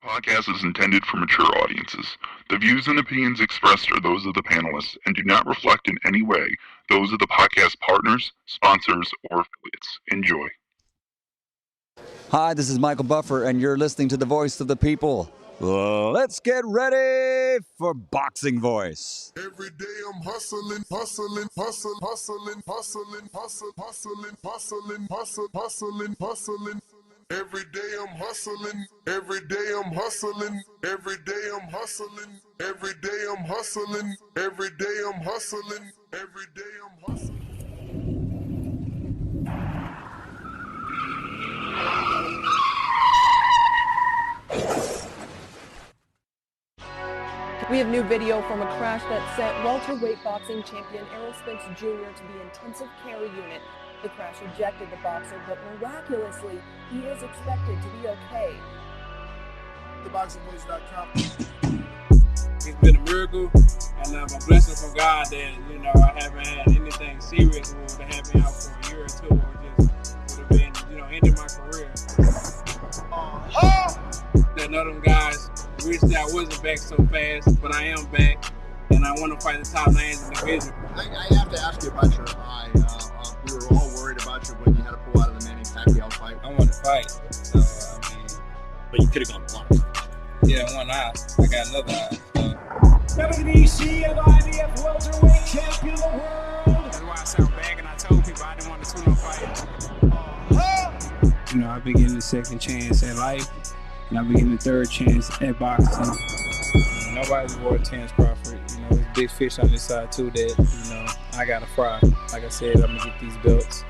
Podcast is intended for mature audiences. The views and opinions expressed are those of the panelists and do not reflect in any way those of the podcast partners, sponsors, or affiliates. Enjoy. Hi, this is Michael Buffer, and you're listening to the voice of the people. Let's get ready for Boxing Voice. Every day I'm hustling, hustling, hustling, hustling, hustling, hustling, hustling, hustling, hustling, hustling, hustling. Every day I'm hustling, every day I'm hustling, every day I'm hustling, every day I'm hustling, every day I'm hustling, every day I'm hustling. We have new video from a crash that sent welterweight boxing champion Errol Spence Jr. to the intensive care unit. The crash ejected the boxer, but miraculously, he is expected to be okay. TheBoxingVoice.com. It's been a miracle, and a blessing from God that, I haven't had anything serious that would have had me out for a year or two, or just would have been, ending my career. That none of them guys wished that I wasn't back so fast, but I am back, and I want to fight the top names in the division. I have to ask you about your eye. We were all worried about you when you had to pull out of the Manny Pacquiao fight. I want to fight, so, But you could have gone blind. Yeah, one eye. I got another eye. WBC of IBF welterweight champion of the world. That's why I sound bad, and I told people I didn't want to tune up fight. I've been getting a second chance at life, and I've been getting a third chance at boxing. Nobody's worth Terrence Crawford. There's big fish on this side too that, I gotta fry. Like I said, I'm gonna get these belts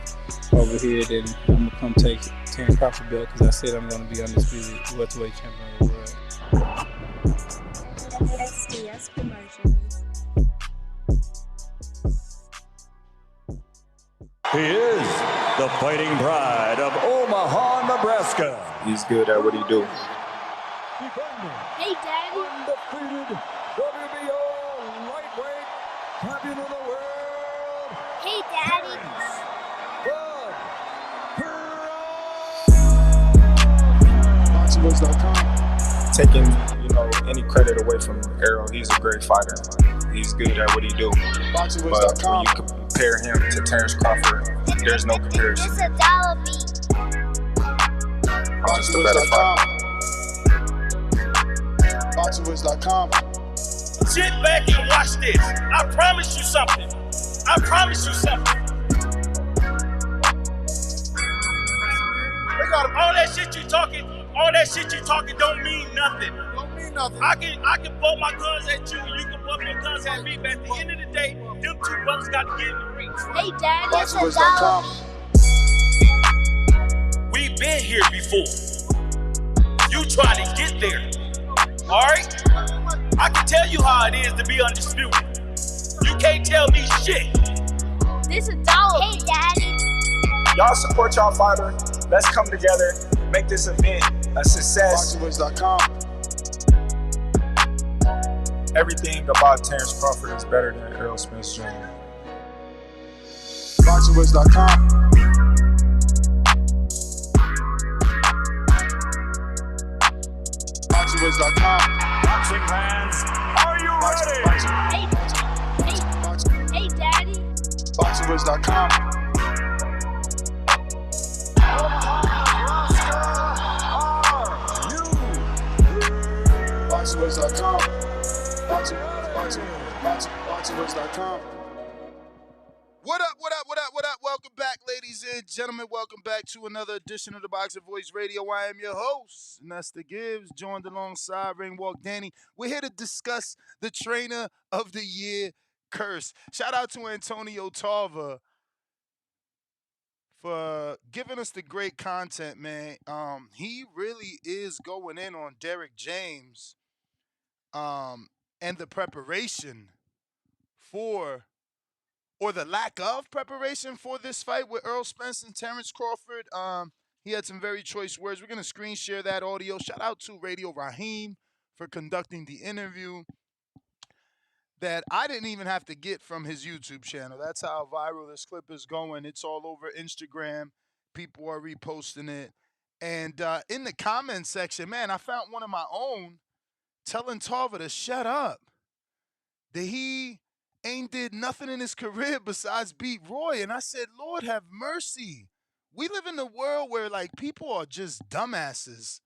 over here, then I'm gonna come take Terrence Crawford belt because I said I'm gonna be undisputed welterweight champion of the world. SDS Promotions. He is the fighting pride of Omaha, Nebraska. He's good at what he do. Hey, Daddy. Undefeated WBO lightweight champion of the world. Hey, Daddy. BoxingVoice.com. Taking, any credit away from Errol, he's a great fighter. He's good at what he do. But when BoxingVoice.com. you compare him to Terrence Crawford, there's no comparison. It's a dollar beat. I'm just a better fighter. BoxingVoice.com. Sit back and watch this. I promise you something. I promise you something. All that shit you talking don't mean nothing. Don't mean nothing. I can blow my guns at you, and you can blow your guns at me, but at the end of the day, them two brothers got to get in the ring. Hey, Daddy. It's a dollar BoxingVoice.com. beat. We've been here before. You try to get there. Alright? I can tell you how it is to be undisputed. You can't tell me shit. This a dollar. Hey, Daddy. Y'all support y'all fighter. Let's come together, make this event a success. BoxingVoice.com. Everything about Terrence Crawford is better than Errol Spence Jr. BoxingVoice.com. BoxingVoice.com. Boxing fans, are you ready? Hey, Daddy. BoxingVoice.com. BoxingVoice.com. BoxingVoice.com. What up, what up, what up, what up? Welcome back, ladies and gentlemen. Welcome back to another edition of the Boxing Voice Radio. I am your host, Nesta Gibbs, joined alongside Ringwalk Danny. We're here to discuss the Trainer of the Year curse. Shout out to Antonio Tarver for giving us the great content, man. He really is going in on Derrick James and the preparation for, or the lack of preparation for this fight with Errol Spence and Terrence Crawford. He had some very choice words. We're going to screen share that audio. Shout out to Radio Raheem for conducting the interview that I didn't even have to get from his YouTube channel. That's how viral this clip is going. It's all over Instagram. People are reposting it. And in the comment section, man, I found one of my own telling Tarver to shut up. That he ain't did nothing in his career besides beat Roy. And I said, Lord have mercy. We live in a world where like people are just dumbasses.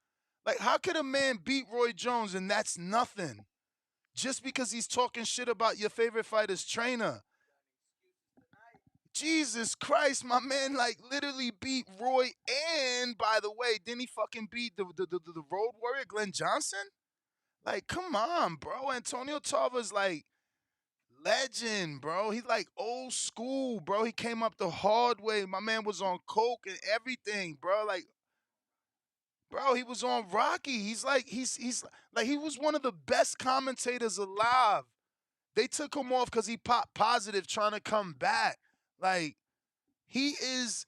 Like, how could a man beat Roy Jones and that's nothing? Just because he's talking shit about your favorite fighter's trainer. Jesus Christ, my man, like literally beat Roy. And by the way, didn't he fucking beat the road warrior, Glenn Johnson? Like, come on, bro. Antonio Tarver's like legend, bro. He's like old school, bro. He came up the hard way. My man was on coke and everything, bro. Like, bro, he was on Rocky. He's like he's like he was one of the best commentators alive. They took him off because he popped positive trying to come back. Like, he is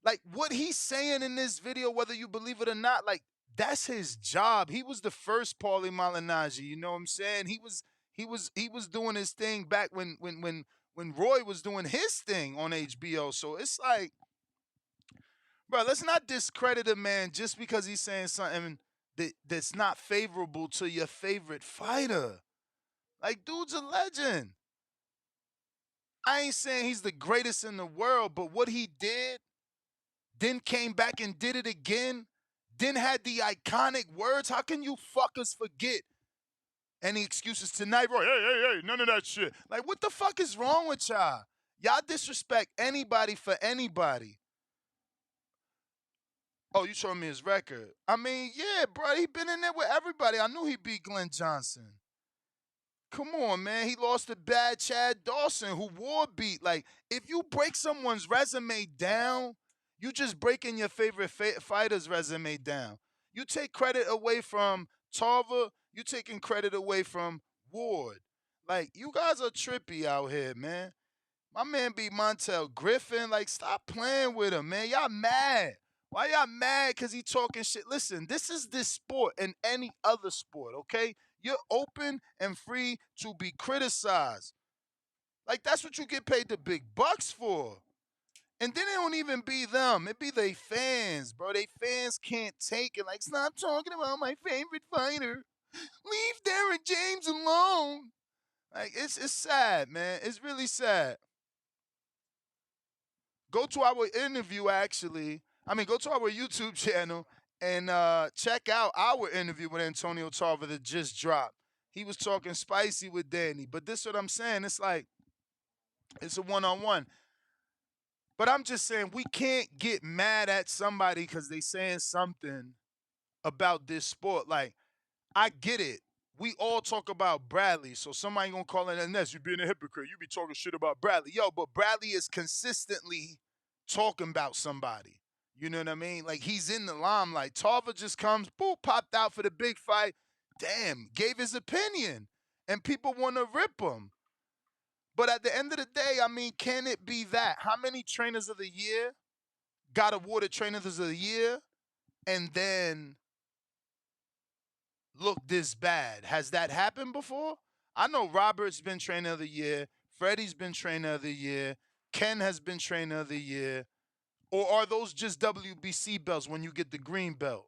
like what he's saying in this video, whether you believe it or not, like that's his job. He was the first Paulie Malignaggi, you know what I'm saying? He was doing his thing back when Roy was doing his thing on HBO. So it's like, bro, let's not discredit a man just because he's saying something that's not favorable to your favorite fighter. Like, dude's a legend. I ain't saying he's the greatest in the world, but what he did, then came back and did it again, then had the iconic words. How can you fuckers forget? Any excuses tonight, Roy? Hey, none of that shit. Like, what the fuck is wrong with y'all? Y'all disrespect anybody for anybody. Oh, you showing me his record? I mean, yeah, bro, he been in there with everybody. I knew he beat Glenn Johnson. Come on, man. He lost to bad Chad Dawson, who war beat. Like, if you break someone's resume down, you just breaking your favorite fighter's resume down. You take credit away from Tarver, you taking credit away from Ward. Like, you guys are trippy out here, man. My man beat Montel Griffin. Like, stop playing with him, man. Y'all mad. Why y'all mad? Because he talking shit. Listen, this is this sport and any other sport, okay? You're open and free to be criticized. Like, that's what you get paid the big bucks for. And then it don't even be them. It be they fans, bro. They fans can't take it. Like, stop talking about my favorite fighter. Leave Derrick James alone. Like, it's sad, man. It's really sad. Go to our interview, actually. Go to our YouTube channel and check out our interview with Antonio Tarver that just dropped. He was talking spicy with Danny. But this is what I'm saying. It's like, it's a one-on-one. But I'm just saying, we can't get mad at somebody because they saying something about this sport. Like, I get it. We all talk about Bradley, so somebody gonna call in Ness, you being a hypocrite. You be talking shit about Bradley. Yo, but Bradley is consistently talking about somebody. You know what I mean? Like, he's in the limelight. Tarver just comes, boop, popped out for the big fight. Damn, gave his opinion. And people want to rip him. But at the end of the day, can it be that? How many trainers of the year got awarded trainers of the year and then look this bad? Has that happened before? I know Robert's been trainer of the year. Freddie's been trainer of the year. Ken has been trainer of the year. Or are those just WBC belts when you get the green belt?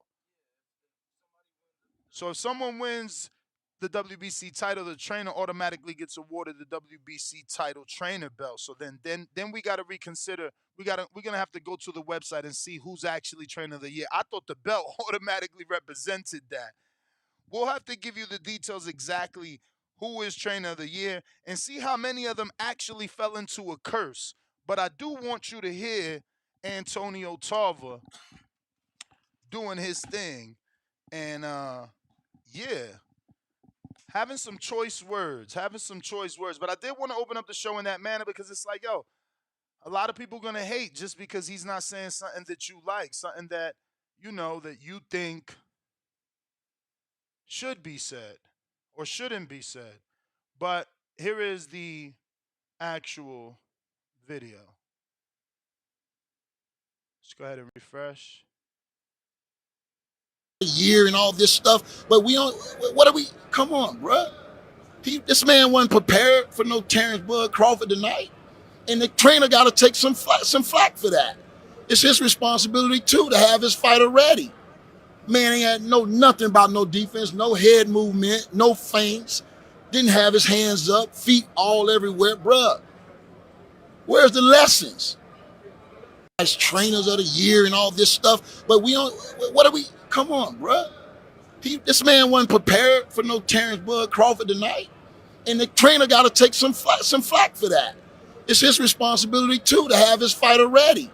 So if someone wins the WBC title, the trainer automatically gets awarded the WBC title trainer belt. So then we got to reconsider. We're gonna have to go to the website and see who's actually trainer of the year. I thought the belt automatically represented that. We'll have to give you the details exactly who is trainer of the year and see how many of them actually fell into a curse. But I do want you to hear Antonio Tarver doing his thing. And yeah, having some choice words. But I did want to open up the show in that manner because it's like, yo, a lot of people are going to hate just because he's not saying something that you like, something that, you know, that you think should be said or shouldn't be said. But here is the actual video. Let's go ahead and refresh. Year and all this stuff, but we don't. What are we? Come on, bro. This man wasn't prepared for no Terrence Bud Crawford tonight, and the trainer got to take some flack for that. It's his responsibility too to have his fighter ready. Man ain't had nothing about no defense, no head movement, no feints. Didn't have his hands up, feet all everywhere, bruh. Where's the lessons? As trainers of the year and all this stuff, but we don't. What are we? Come on, bruh. This man wasn't prepared for no Terrence Crawford tonight, and the trainer got to take some flack for that. It's his responsibility too to have his fighter ready.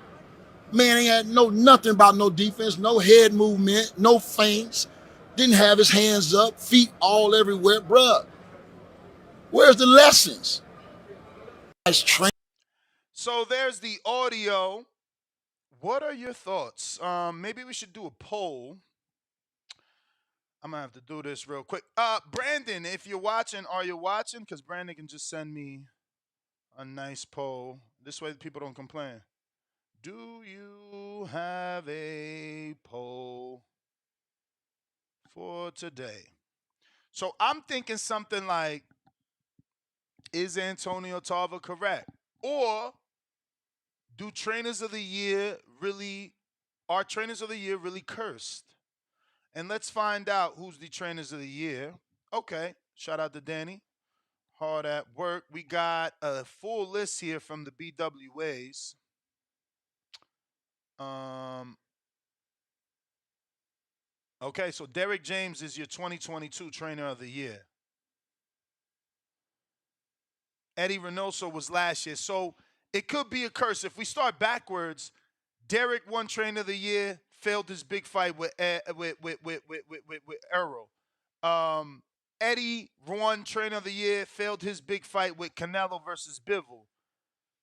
Man ain't had nothing about no defense, no head movement, no feints. Didn't have his hands up, feet all everywhere, bruh. Where's the lessons? So there's the audio. What are your thoughts? Maybe we should do a poll. I'm gonna have to do this real quick. Brandon, if you're watching, are you watching? Because Brandon can just send me a nice poll. This way people don't complain. Do you have a poll for today? So I'm thinking something like, is Antonio Tarver correct? Or do trainers of the year really, are trainers of the year really cursed? And let's find out who's the trainers of the year. Okay, shout out to Danny. Hard at work. We got a full list here from the BWAs. Okay, so Derrick James is your 2022 trainer of the year. Eddie Reynoso was last year. So it could be a curse. If we start backwards, Derrick won trainer of the year, failed his big fight with Errol. Eddie won trainer of the year, failed his big fight with Canelo versus Bivol.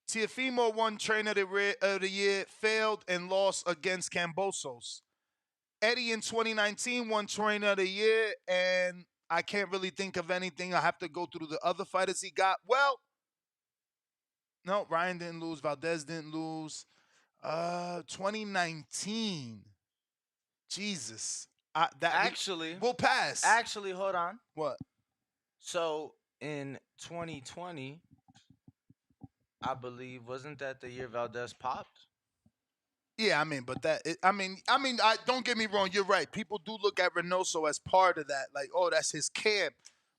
Teofimo won trainer of the year, failed and lost against Kambosos. Eddie in 2019 won trainer of the year, and I can't really think of anything. I have to go through the other fighters he got. Well, no, Ryan didn't lose. Valdez didn't lose. 2019. Jesus. We'll pass. Actually, hold on. What? So in 2020, I believe, wasn't that the year Valdez popped? Yeah, I mean, but don't get me wrong. You're right. People do look at Reynoso as part of that, like, oh, that's his camp.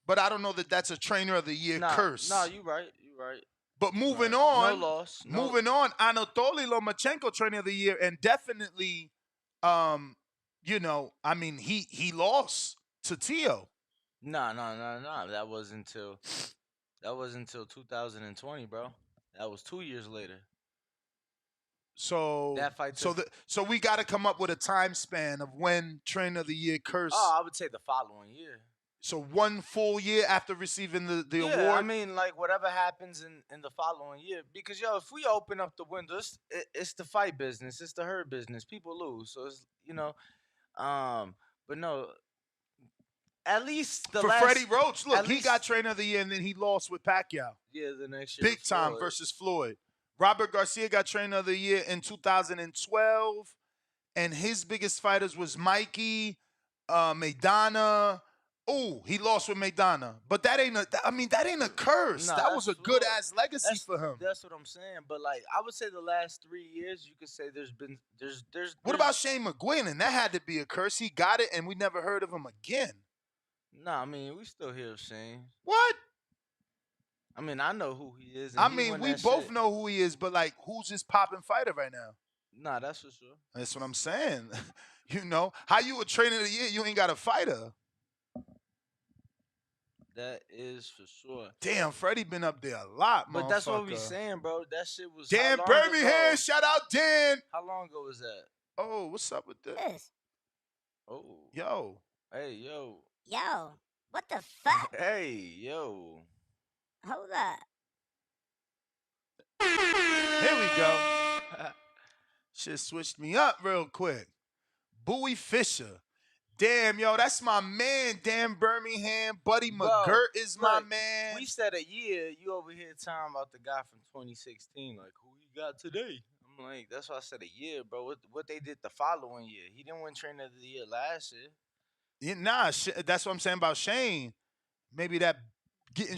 But I don't know that that's a trainer of the year curse. No, you're right. You're right. But moving on. No loss. Moving on. Anatoly Lomachenko trainer of the year, and definitely, he lost to Tio. No. That wasn't until 2020, bro. That was 2 years later. So that fight. So we got to come up with a time span of when trainer of the year cursed. Oh, I would say the following year. So 1 full year after receiving the award? I mean, like, whatever happens in the following year. Because, if we open up the windows, it's the fight business. It's the hurt business. People lose. So, it's, but no, at least for Freddie Roach, look, he got trainer of the year and then he lost with Pacquiao. Yeah, the next year. Big time versus Floyd. Robert Garcia got trainer of the year in 2012. And his biggest fighters was Mikey, Maidana. Oh, he lost with Maidana. But that ain't a curse. Nah, that was a good ass legacy for him. That's what I'm saying. But like, I would say the last 3 years, you could say there's. What about Shane McGuinn? And that had to be a curse. He got it, and we never heard of him again. Nah, I mean, we still hear of Shane. What? I mean, I know who he is. And we both know who he is, but like, who's his popping fighter right now? Nah, that's for sure. That's what I'm saying. How you a trainer of the year? You ain't got a fighter. That is for sure. Damn, Freddie been up there a lot, but that's what we saying, bro. That shit was. Dan Birmingham, shout out Dan. How long ago was that? Oh, what's up with this? Oh. Yo. Hey, yo. Yo, what the fuck? Hey, yo. Hold up. Here we go. Shit switched me up real quick. Bowie Fisher. Damn, yo, that's my man, Dan Birmingham. Buddy McGirt is my man. We said a year. You over here talking about the guy from 2016, like, who you got today? I'm like, that's why I said a year, bro. What they did the following year. He didn't win trainer of the year last year. Yeah, that's what I'm saying about Shane. Maybe that getting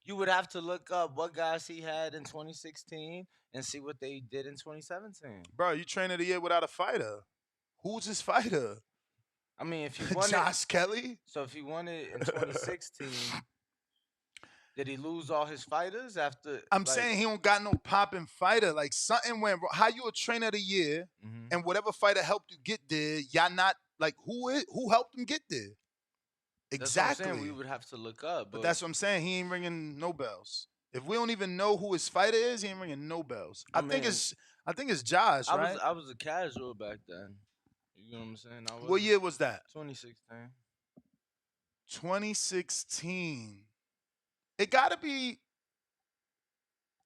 You would have to look up what guys he had in 2016 and see what they did in 2017. Bro, you trainer of the year without a fighter. Who's his fighter? I mean, if he won Josh Kelly? So if he won it in 2016, did he lose all his fighters after? I'm saying he don't got no popping fighter. Like something went wrong. How you a trainer of the year and whatever fighter helped you get there, y'all not like who helped him get there? Exactly. That's what I'm saying. We would have to look up. But that's what I'm saying. He ain't ringing no bells. If we don't even know who his fighter is, he ain't ringing no bells. I think it's Josh, right? I was a casual back then. You know what I'm saying? What year was that? 2016. 2016. It got to be.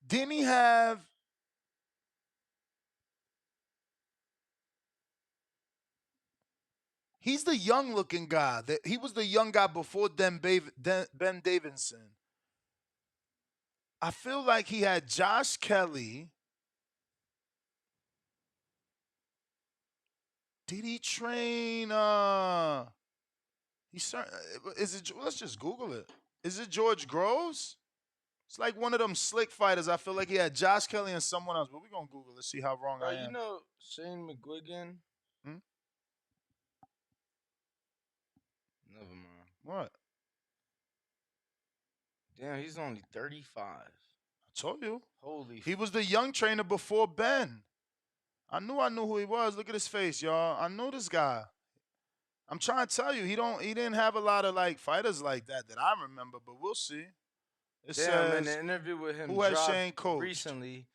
Didn't he have? He's the young-looking guy. He was the young guy before Ben Davison. I feel like he had Josh Kelly. Did he train? Is it? Let's just Google it. Is it George Groves? It's like one of them slick fighters. I feel like he had Josh Kelly and someone else. But we're gonna Google it, see how wrong I am. You know Shane McGuigan? Never mind. What? Damn, he's only 35. I told you. Holy. He was the young trainer before Ben. I knew who he was. Look at his face, y'all. I knew this guy. I'm trying to tell you, he didn't have a lot of like fighters like that I remember, but we'll see. It says in the interview with him who has Shane coached recently.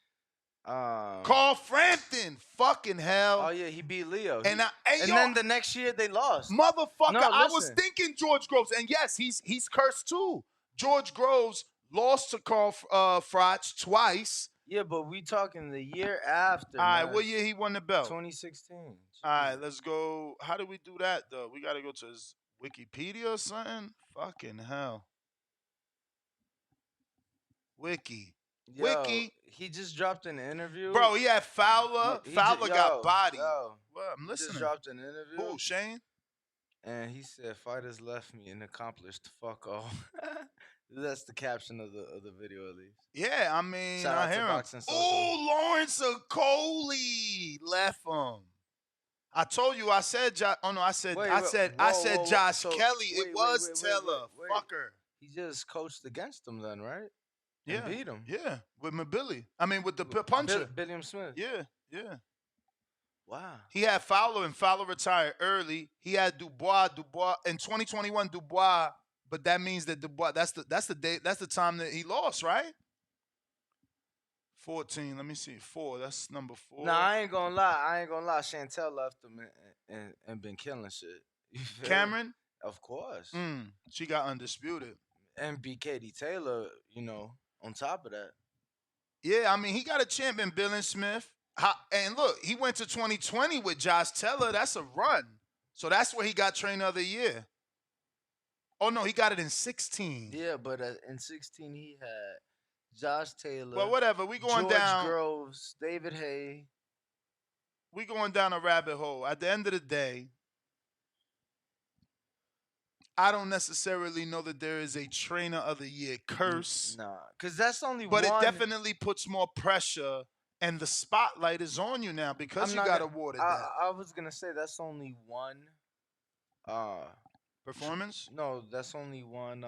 Carl Frampton, fucking hell. Oh yeah, he beat Leo. And then the next year they lost. Motherfucker, No, I was thinking George Groves, and yes, he's cursed too. George Groves lost to Carl Froch twice. Yeah, but we talking the year after. All right, what year he won the belt? 2016. All right, let's go. How do we do that though? We got to go to his Wikipedia or something. Fucking hell. Wiki. He just dropped an interview. Bro, he had Fowler. Fowler got body. Well, I'm listening. Just dropped an interview. Who, Shane? And he said, "Fighters left me and accomplished fuck all." That's the caption of the video, at least. Yeah, I mean, Shout out I hear to him. Boxing Social. Oh, Lawrence Okoli left him. I told you. I said. I said Josh Kelly. It was Taylor. Fucker. He just coached against him, then, right? Yeah, and beat him. Yeah, with Billy. I mean, with the puncher. Billiam Smith. Yeah. Wow. He had Fowler, and Fowler retired early. He had Dubois in 2021. Dubois, but that means that Dubois. That's the time that he lost, right? 14. Let me see. 4. That's number 4. Nah, I ain't gonna lie. Chantel left him and been killing shit. Cameron? Of course. She got undisputed. And beat Katie Taylor, on top of that. Yeah, I mean, he got a champion, Billy Smith. And look, he went to 2020 with Josh Taylor. That's a run. So that's where he got trainer of the year. Oh, no, he got it in 16. Yeah, but in 16 he had Josh Taylor. Well, whatever. We going George down. Groves, David Hay. We going down a rabbit hole. At the end of the day, I don't necessarily know that there is a trainer of the year curse. Nah, because that's only but one. But it definitely puts more pressure, and the spotlight is on you now because you got awarded that. I was going to say that's only one. Performance? No, that's only one.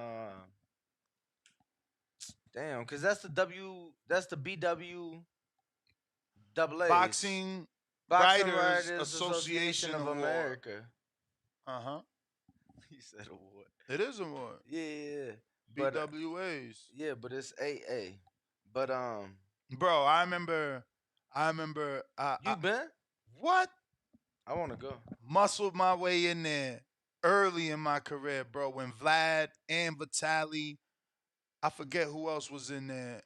Damn, because that's the BW. Boxing Writers Association of America. Uh-huh. He said award. It is award. Yeah. BWAs. Yeah, but it's AA. But bro, I remember. You been? What? I want to go. Muscled my way in there early in my career, bro. When Vlad and Vitaly, I forget who else was in there.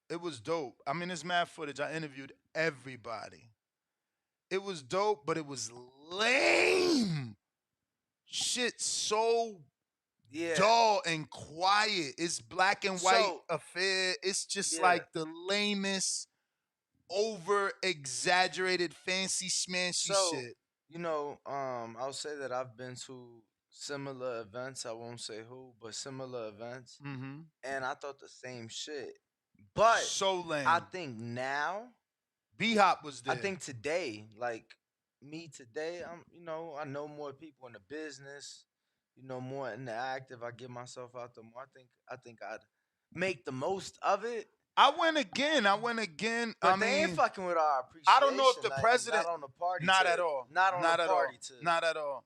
It was dope. I mean, it's mad footage. I interviewed everybody. It was dope, but it was lame. Shit so dull and quiet. It's black and white affair. It's just like the lamest, over exaggerated, fancy schmancy shit. I'll say that I've been to similar events. I won't say who, but similar events. Mm-hmm. And I thought the same shit. But So lame. I think now, B-Hop was I there. think today, like me today, I know more people in the business, more interactive. I get myself out there more. I think I'd make the most of it. I went again. But I they mean, ain't fucking with our appreciation. I don't know if the night, president. not on the party. Not tip. at all. Not on Not the at all. party. Tip. Not at all.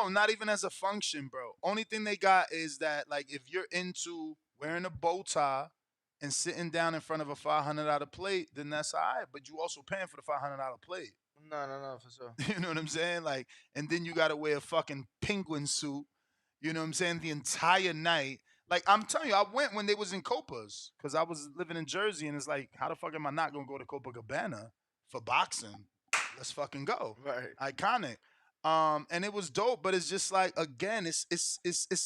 Not even as a function, bro. Only thing they got is that, like, if you're into wearing a bow tie and sitting down in front of a $500 plate, then that's all right. But you also paying for the $500 plate. No, for sure. You know what I'm saying? Like, and then you got to wear a fucking penguin suit. You know what I'm saying? The entire night. Like, I'm telling you, I went when they was in Copas because I was living in Jersey, and it's like, how the fuck am I not gonna go to Copacabana for boxing? Let's fucking go. Right. Iconic. And it was dope, but it's just like, again, it's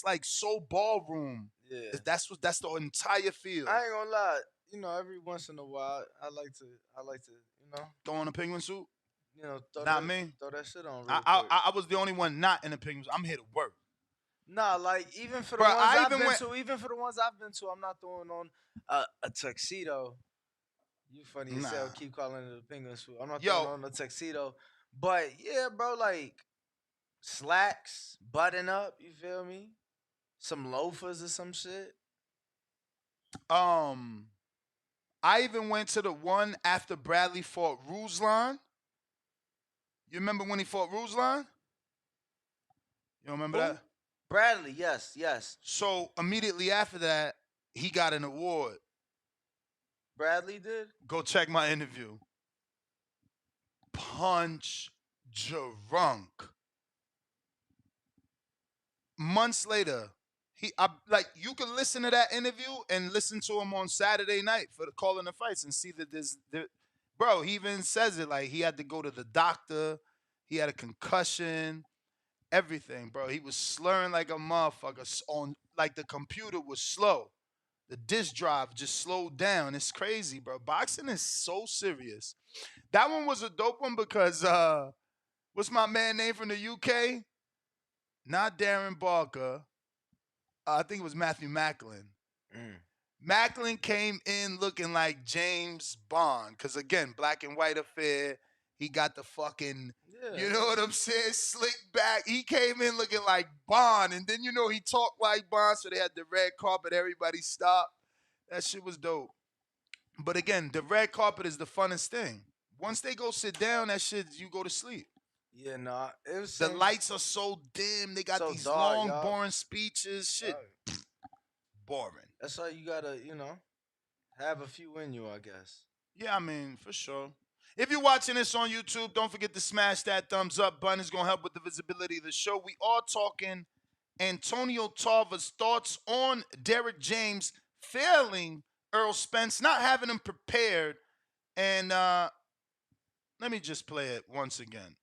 like so ballroom. Yeah. That's the entire feel. I ain't gonna lie. Every once in a while, I like to, Throw on a penguin suit. throw Not that, me. throw that shit on real I, quick. I was the only one not in a penguin suit. I'm here to work. Nah, like even for the Bruh, ones I I've even been went- to, I'm not throwing on a tuxedo. You funny as hell. Nah. Keep calling it a penguin suit. I'm not Yo. throwing on a tuxedo, but yeah, bro, like slacks, button up. You feel me? Some loafers or some shit. I even went to the one after Bradley fought Ruslan. You remember when he fought Ruslan? You don't remember Who? that? Bradley, yes. So immediately after that, he got an award. Bradley did? Go check my interview. Punch drunk. Months later, you can listen to that interview and listen to him on Saturday night for the calling the fights and see that bro, he even says it, like he had to go to the doctor, he had a concussion, everything, bro. He was slurring like a motherfucker on, like the computer was slow. The disk drive just slowed down. It's crazy, bro. Boxing is so serious. That one was a dope one because what's my man name from the UK? Not Darren Barker. I think it was Matthew Macklin. Macklin came in looking like James Bond. Because, again, black and white affair. He got the fucking, you know what I'm saying, slick back. He came in looking like Bond. And then, he talked like Bond. So they had the red carpet. Everybody stopped. That shit was dope. But, again, the red carpet is the funnest thing. Once they go sit down, that shit, you go to sleep. Yeah, nah. It was the lights are so dim. They got so these dark, long, y'all. boring speeches. Shit, boring. That's why you gotta, have a few in you, I guess. Yeah, I mean, for sure. If you're watching this on YouTube, don't forget to smash that thumbs up button. It's going to help with the visibility of the show. We are talking Antonio Tarver's thoughts on Derrick James failing Errol Spence, not having him prepared. And let me just play it once again,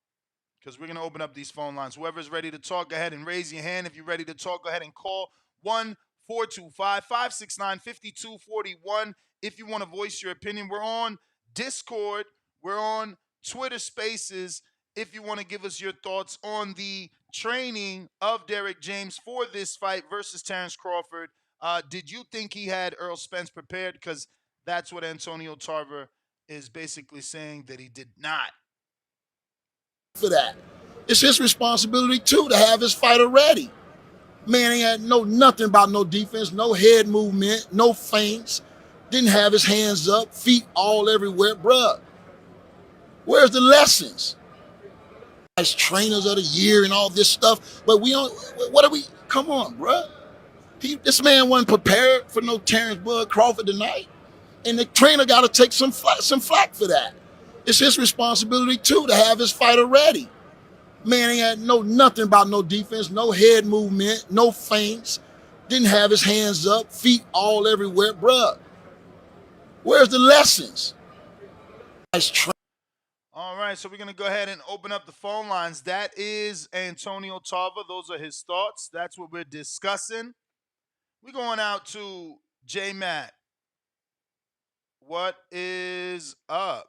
because we're going to open up these phone lines. Whoever's ready to talk, go ahead and raise your hand. If you're ready to talk, go ahead and call 1-425-569-5241. If you want to voice your opinion, we're on Discord. We're on Twitter Spaces. If you want to give us your thoughts on the training of Derrick James for this fight versus Terrence Crawford. Did you think he had Errol Spence prepared? Because that's what Antonio Tarver is basically saying, that he did not. For that, it's his responsibility too to have his fighter ready. Man, he had nothing about no defense, no head movement, no feints. Didn't have his hands up, feet all everywhere, bruh. Where's the lessons? As trainers of the year and all this stuff, but we don't. What are we? Come on, bruh. This man wasn't prepared for no Terrence Bud Crawford tonight, and the trainer got to take some flack for that. It's his responsibility too to have his fighter ready. Man, he had nothing about no defense, no head movement, no feints. Didn't have his hands up, feet all everywhere, bruh. Where's the lessons? All right, so we're going to go ahead and open up the phone lines. That is Antonio Tarver. Those are his thoughts. That's what we're discussing. We're going out to J Matt. What is up?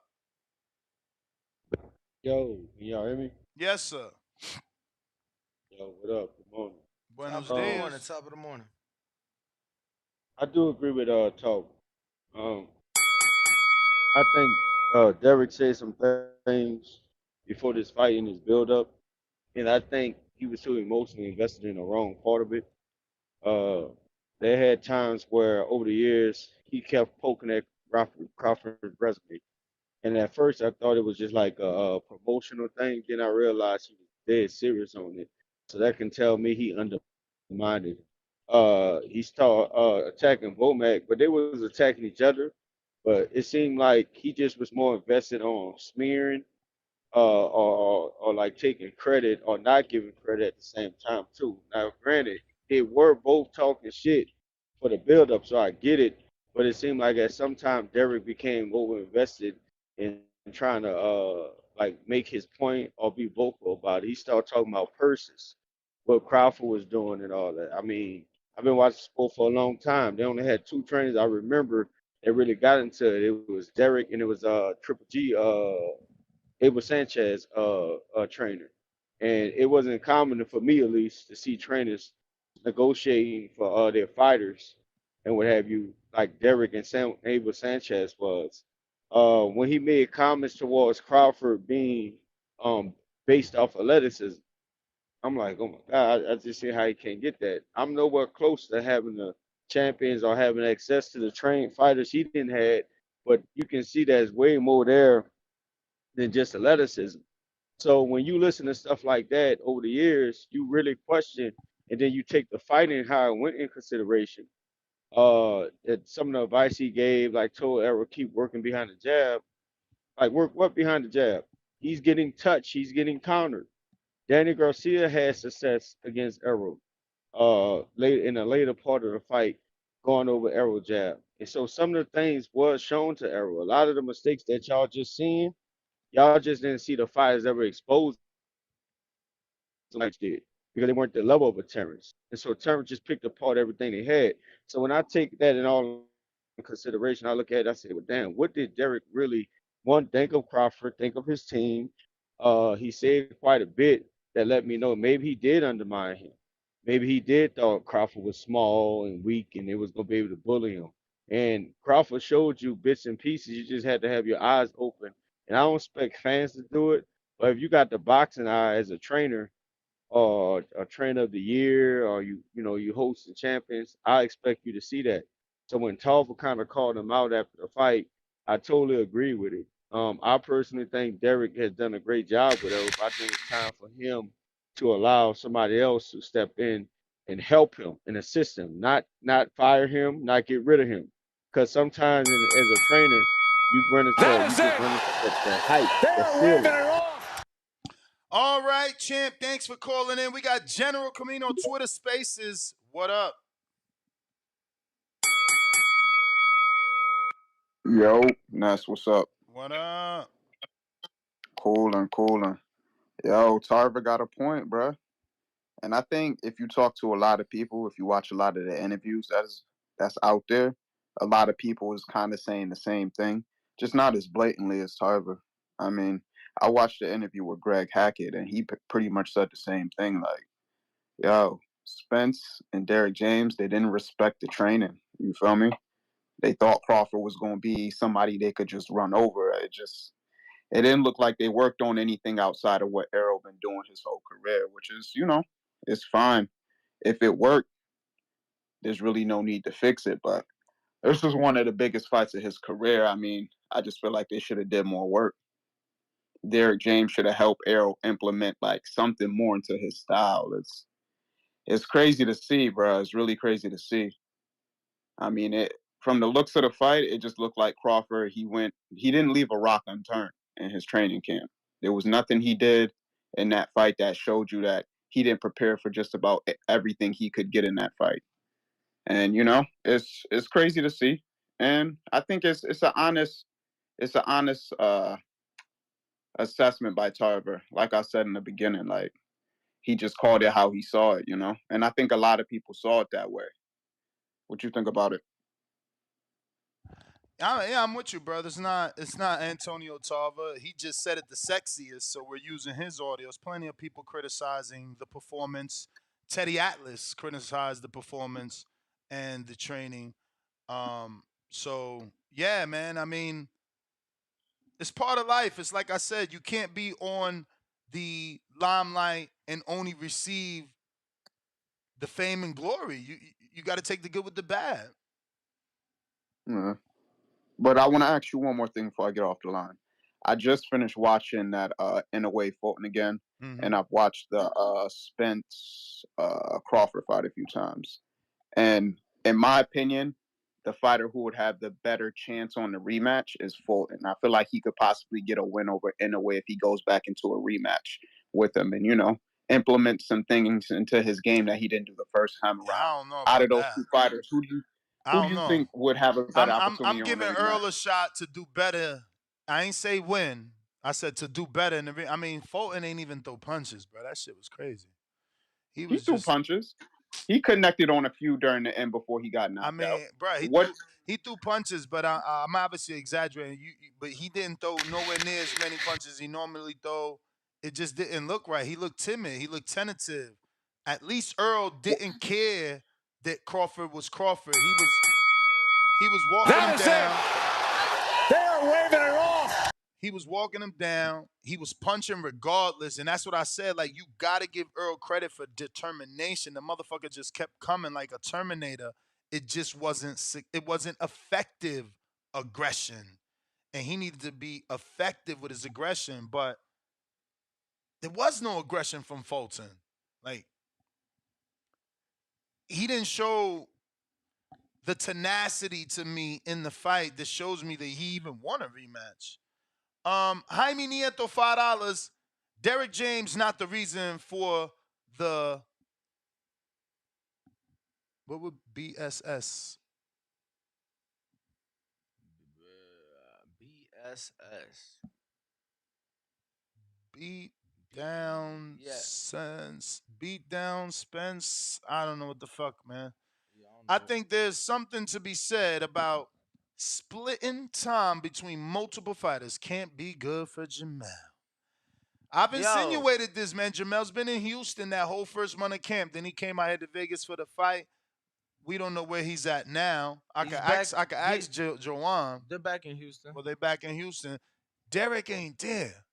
Yo, can y'all hear me? Yes, sir. Yo, what up? Good morning. Buenos Top of the morning. dias. Top of the morning. I do agree with Talk. Um, I think Derek said some things before this fight in his build up, and I think he was too emotionally invested in the wrong part of it. Uh, they had times where over the years he kept poking at Crawford's resume. And at first, I thought it was just like a promotional thing. Then I realized he was dead serious on it. So that can tell me he undermined it. He started attacking Vomac, but they was attacking each other. But it seemed like he just was more invested on smearing or like taking credit or not giving credit at the same time too. Now, granted, they were both talking shit for the build up, so I get it. But it seemed like at some time Derek became over invested in trying to like make his point or be vocal about it. He started talking about purses, what Crawford was doing and all that. I mean, I've been watching sport for a long time. They only had two trainers I remember that really got into it. It was Derek and it was Triple G Abel Sanchez trainer. And it wasn't common for me, at least, to see trainers negotiating for their fighters and what have you, like Derek and Abel Sanchez was. When he made comments towards Crawford being um, based off athleticism, I'm like, oh my God, I just see how he can't get that. I'm nowhere close to having the champions or having access to the trained fighters he didn't had, but you can see there's way more there than just athleticism. So when you listen to stuff like that over the years, you really question, and then you take the fighting how it went in consideration. Some of the advice he gave, like told Errol, keep working behind the jab. Like work what behind the jab? He's getting touched. He's getting countered. Danny Garcia had success against Errol. Late in the later part of the fight, going over Errol jab. And so some of the things was shown to Errol. A lot of the mistakes that y'all just seen, y'all just didn't see the fighters ever exposed like did because they weren't the level of a Terrence. And so Terrence just picked apart everything they had. So when I take that in all in consideration, I look at it, I say, well, damn, what did Derek really one think of Crawford, think of his team? He said quite a bit that let me know maybe he did undermine him. Maybe he did thought Crawford was small and weak and they was gonna be able to bully him. And Crawford showed you bits and pieces. You just had to have your eyes open. And I don't expect fans to do it, but if you got the boxing eye as a trainer, or a trainer of the year or you host the champions, I expect you to see that. So when Tarver kind of called him out after the fight, I totally agree with it. I personally think Derek has done a great job with it. I think it's time for him to allow somebody else to step in and help him and assist him, not fire him, not get rid of him. Because sometimes as a trainer, you just run into that height, the ceiling. All right, champ. Thanks for calling in. We got General Camino Twitter Spaces. What up? Yo, Ness, what's up? What up? Coolin', coolin'. Yo, Tarver got a point, bruh. And I think if you talk to a lot of people, if you watch a lot of the interviews that's out there, a lot of people is kind of saying the same thing, just not as blatantly as Tarver. I mean, I watched the interview with Greg Hackett, and he pretty much said the same thing. Like, yo, Spence and Derrick James, they didn't respect the training. You feel me? They thought Crawford was going to be somebody they could just run over. It didn't look like they worked on anything outside of what Errol been doing his whole career, which is, it's fine. If it worked, there's really no need to fix it. But this was one of the biggest fights of his career. I mean, I just feel like they should have did more work. Derrick James should have helped Errol implement like something more into his style. It's crazy to see, bro. It's really crazy to see. I mean, it from the looks of the fight, it just looked like Crawford. He didn't leave a rock unturned in his training camp. There was nothing he did in that fight that showed you that he didn't prepare for just about everything he could get in that fight. And it's crazy to see. And I think it's an honest assessment by Tarver. Like I said in the beginning, like he just called it how he saw it. And I think a lot of people saw it that way. What you think about it? Yeah, I'm with you, brother. It's not Antonio Tarver. He just said it the sexiest, so we're using his audio. There's plenty of people criticizing the performance Teddy Atlas criticized the performance and the training. So yeah, man. I mean, it's part of life. It's like I said, you can't be on the limelight and only receive the fame and glory. You got to take the good with the bad. Yeah. But I want to ask you one more thing before I get off the line. I just finished watching that In a Way Fulton again, and I've watched the Spence Crawford fight a few times. And in my opinion, the fighter who would have the better chance on the rematch is Fulton. I feel like he could possibly get a win over In a Way if he goes back into a rematch with him and, implement some things into his game that he didn't do the first time around. I don't know Out about of those that. two fighters, who I do don't you know. think would have a better opportunity I'm on the giving rematch? Earl a shot to do better. I ain't say win. I said to do better in the ring. I mean, Fulton ain't even throw punches, bro. That shit was crazy. He He was threw just. punches. He connected on a few during the end before he got knocked I mean, out. bro, he threw punches, but I'm obviously exaggerating. But he didn't throw nowhere near as many punches he normally throw. It just didn't look right. He looked timid. He looked tentative. At least Earl didn't care that Crawford was Crawford. He was walking him down. They are waving it off. He was walking him down. He was punching regardless. And that's what I said. Like, you got to give Earl credit for determination. The motherfucker just kept coming like a Terminator. It just wasn't effective aggression. And he needed to be effective with his aggression. But there was no aggression from Fulton. Like, he didn't show the tenacity to me in the fight that shows me that he even won a rematch. Jaime Nieto, $5. Derrick James, not the reason for the what would BSS? BSS. Beat down Spence. Beat down Spence. I don't know what the fuck, man. I think there's something to be said about splitting time between multiple fighters. Can't be good for Jamel. I've insinuated this, man. Jamel's been in Houston that whole first month of camp. Then he came out here to Vegas for the fight. We don't know where he's at now. I could ask Joanne. They're back in Houston. Well, they back in Houston. Derrick ain't there.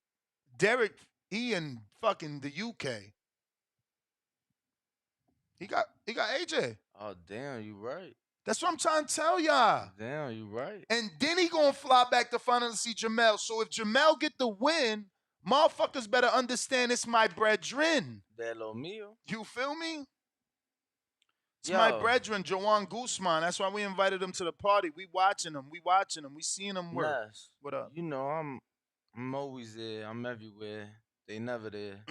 Derrick, he in fucking the UK. He got AJ. Oh damn, you right. That's what I'm trying to tell y'all. Damn, you right. And then he gonna fly back to finally see Jamel. So if Jamel get the win, motherfuckers better understand it's my brethren. De lo mío. You feel me? It's my brethren, Joanne Guzman. That's why we invited him to the party. We watching him. We seeing him work. Nas, what up? You know, I'm always there. I'm everywhere. They never there.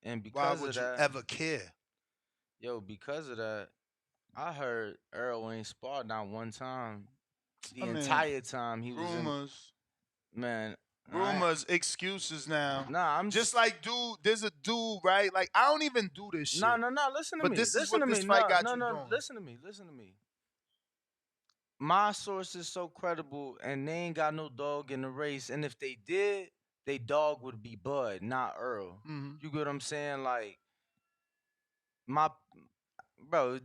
And because why would of that, you ever care? Yo, because of that, I heard Earl ain't sparred not one time. The entire time he was in. Rumors. Man. Rumors, excuses now. Nah, I'm just like there's a dude, right? Like, I don't even do this shit. No, listen to me. But this listen is what to this me. fight no, got no, you no, doing. Listen to me. My source is so credible, and they ain't got no dog in the race. And if they did, they dog would be Bud, not Earl. Mm-hmm. You get what I'm saying? Like,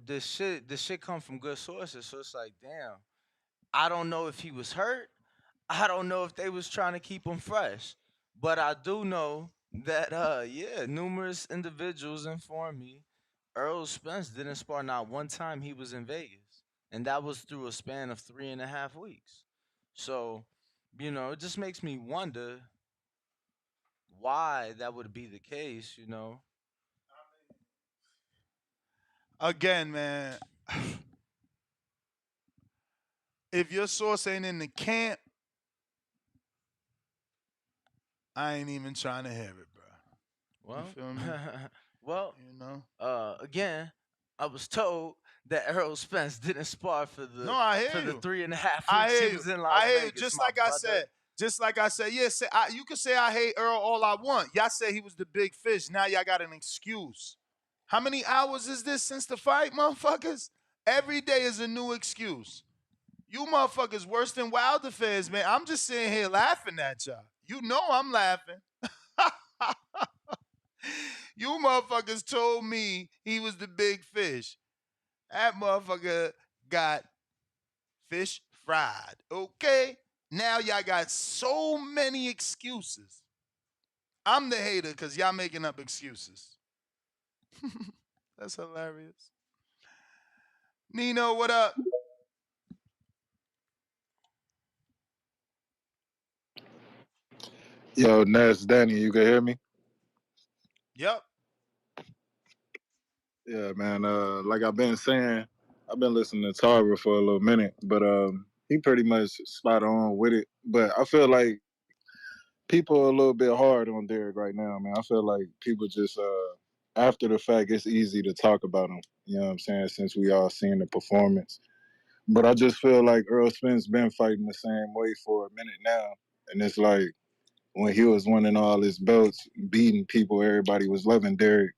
this shit come from good sources. So it's like, damn. I don't know if he was hurt. I don't know if they was trying to keep him fresh. But I do know that numerous individuals informed me Errol Spence didn't spar not one time he was in Vegas. And that was through a span of 3.5 weeks. So, it just makes me wonder why that would be the case, Again, man, if your source ain't in the camp, I ain't even trying to hear it, bro. Well, you feel me? Well, again, I was told that Errol Spence didn't spar for the 3.5 weeks he was in Las Vegas. Just like I said, yeah. You can say I hate Earl all I want. Y'all say he was the big fish. Now y'all got an excuse. How many hours is this since the fight, motherfuckers? Every day is a new excuse. You motherfuckers worse than Wilder fans, man. I'm just sitting here laughing at y'all. You know I'm laughing. You motherfuckers told me he was the big fish. That motherfucker got fish fried. Okay? Now y'all got so many excuses. I'm the hater because y'all making up excuses. That's hilarious. Nino, what up? Yo, Ness, Danny, you can hear me? Yep. Yeah, man. Like I've been saying, I've been listening to Tarver for a little minute, but he pretty much spot on with it. But I feel like people are a little bit hard on Derrick right now, man. I feel like people just after the fact, it's easy to talk about him. You know what I'm saying? Since we all seen the performance, but I just feel like Errol Spence been fighting the same way for a minute now, and it's like when he was winning all his belts, beating people, everybody was loving Derrick.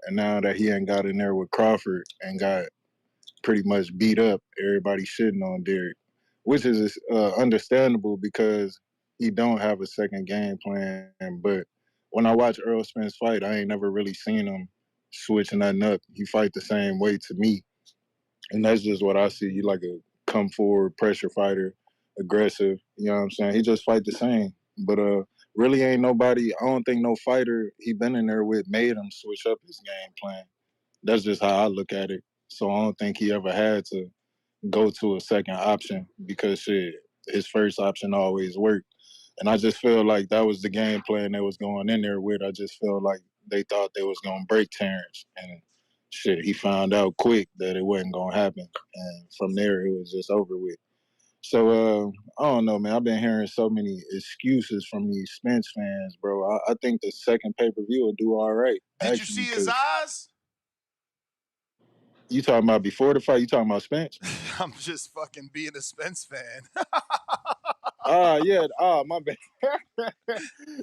And now that he ain't got in there with Crawford and got pretty much beat up, everybody shitting on Derrick, which is understandable because he don't have a second game plan. But when I watch Errol Spence fight, I ain't never really seen him switch nothing up. He fight the same way to me, and that's just what I see. He like a come forward pressure fighter, aggressive. You know what I'm saying? He just fight the same. But really ain't nobody. I don't think no fighter he been in there with made him switch up his game plan. That's just how I look at it. So I don't think he ever had to go to a second option because shit, his first option always worked. And I just feel like that was the game plan they was going in there with. I just feel like they thought they was gonna break Terrence, and shit, he found out quick that it wasn't gonna happen, and from there it was just over with. So I don't know, man. I've been hearing so many excuses from these Spence fans, bro. I think the second pay per view will do all right, Did you actually, see his because eyes? you talking about before the fight. You talking about Spence? I'm just fucking being a Spence fan. Yeah. My bad.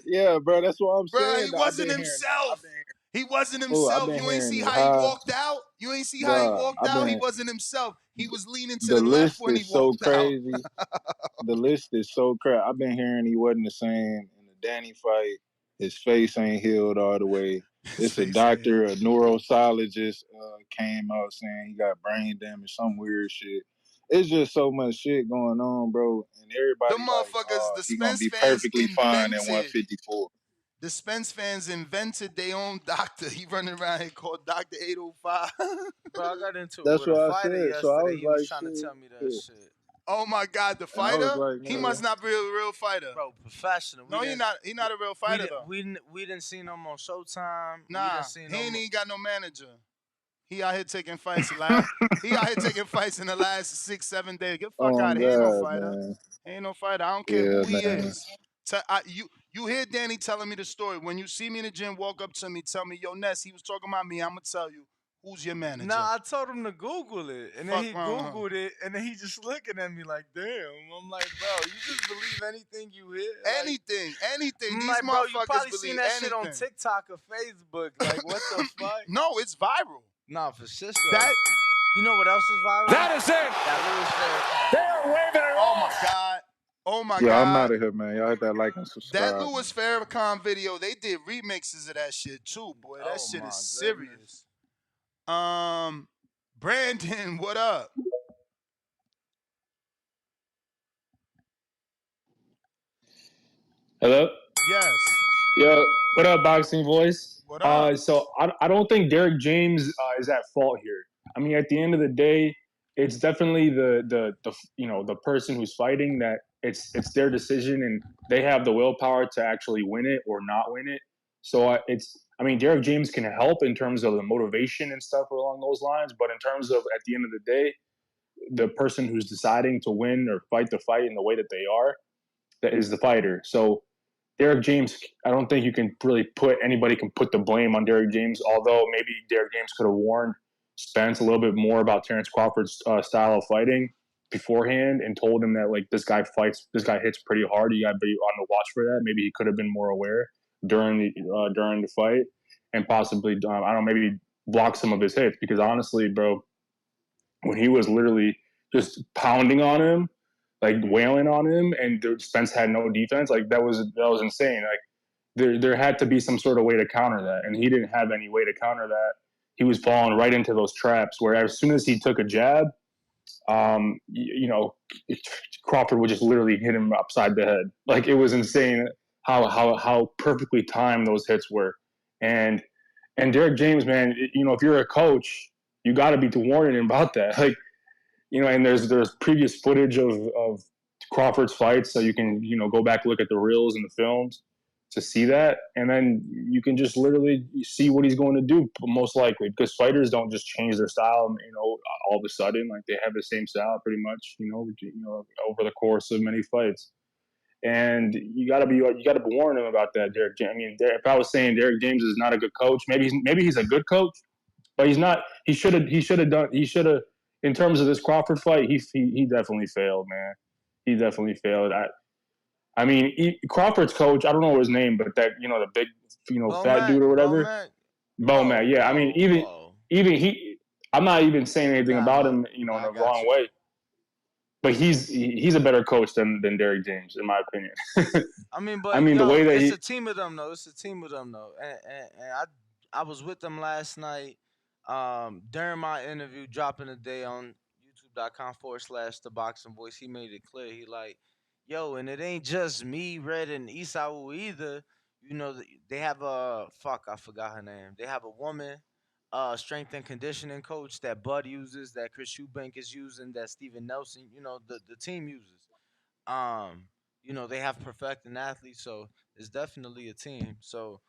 Yeah, bro. That's what I'm Bro, saying. he Though. I've wasn't been hearing. I've himself. been. He wasn't I've himself. been You ain't hearing see it how he high, walked out? You ain't see how he dog. walked out? He wasn't himself. He was leaning to The the left list when he is so walked out. crazy. The list is so crazy. I've been hearing he wasn't the same in the Danny fight. His face ain't healed all the way. His It's a face ain't doctor, a healed. neurologist came out saying he got brain damage, some weird shit. It's just so much shit going on, bro. And The everybody like, motherfuckers, the he gonna Spence be fans perfectly fine at invented. 154. The Spence fans invented their own doctor. He running around here called Dr. 805. Bro, I got into it That's with a what I fighter said. So I yesterday. was He was like, trying to tell me that shit. shit. Oh my God, the And I was fighter? like, He man, must not be a real fighter. Bro, professional. No, he not. He not a real fighter though. We didn't see him on Showtime. We Nah, didn't see he ain't him. even got no manager. He out here taking fights he out here taking fights in the last 6-7 days. Get the fuck oh out of here. He ain't no God, fighter. man. He ain't no fighter. I don't care Yeah, who he man. is. You hear Danny telling me the story. When you see me in the gym, walk up to me, tell me, yo, Ness, he was talking about me. I'm gonna tell you, who's your manager? Nah, I told him to Google it, and then Fuck he wrong with him. Googled it, and then he just looking at me like, "Damn." I'm like, "Bro, you just believe anything you hear?" Like, Anything. I'm These like, bro, you motherfuckers probably believe seen that shit on anything. TikTok or Facebook. Like, what the fuck? No, it's viral. Nah, for shit. That You know what else is viral? That is it. That Louis Farrakhan They're video. waving it Oh my off. God. Oh my Yeah, I'm God. out of here, man. Y'all hit that like and That subscribe. Louis Farrakhan video, they did remixes of that shit too, boy. That Oh shit is my serious. goodness. Brandon, what up? Hello? Yes. Yo, what up, Boxing Voice? What up? So I don't think Derrick James is at fault here. I mean, at the end of the day, it's definitely the person who's fighting that it's their decision and they have the willpower to actually win it or not win it. So I mean, Derrick James can help in terms of the motivation and stuff along those lines, but in terms of at the end of the day, the person who's deciding to win or fight the fight in the way that they are, that is the fighter. So Derrick James, I don't think you can really anybody can put the blame on Derrick James, although maybe Derrick James could have warned Spence a little bit more about Terrence Crawford's style of fighting beforehand and told him that, like, this guy hits pretty hard. You got to be on the watch for that. Maybe he could have been more aware during the fight and possibly, I don't know, maybe block some of his hits because honestly, bro, when he was literally just pounding on him, like wailing on him, and Spence had no defense. Like that was insane. Like there had to be some sort of way to counter that, and he didn't have any way to counter that. He was falling right into those traps where as soon as he took a jab, you know, Crawford would just literally hit him upside the head. Like it was insane how perfectly timed those hits were. And Derrick James, man, you know, if you're a coach, you got to be warning him about that. Like, you know, and there's previous footage of Crawford's fights, so you can, you know, go back, look at the reels and the films to see that, and then you can just literally see what he's going to do most likely, because fighters don't just change their style, you know, all of a sudden. Like they have the same style pretty much, you know, over the course of many fights. And you got to be warn him about that, Derrick James. I mean, if I was saying Derrick James is not a good coach, maybe he's a good coach, but he's not. He should have in terms of this Crawford fight. He definitely failed, man. He definitely failed. I mean, Crawford's coach, I don't know his name, but that, you know, the big, you know, fat dude or whatever, Bomac. Bomac. Yeah, I mean, Whoa. even he, I'm not even saying anything about him, you know, in I the got wrong you. way, but he's a better coach than Derrick James, in my opinion. I mean, I but mean, the way yo, that it's he, a team of them though. It's a team of them though. And I was with them last night. During my interview, dropping a day on youtube.com/slash the boxing voice, he made it clear. He like, yo, and it ain't just me, Red, and Isau either. You know, they have a fuck, I forgot her name. They have a woman, strength and conditioning coach that Bud uses, that Chris Eubank is using, that Steven Nelson, you know, the team uses. Um, you know, they have perfecting athletes, so it's definitely a team. So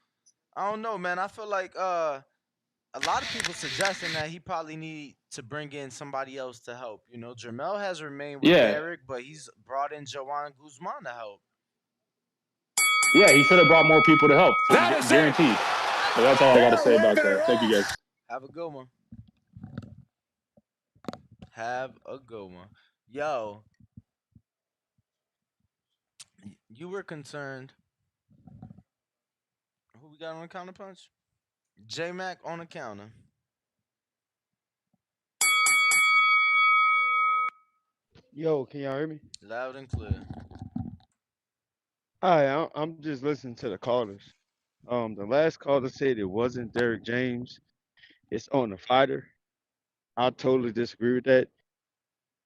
I don't know, man. I feel like a lot of people suggesting that he probably need to bring in somebody else to help. You know, Jermel has remained with yeah, Derek, but he's brought in Joanne Guzman to help. yeah, he should have brought more people to help, guaranteed. But that's all I got to say about that. Thank you, guys. Have a good one. Have a good one. Yo, you were concerned. Who we got on the counter punch? J Mac on the counter. Yo, can y'all hear me? Loud and clear. Hi, I'm just listening to the callers. The last caller said it wasn't Derrick James. It's on the fighter. I totally disagree with that.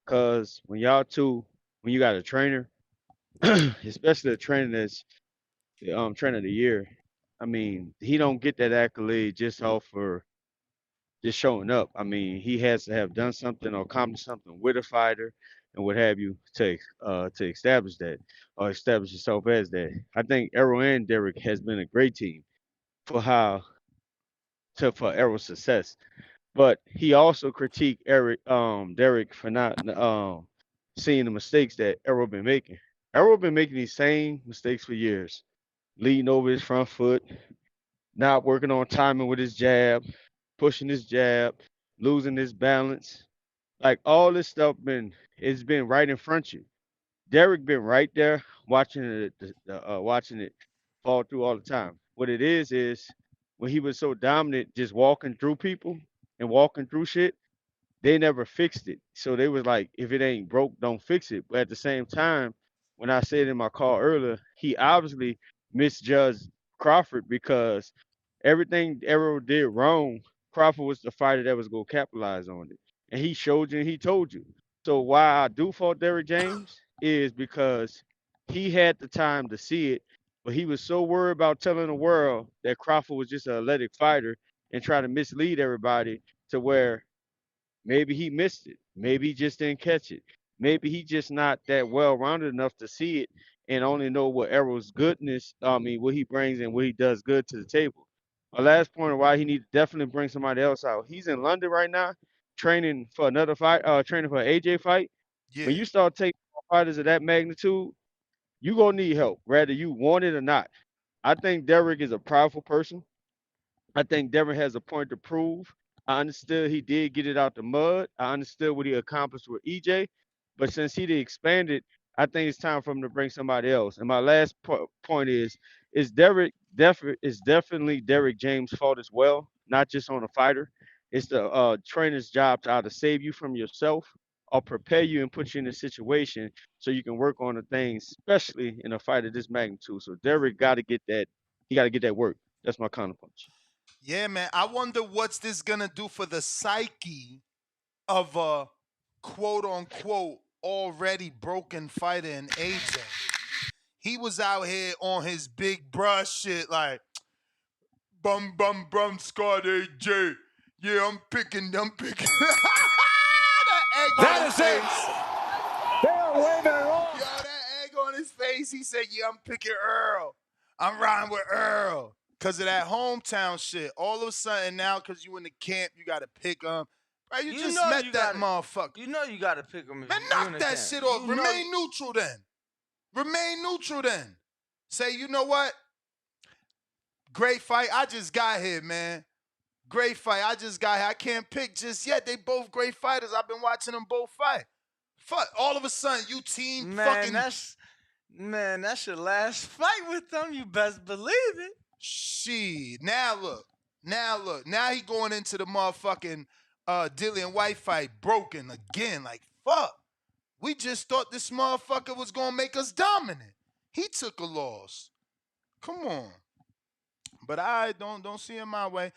Cause when you got a trainer, especially a trainer that's trainer of the year, I mean, he don't get that accolade just off for just showing up. I mean, he has to have done something or accomplished something with a fighter and what have you to establish that or establish yourself as that. I think Errol and Derrick has been a great team for how for Errol's success. But he also critiqued Derrick for not seeing the mistakes that Errol been making. Errol been making these same mistakes for years, leading over his front foot, not working on timing with his jab, pushing his jab, losing his balance. Like all this stuff it's been right in front of you. Derek been right there watching watching it fall through all the time. What it is when he was so dominant, just walking through people and walking through shit, they never fixed it. So they was like, if it ain't broke, don't fix it. But at the same time, when I said in my call earlier, he obviously misjudged Crawford because everything Errol did wrong, Crawford was the fighter that was gonna capitalize on it. And he showed you and he told you. So why I do fault Derrick James is because he had the time to see it, but he was so worried about telling the world that Crawford was just an athletic fighter and trying to mislead everybody to where maybe he missed it. Maybe he just didn't catch it. Maybe he just not that well rounded enough to see it and only know what Errol's goodness, I mean, what he brings and what he does good to the table. My last point of why he need to definitely bring somebody else out. He's in London right now, training for another fight, training for an AJ fight. When Yeah. you start taking fighters of that magnitude, you gonna need help, whether you want it or not. I think Derrick is a powerful person. I think Devin has a point to prove. I understood he did get it out the mud. I understood what he accomplished with EJ. But since he did expanded, I think it's time for him to bring somebody else. And my last point is definitely Derrick James' fault as well, not just on the fighter. It's the trainer's job to either save you from yourself or prepare you and put you in a situation so you can work on the things, especially in a fight of this magnitude. So Derrick got to get that. he got to get that work. That's my counterpunch. Yeah, man. I wonder what's this gonna do for the psyche of a quote unquote already broken fighter in AJ. He was out here on his big brush shit like bum bum bum squad AJ. Yeah, I'm picking. that egg on his face. They are waving it off. Yo, that egg on his face. He said, "Yeah, I'm picking Earl. I'm riding with Earl." Cause of that hometown shit. All of a sudden now, cause you in the camp, you gotta pick him. Right, you just know met you that gotta- motherfucker. You know you gotta pick him. Man, knock that shit off. Remain neutral then. Remain neutral then. Say, you know what? Great fight. I just got here, man. Great fight. I just got here. I can't pick just yet. They both great fighters. I've been watching them both fight. Fuck. All of a sudden, you team fucking. That's your last fight with them. You best believe it. Shit. Now look. Now he going into the motherfucking Dillian White fight broken again. Like, fuck. We just thought this motherfucker was gonna make us dominant. He took a loss. Come on. But I don't see him my way.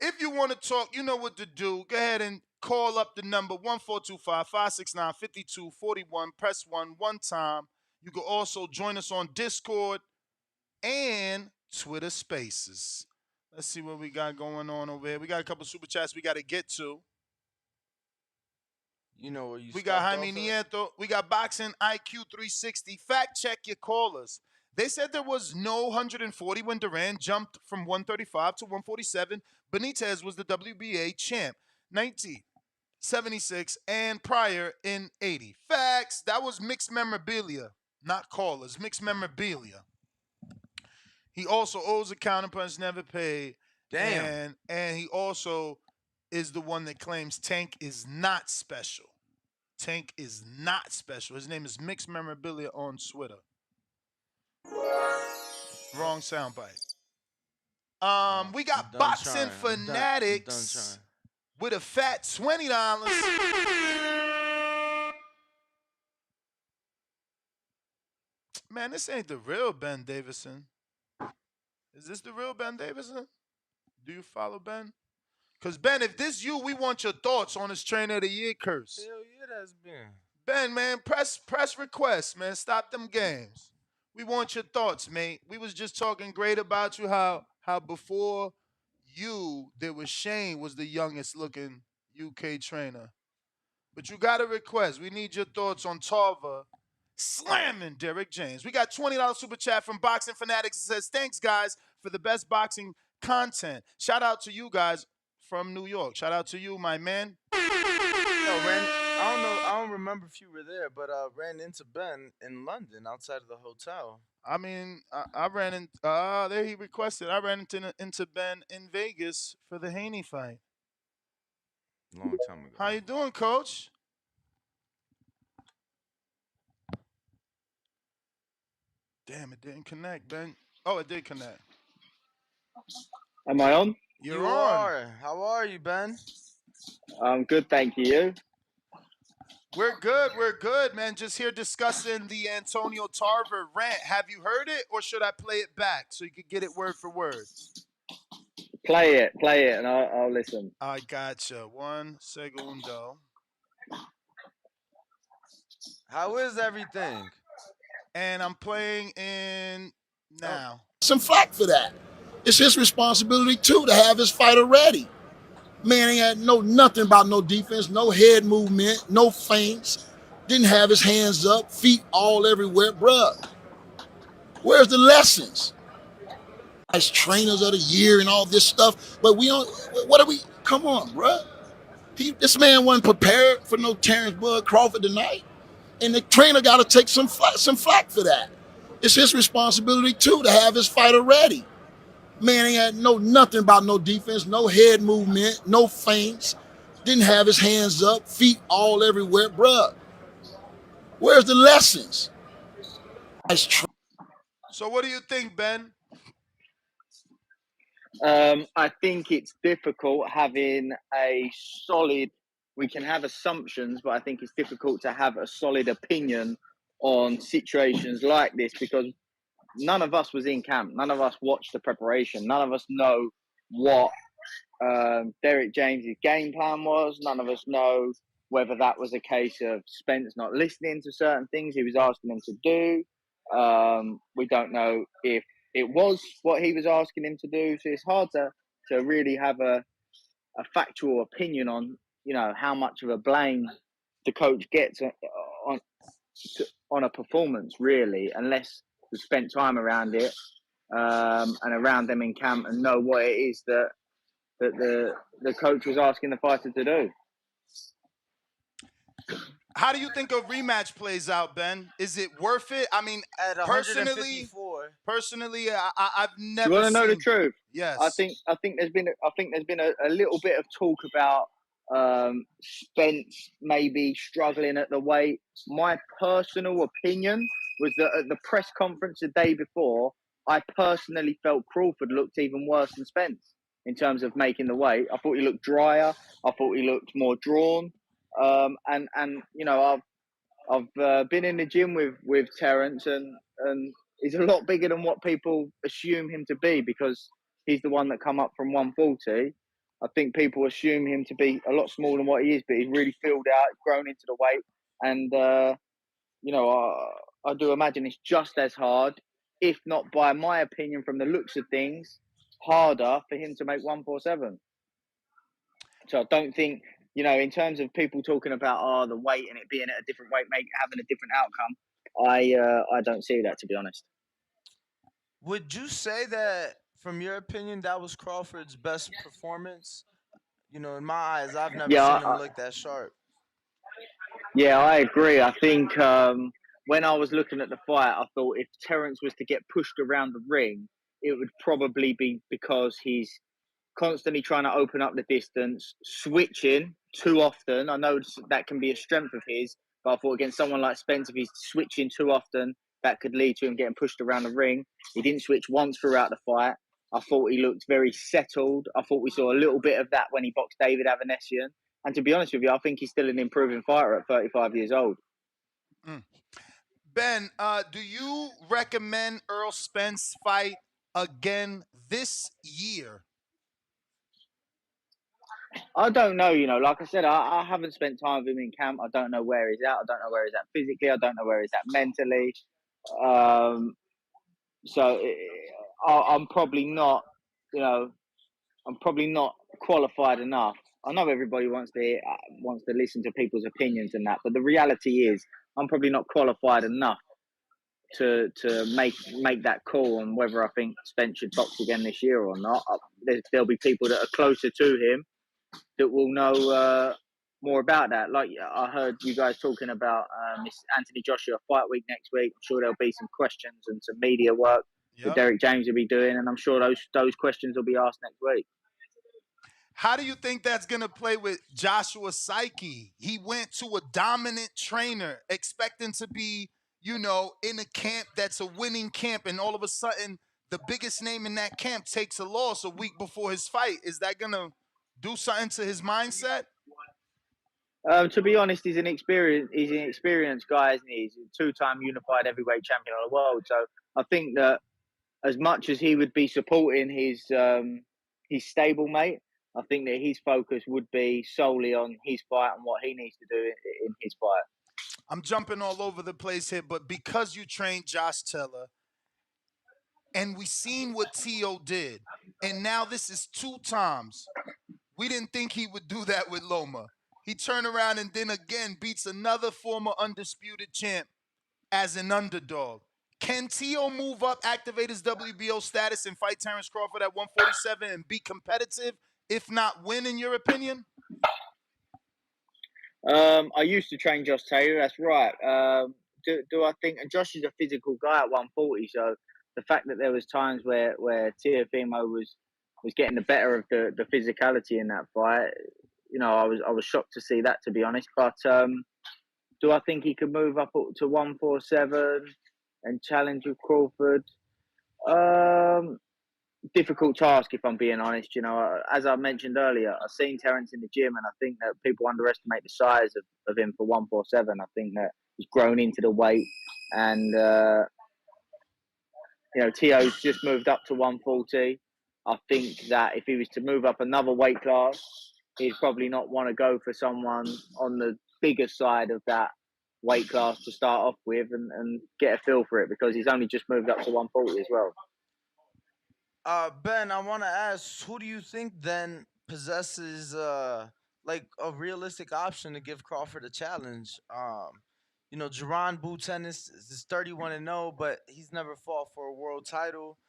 If you want to talk, you know what to do. Go ahead and call up the number 1425-569-5241. Press 1 time. You can also join us on Discord and Twitter Spaces. Let's see what we got going on over here. We got a couple super chats we got to get to. You know where you We got stopped Jaime off at? Nieto. We got Boxing IQ 360. Fact check your callers. They said there was no 140 when Duran jumped from 135 to 147. Benitez was the WBA champ, 1976 and prior in 80. Facts. That was mixed memorabilia, not callers. Mixed memorabilia. He also owes a counterpunch never paid. Damn. And he also is the one that claims Tank is not special. Tank is not special. His name is Mixed Memorabilia on Twitter. Wrong soundbite. We got Boxing Fanatics with a fat $20. Man, this ain't the real Ben Davison. Is this the real Ben Davison? Do you follow Ben? Because, Ben, if this you, we want your thoughts on this Trainer of the Year curse. Hell yeah, that's Ben. Ben, man, press request, man. Stop them games. We want your thoughts, mate. We was just talking great about you, how before you, there was Shane was the youngest looking UK trainer. But you got a request. We need your thoughts on Tarver slamming Derrick James. We got $20 super chat from Boxing Fanatics. It says, thanks, guys, for the best boxing content. Shout out to you guys from New York. Shout out to you, my man. I don't remember if you were there, but I ran into Ben in London outside of the hotel. I mean, I ran in. There he requested. I ran into Ben in Vegas for the Haney fight. Long time ago. How you doing, Coach? Damn, it didn't connect, Ben. Oh, it did connect. Am I on? You're on. How are you, Ben? I'm good, thank you. We're good, man. Just here discussing the Antonio Tarver rant. Have you heard it, or should I play it back so you could get it word for word? Play it, and I'll listen. I gotcha. 1 segundo. How is everything? And I'm playing in now. Some flack for that. It's his responsibility, too, to have his fighter ready. Man, he had nothing about no defense, no head movement, no feints. Didn't have his hands up, feet all everywhere. Bruh, where's the lessons? As trainers of the year and all this stuff, but we don't, what are we, come on, bruh. This man wasn't prepared for no Terrence Bud Crawford tonight. And the trainer got to take some flack for that. It's his responsibility, too, to have his fighter ready. Man, he had nothing about no defense, no head movement, no feints. Didn't have his hands up, feet all everywhere. Bruh, where's the lessons? So what do you think, Ben? I think it's difficult having a solid, we can have assumptions, but I think it's difficult to have a solid opinion on situations like this because none of us was in camp. None of us watched the preparation. None of us know what Derrick James' game plan was. None of us know whether that was a case of Spence not listening to certain things he was asking him to do. We don't know if it was what he was asking him to do. So it's hard to really have a factual opinion on, how much of a blame the coach gets on a performance, really, unless we spent time around it and around them in camp and know what it is that the coach was asking the fighter to do. How do you think a rematch plays out, Ben? Is it worth it? I mean, At personally, 154. I've Do you never want to know the seen. truth? Yes. I think there's been a little bit of talk about Spence maybe struggling at the weight. My personal opinion was that at the press conference the day before, I personally felt Crawford looked even worse than Spence in terms of making the weight. I thought he looked drier. I thought he looked more drawn. And I've been in the gym with Terence, and he's a lot bigger than what people assume him to be because he's the one that come up from 140. I think people assume him to be a lot smaller than what he is, but he's really filled out, grown into the weight, and I do imagine it's just as hard, if not, by my opinion, from the looks of things, harder for him to make 147. So I don't think, in terms of people talking about the weight and it being at a different weight, having a different outcome, I don't see that, to be honest. Would you say that, from your opinion, that was Crawford's best performance? In my eyes, I've never Yeah, seen him look that sharp. Yeah, I agree. I think when I was looking at the fight, I thought if Terence was to get pushed around the ring, it would probably be because he's constantly trying to open up the distance, switching too often. I know that can be a strength of his, but I thought against someone like Spence, if he's switching too often, that could lead to him getting pushed around the ring. He didn't switch once throughout the fight. I thought he looked very settled. I thought we saw a little bit of that when he boxed David Avanesian. And to be honest with you, I think he's still an improving fighter at 35 years old. Ben, do you recommend Errol Spence fight again this year? I don't know, like I said, I haven't spent time with him in camp. I don't know where he's at. I don't know where he's at physically. I don't know where he's at mentally. So I'm probably not, I'm probably not qualified enough. I know everybody wants to listen to people's opinions and that, but the reality is I'm probably not qualified enough to make that call on whether I think Spence should box again this year or not. There'll be people that are closer to him that will know more about that. Like I heard you guys talking about Miss Anthony Joshua fight week next week. I'm sure there'll be some questions and some media work that Derrick James will be doing, and I'm sure those questions will be asked next week. How do you think that's going to play with Joshua Psyche? He went to a dominant trainer expecting to be, in a camp that's a winning camp, and all of a sudden the biggest name in that camp takes a loss a week before his fight. Is that going to do something to his mindset? To be honest, he's an experienced guy, isn't he? He's a two-time unified heavyweight champion of the world. So I think that as much as he would be supporting his stablemate, I think that his focus would be solely on his fight and what he needs to do in his fight. I'm jumping all over the place here, but because you trained Josh Taylor, and we seen what T.O. did, and now this is 2 times. We didn't think he would do that with Loma. He turned around and then again beats another former undisputed champ as an underdog. Can T.O. move up, activate his WBO status, and fight Terrence Crawford at 147 and be competitive, if not win, in your opinion? I used to train Josh Taylor, that's right. Do I think, and Josh is a physical guy at 140, so the fact that there was times where Teofimo was getting the better of the physicality in that fight, I was shocked to see that, to be honest. But do I think he could move up to 147 and challenge with Crawford? Difficult task, if I'm being honest. As I mentioned earlier, I've seen Terence in the gym, and I think that people underestimate the size of him for 147. I think that he's grown into the weight, and Tio's just moved up to 140. I think that if he was to move up another weight class, he'd probably not want to go for someone on the bigger side of that weight class to start off with and get a feel for it, because he's only just moved up to 140 as well. Ben, I want to ask, who do you think then possesses like a realistic option to give Crawford a challenge? Jerron Bootennis is 31-0, but he's never fought for a world title.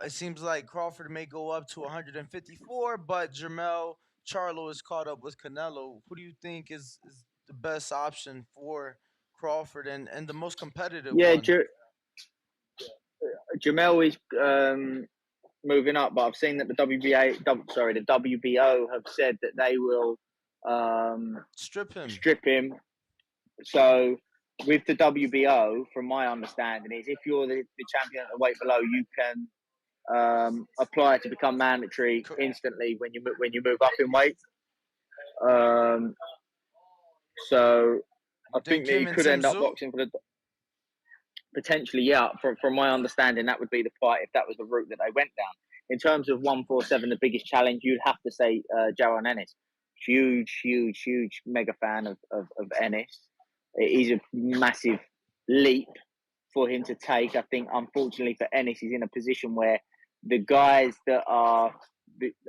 It seems like Crawford may go up to 154, but Jermell Charlo is caught up with Canelo. Who do you think is the best option for Crawford and the most competitive Yeah, one? Jamel is moving up, but I've seen that the WBO have said that they will strip him. So with the WBO, from my understanding, is if you're the champion at the weight below, you can apply to become mandatory instantly when you move up in weight. So I think that he could end up boxing for the. Potentially, yeah. From my understanding, that would be the fight if that was the route that they went down. In terms of 147, the biggest challenge, you'd have to say Jaron Ennis. Huge mega fan of Ennis. It is a massive leap for him to take. I think, unfortunately for Ennis, he's in a position where the guys that are,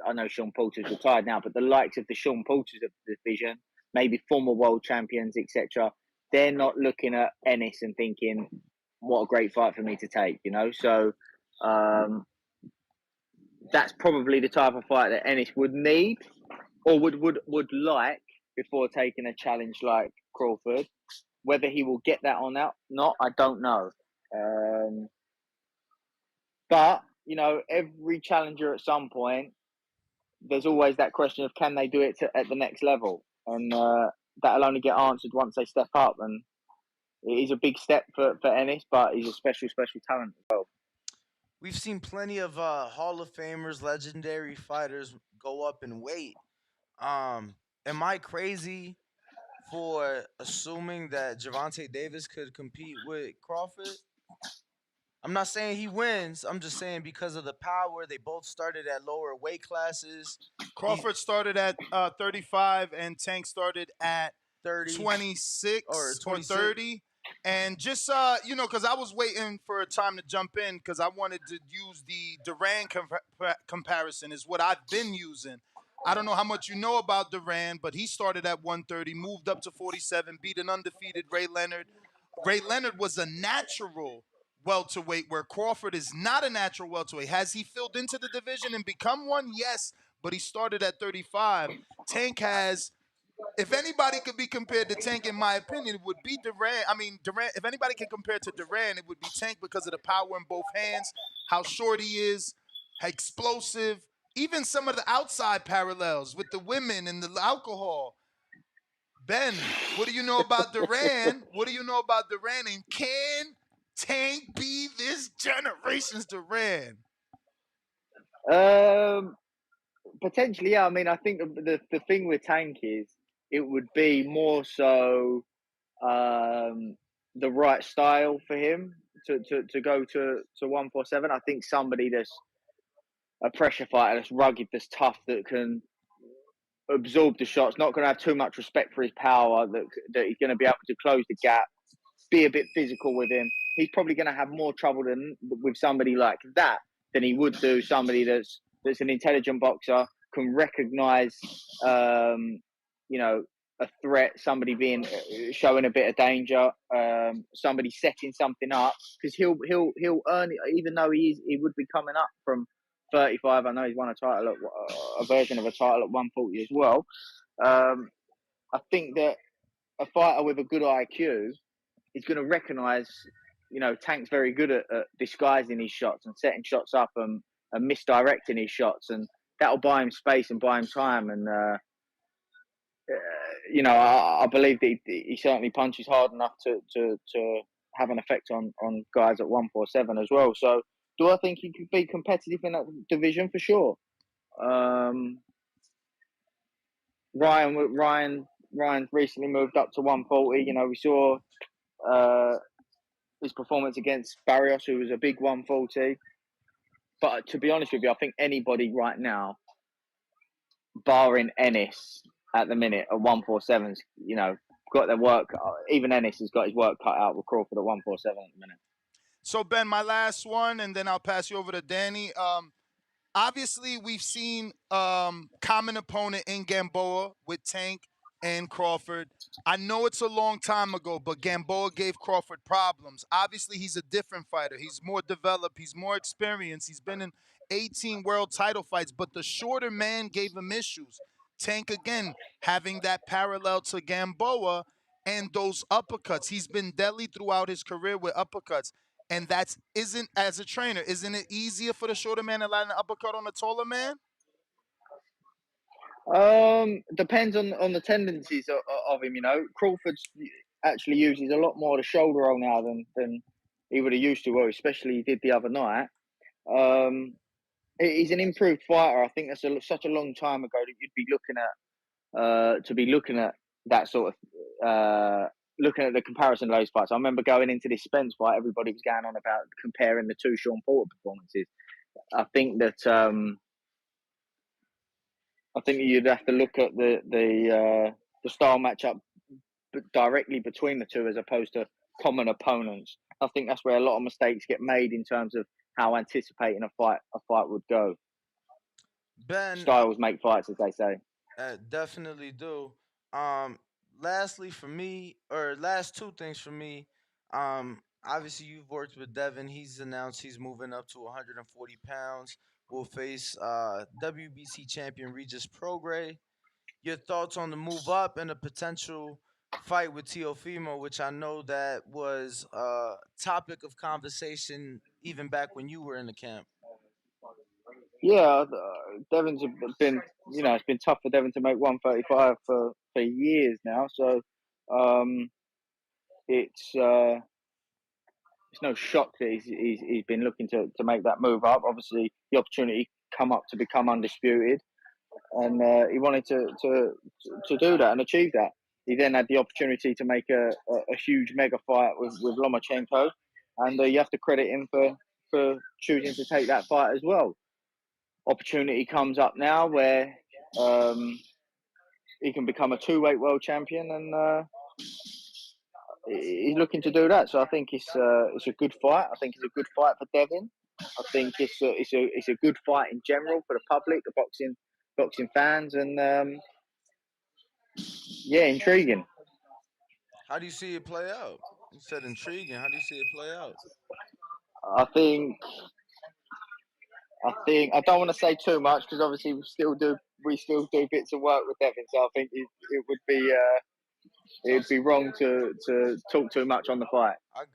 I know Sean Porter's retired now, but the likes of the Sean Porters of the division, maybe former world champions, etc., they're not looking at Ennis and thinking, what a great fight for me to take, So that's probably the type of fight that Ennis would need or would like before taking a challenge like Crawford. Whether he will get that or not, I don't know. But, every challenger at some point, there's always that question of can they do it at the next level? And that'll only get answered once they step up. And it is a big step for Ennis, but he's a special talent as well. We've seen plenty of Hall of Famers, legendary fighters go up in weight. Am I crazy for assuming that Gervonta Davis could compete with Crawford? I'm not saying he wins. I'm just saying because of the power, they both started at lower weight classes. Crawford started at 35 and Tank started at 30 26 or 30. And just, because I was waiting for a time to jump in because I wanted to use the Duran comparison is what I've been using. I don't know how much you know about Duran, but he started at 130, moved up to 47, beat an undefeated Ray Leonard. Ray Leonard was a natural welterweight, where Crawford is not a natural welterweight. Has he filled into the division and become one? Yes, but he started at 35. Tank has, if anybody could be compared to Tank, in my opinion, it would be Duran. I mean, Duran, if anybody can compare to Duran, it would be Tank because of the power in both hands, how short he is, how explosive, even some of the outside parallels with the women and the alcohol. Ben, what do you know about Duran? What do you know about Duran? And can Tank be this generation's Duran? Potentially, yeah. I mean, I think the thing with Tank is it would be more so the right style for him to go to 147. I think somebody that's a pressure fighter, that's rugged, that's tough, that can absorb the shots, not going to have too much respect for his power, that he's going to be able to close the gap, be a bit physical with him. He's probably going to have more trouble with somebody like that than he would do somebody that's an intelligent boxer, can recognize, a threat, somebody showing a bit of danger, somebody setting something up, because he'll earn it, even though he would be coming up from 35. I know he's won a version of a title at 140 as well. I think that a fighter with a good IQ is going to recognise, Tank's very good at disguising his shots and setting shots up and misdirecting his shots, and that'll buy him space and buy him time. And I believe that he certainly punches hard enough to have an effect on guys at 147 as well. So, do I think he could be competitive in that division? For sure. Ryan recently moved up to 140. We saw his performance against Barrios, who was a big 140. But to be honest with you, I think anybody right now, barring Ennis at the minute at 147's, got their work. Even Ennis has got his work cut out with Crawford at 147 at the minute. So Ben, my last one, and then I'll pass you over to Danny. Obviously, we've seen common opponent in Gamboa with Tank and Crawford. I know it's a long time ago, but Gamboa gave Crawford problems. Obviously, he's a different fighter. He's more developed. He's more experienced. He's been in 18 world title fights, but the shorter man gave him issues. Tank, again, having that parallel to Gamboa and those uppercuts. He's been deadly throughout his career with uppercuts. And that's isn't as a trainer, isn't it easier for the shorter man to land an uppercut on a taller man? Depends on the tendencies of him. Crawford actually uses a lot more of the shoulder roll now than he would have used to, or especially he did the other night. He's an improved fighter. I think that's such a long time ago that you'd be looking at that sort of looking at the comparison of those fights. I remember going into this Spence fight, everybody was going on about comparing the two Sean Porter performances. I think that you'd have to look at the style matchup directly between the two as opposed to common opponents. I think that's where a lot of mistakes get made in terms of how anticipating a fight would go. Ben, Styles make fights, as they say. definitely do. Lastly for me, or last two things for me. Obviously you've worked with Devin. He's announced he's moving up to 140 pounds. Will face WBC champion Regis Prograis. Your thoughts on the move up and a potential fight with Teofimo, which I know that was a topic of conversation even back when you were in the camp. Yeah, Devon's been, it's been tough for Devon to make 135 for years now. So it's no shock that he's been looking to make that move up. Obviously, the opportunity come up to become undisputed, and he wanted to do that and achieve that. He then had the opportunity to make a huge mega fight with Lomachenko, and you have to credit him for choosing to take that fight as well. Opportunity comes up now where he can become a two-weight world champion, and he's looking to do that. So I think it's a good fight. I think it's a good fight for Devin. I think it's a good fight in general for the public, the boxing fans, and intriguing. How do you see it play out? You said intriguing. How do you see it play out? I think I don't want to say too much because obviously we still do bits of work with Devin. So I think it would be it'd be wrong to talk too much on the fight. I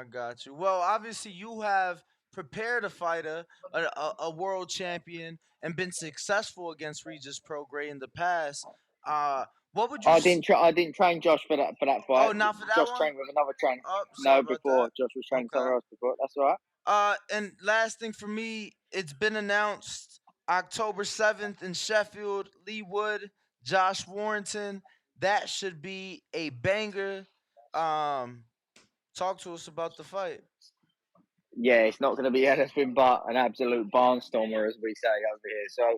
got you. Well, obviously you have prepared a fighter, a world champion, and been successful against Regis Prograis in the past. What would you? I didn't train Josh for that fight. Oh, not for that Josh one. trained with another trainer. Oh, sorry No, about before that. Josh was training Okay. somewhere else before. That's all right. And last thing for me, it's been announced October 7th in Sheffield, Lee Wood, Josh Warrington. That should be a banger. Talk to us about the fight. Yeah, it's not going to be anything but an absolute barnstormer, as we say over here. So,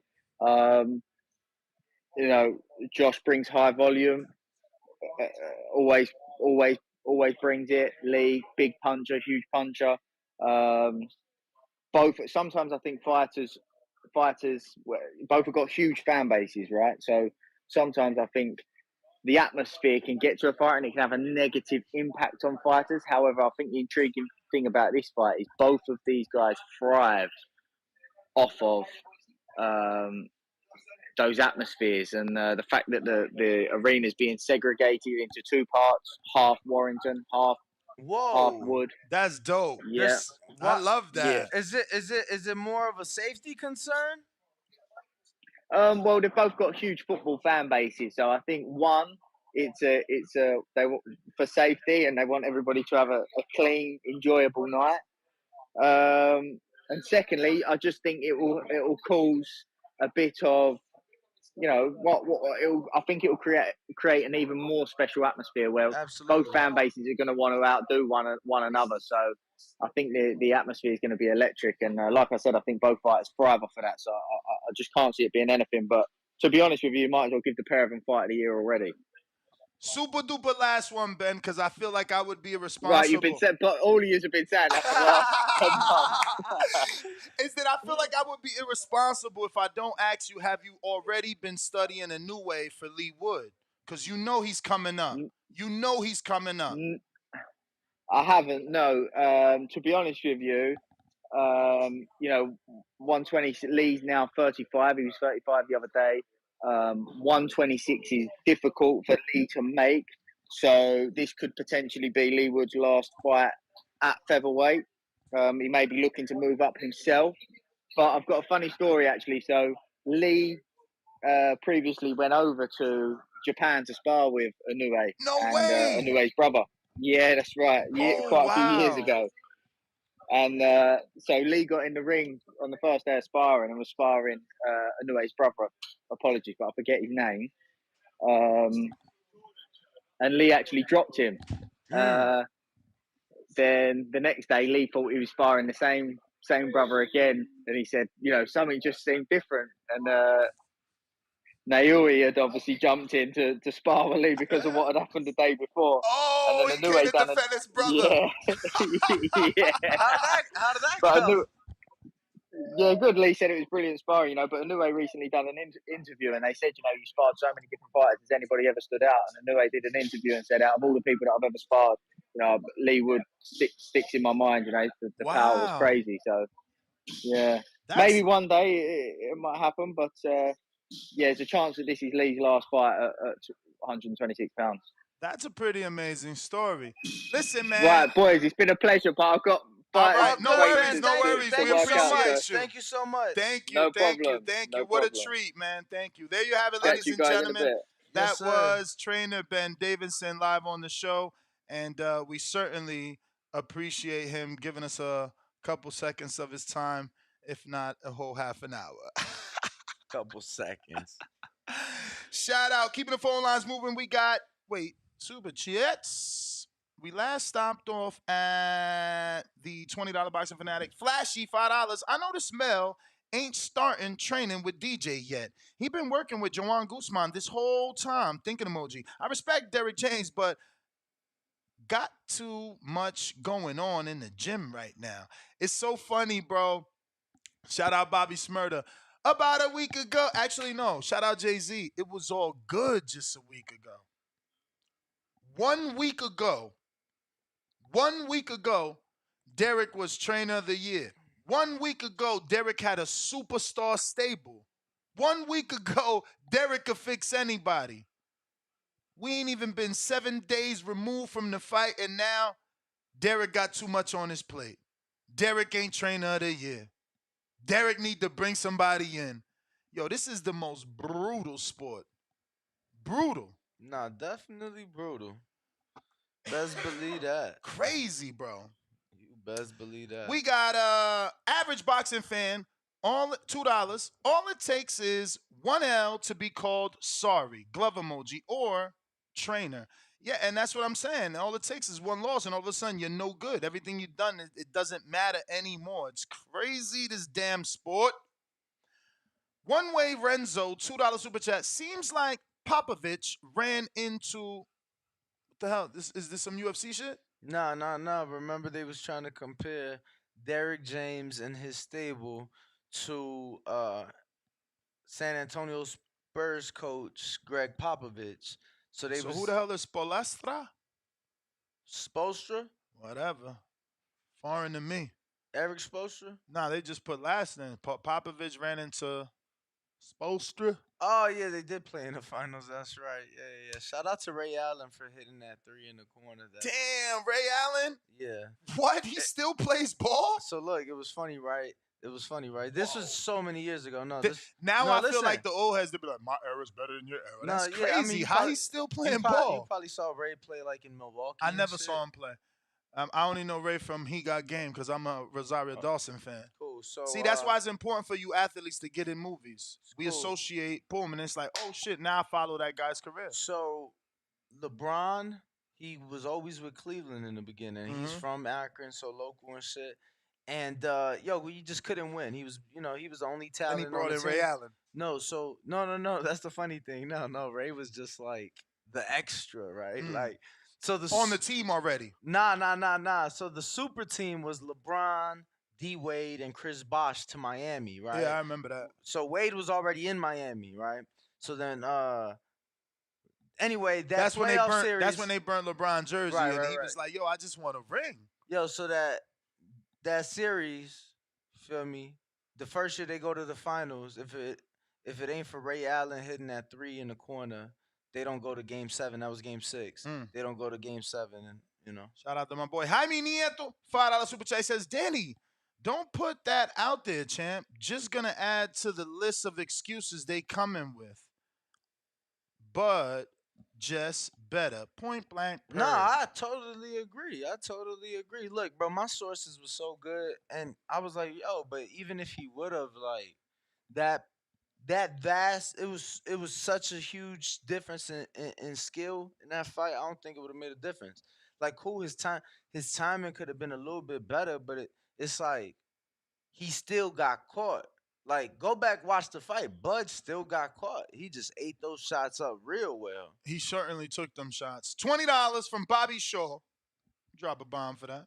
Josh brings high volume. Always brings it. Lee, big puncher, huge puncher. Both. Sometimes I think fighters, both have got huge fan bases, right? So sometimes I think the atmosphere can get to a fighter and it can have a negative impact on fighters. However, I think the intriguing thing about this fight is both of these guys thrive off of those atmospheres, and the fact that the arena is being segregated into two parts, half Warrington, half Wood. That's dope. Yeah, I love that. Yeah. Is it more of a safety concern? Well, they've both got huge football fan bases, so I think one, it's a they for safety, and they want everybody to have a clean, enjoyable night. And secondly, I just think it will cause a bit of I think it'll create an even more special atmosphere where Absolutely. both fan bases are going to want to outdo one another. So I think the atmosphere is going to be electric. And like I said, I think both fighters thrive off of that. So I just can't see it being anything. But to be honest with you, you might as well give the pair of them fight of the year already. Super duper last one, Ben, because I feel like I would be irresponsible. Right, you've been said, but all of you have been saying that for the last 10 months. Is that I feel like I would be irresponsible if I don't ask you, have you already been studying a new way for Lee Wood? Because you know he's coming up. You know he's coming up. I haven't, no. To be honest with you, 120, Lee's now 35. He was 35 the other day. 126 is difficult for Lee to make. So this could potentially be Lee Wood's last fight at featherweight. He may be looking to move up himself. But I've got a funny story, actually. So Lee previously went over to Japan to spar with Inoue. Inoue's brother. Yeah, that's right. Quite a few years ago. And so Lee got in the ring on the first day of sparring and was sparring Inoue's brother. Apologies, but I forget his name. And Lee actually dropped him. Then the next day, Lee thought he was sparring the same brother again. And he said, something just seemed different. And Naomi had obviously jumped in to spar with Lee because of what had happened the day before. Oh, and then he came to defend his brother. Yeah. How did that go? Yeah, good. Lee said it was brilliant sparring, but Inoue recently done an interview and they said, you sparred so many different fighters. Has anybody ever stood out? And Inoue did an interview and said, out of all the people that I've ever sparred, Lee Wood sticks in my mind. The power was crazy. So, yeah. Maybe one day it might happen, but there's a chance that this is Lee's last fight at 126 pounds. That's a pretty amazing story. Listen, man. Right, boys, it's been a pleasure, but I've got right, no worries. Thank you so much. Thank you so much. Thank you. What a treat, man. Thank you. There you have it, ladies and gentlemen. That was trainer Ben Davison live on the show, and we certainly appreciate him giving us a couple seconds of his time, if not a whole half an hour. Couple seconds. Shout out. Keeping the phone lines moving. We got, Super Chats. We last stopped off at the $20 Boxing Fanatic. Flashy, $5. I know the smell ain't starting training with DJ yet. He been working with Joanne Guzman this whole time. Thinking emoji. I respect Derrick James, but got too much going on in the gym right now. It's so funny, bro. Shout out Bobby Smurda. About a week ago. Actually, no. Shout out Jay-Z. It was all good just a week ago. 1 week ago, Derrick was trainer of the year. 1 week ago, Derrick had a superstar stable. 1 week ago, Derrick could fix anybody. We ain't even been 7 days removed from the fight, and now Derrick got too much on his plate. Derrick ain't trainer of the year. Derrick need to bring somebody in. Yo, this is the most brutal sport. Brutal. Nah, definitely brutal. Best believe that. Crazy, bro. You best believe that. We got average boxing fan, all $2. All it takes is one L to be called sorry, glove emoji, or trainer. Yeah, and that's what I'm saying. All it takes is one loss, and all of a sudden you're no good. Everything you've done, it doesn't matter anymore. It's crazy, this damn sport. One Way Renzo, $2 super chat. Seems like Popovich ran into, what the hell? Is this some UFC shit? Nah. Remember they was trying to compare Derrick James and his stable to San Antonio Spurs coach Greg Popovich. So who the hell is Spoelstra? Spoelstra? Whatever. Foreign to me. Eric Spoelstra? Nah, they just put last name. Popovich ran into Spoelstra. Oh, yeah, they did play in the finals. That's right. Yeah. Shout out to Ray Allen for hitting that three in the corner. Damn, Ray Allen? Yeah. What? He still plays ball? So, look, it was funny, right? This was so many years ago. Now I feel like the old heads, they be like, my era's better than your era. That's crazy. How he's still playing ball? You probably saw Ray play like in Milwaukee. I never saw him play. I only know Ray from He Got Game because I'm a Rosario Dawson fan. Cool. So See, that's why it's important for you athletes to get in movies. We cool. associate, boom, and it's like, oh shit, now I follow that guy's career. So LeBron, he was always with Cleveland in the beginning. He's Mhm. from Akron, so local and shit. And we just couldn't win. He was, he was the only Then talent he on brought the in team. Ray Allen. No, so no. That's the funny thing. No. Ray was just like the extra, right? Like, so On the team already. Nah. So the super team was LeBron, D Wade, and Chris Bosh to Miami, right? Yeah, I remember that. So Wade was already in Miami, right? So then, anyway, That's when they playoff burnt. series. That's when they burnt LeBron jersey, Right, and right, he right. was like, "Yo, I just want a ring." Yo, so that series, feel me? The first year they go to the finals, if it ain't for Ray Allen hitting that three in the corner, they don't go to Game 7. That was Game 6. They don't go to Game 7, and Shout out to my boy Jaime Nieto, $5 super chat. He says, "Danny, don't put that out there, champ. Just gonna add to the list of excuses they coming with, but just better." Point blank. No, Period. I totally agree. Look, bro, my sources were so good, and I was like, yo, but even if he would have like that that vast, it was such a huge difference in skill in that fight. I don't think it would have made a difference. Like, cool, his timing could have been a little bit better, but it's like he still got caught. Like, go back, watch the fight. Bud still got caught. He just ate those shots up real well. He certainly took them shots. $20 from Bobby Shaw. Drop a bomb for that.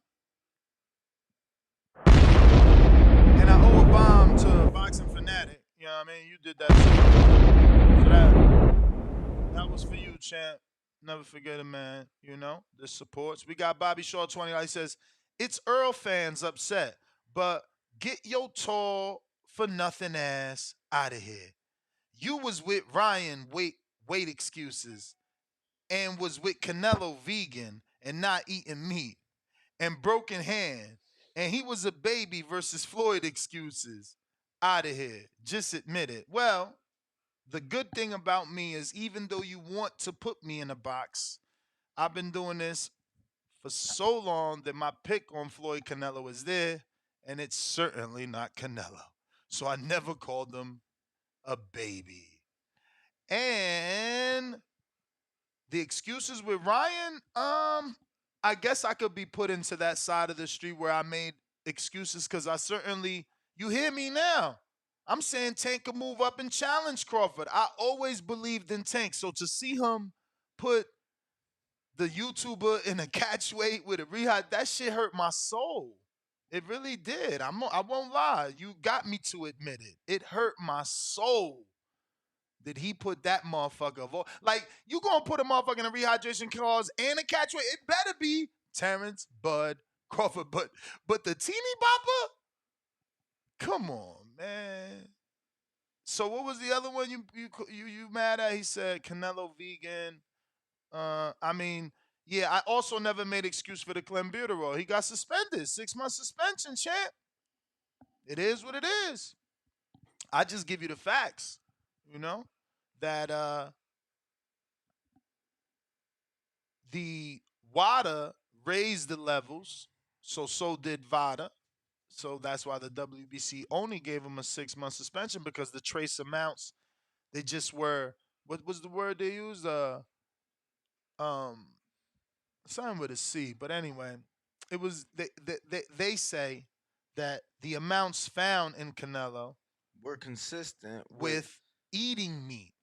And I owe a bomb to Boxing Fanatic. You know what I mean? You did that too. So that was for you, champ. Never forget it, man. You know, the supports. We got Bobby Shaw 20. He says, "It's Earl fans upset, but get your tall for nothing ass out of here. You was with Ryan weight excuses and was with Canelo vegan and not eating meat and broken hand, and he was a baby versus Floyd excuses. Out of here. Just admit it." Well, the good thing about me is even though you want to put me in a box, I've been doing this for so long that my pick on Floyd Canelo is there, and it's certainly not Canelo. So I never called him a baby. And the excuses with Ryan, I guess I could be put into that side of the street where I made excuses because you hear me now. I'm saying Tank could move up and challenge Crawford. I always believed in Tank. So to see him put the YouTuber in a catch weight with a rehab, that shit hurt my soul. It really did. I won't lie. You got me to admit it. It hurt my soul. Did he put that motherfucker? Like, you gonna put a motherfucker in a rehydration clause and a catch weight? It better be Terrence, Bud, Crawford, but the teeny bopper? Come on, man. So what was the other one you mad at? He said Canelo vegan. Yeah, I also never made excuse for the clenbuterol. He got suspended, 6-month suspension, champ. It is what it is. I just give you the facts, you know, that the WADA raised the levels, so did VADA. So that's why the WBC only gave him a 6-month suspension because the trace amounts, they just were, what was the word they used? Um something with a C. But anyway, it was they say that the amounts found in Canelo We're consistent with eating meat.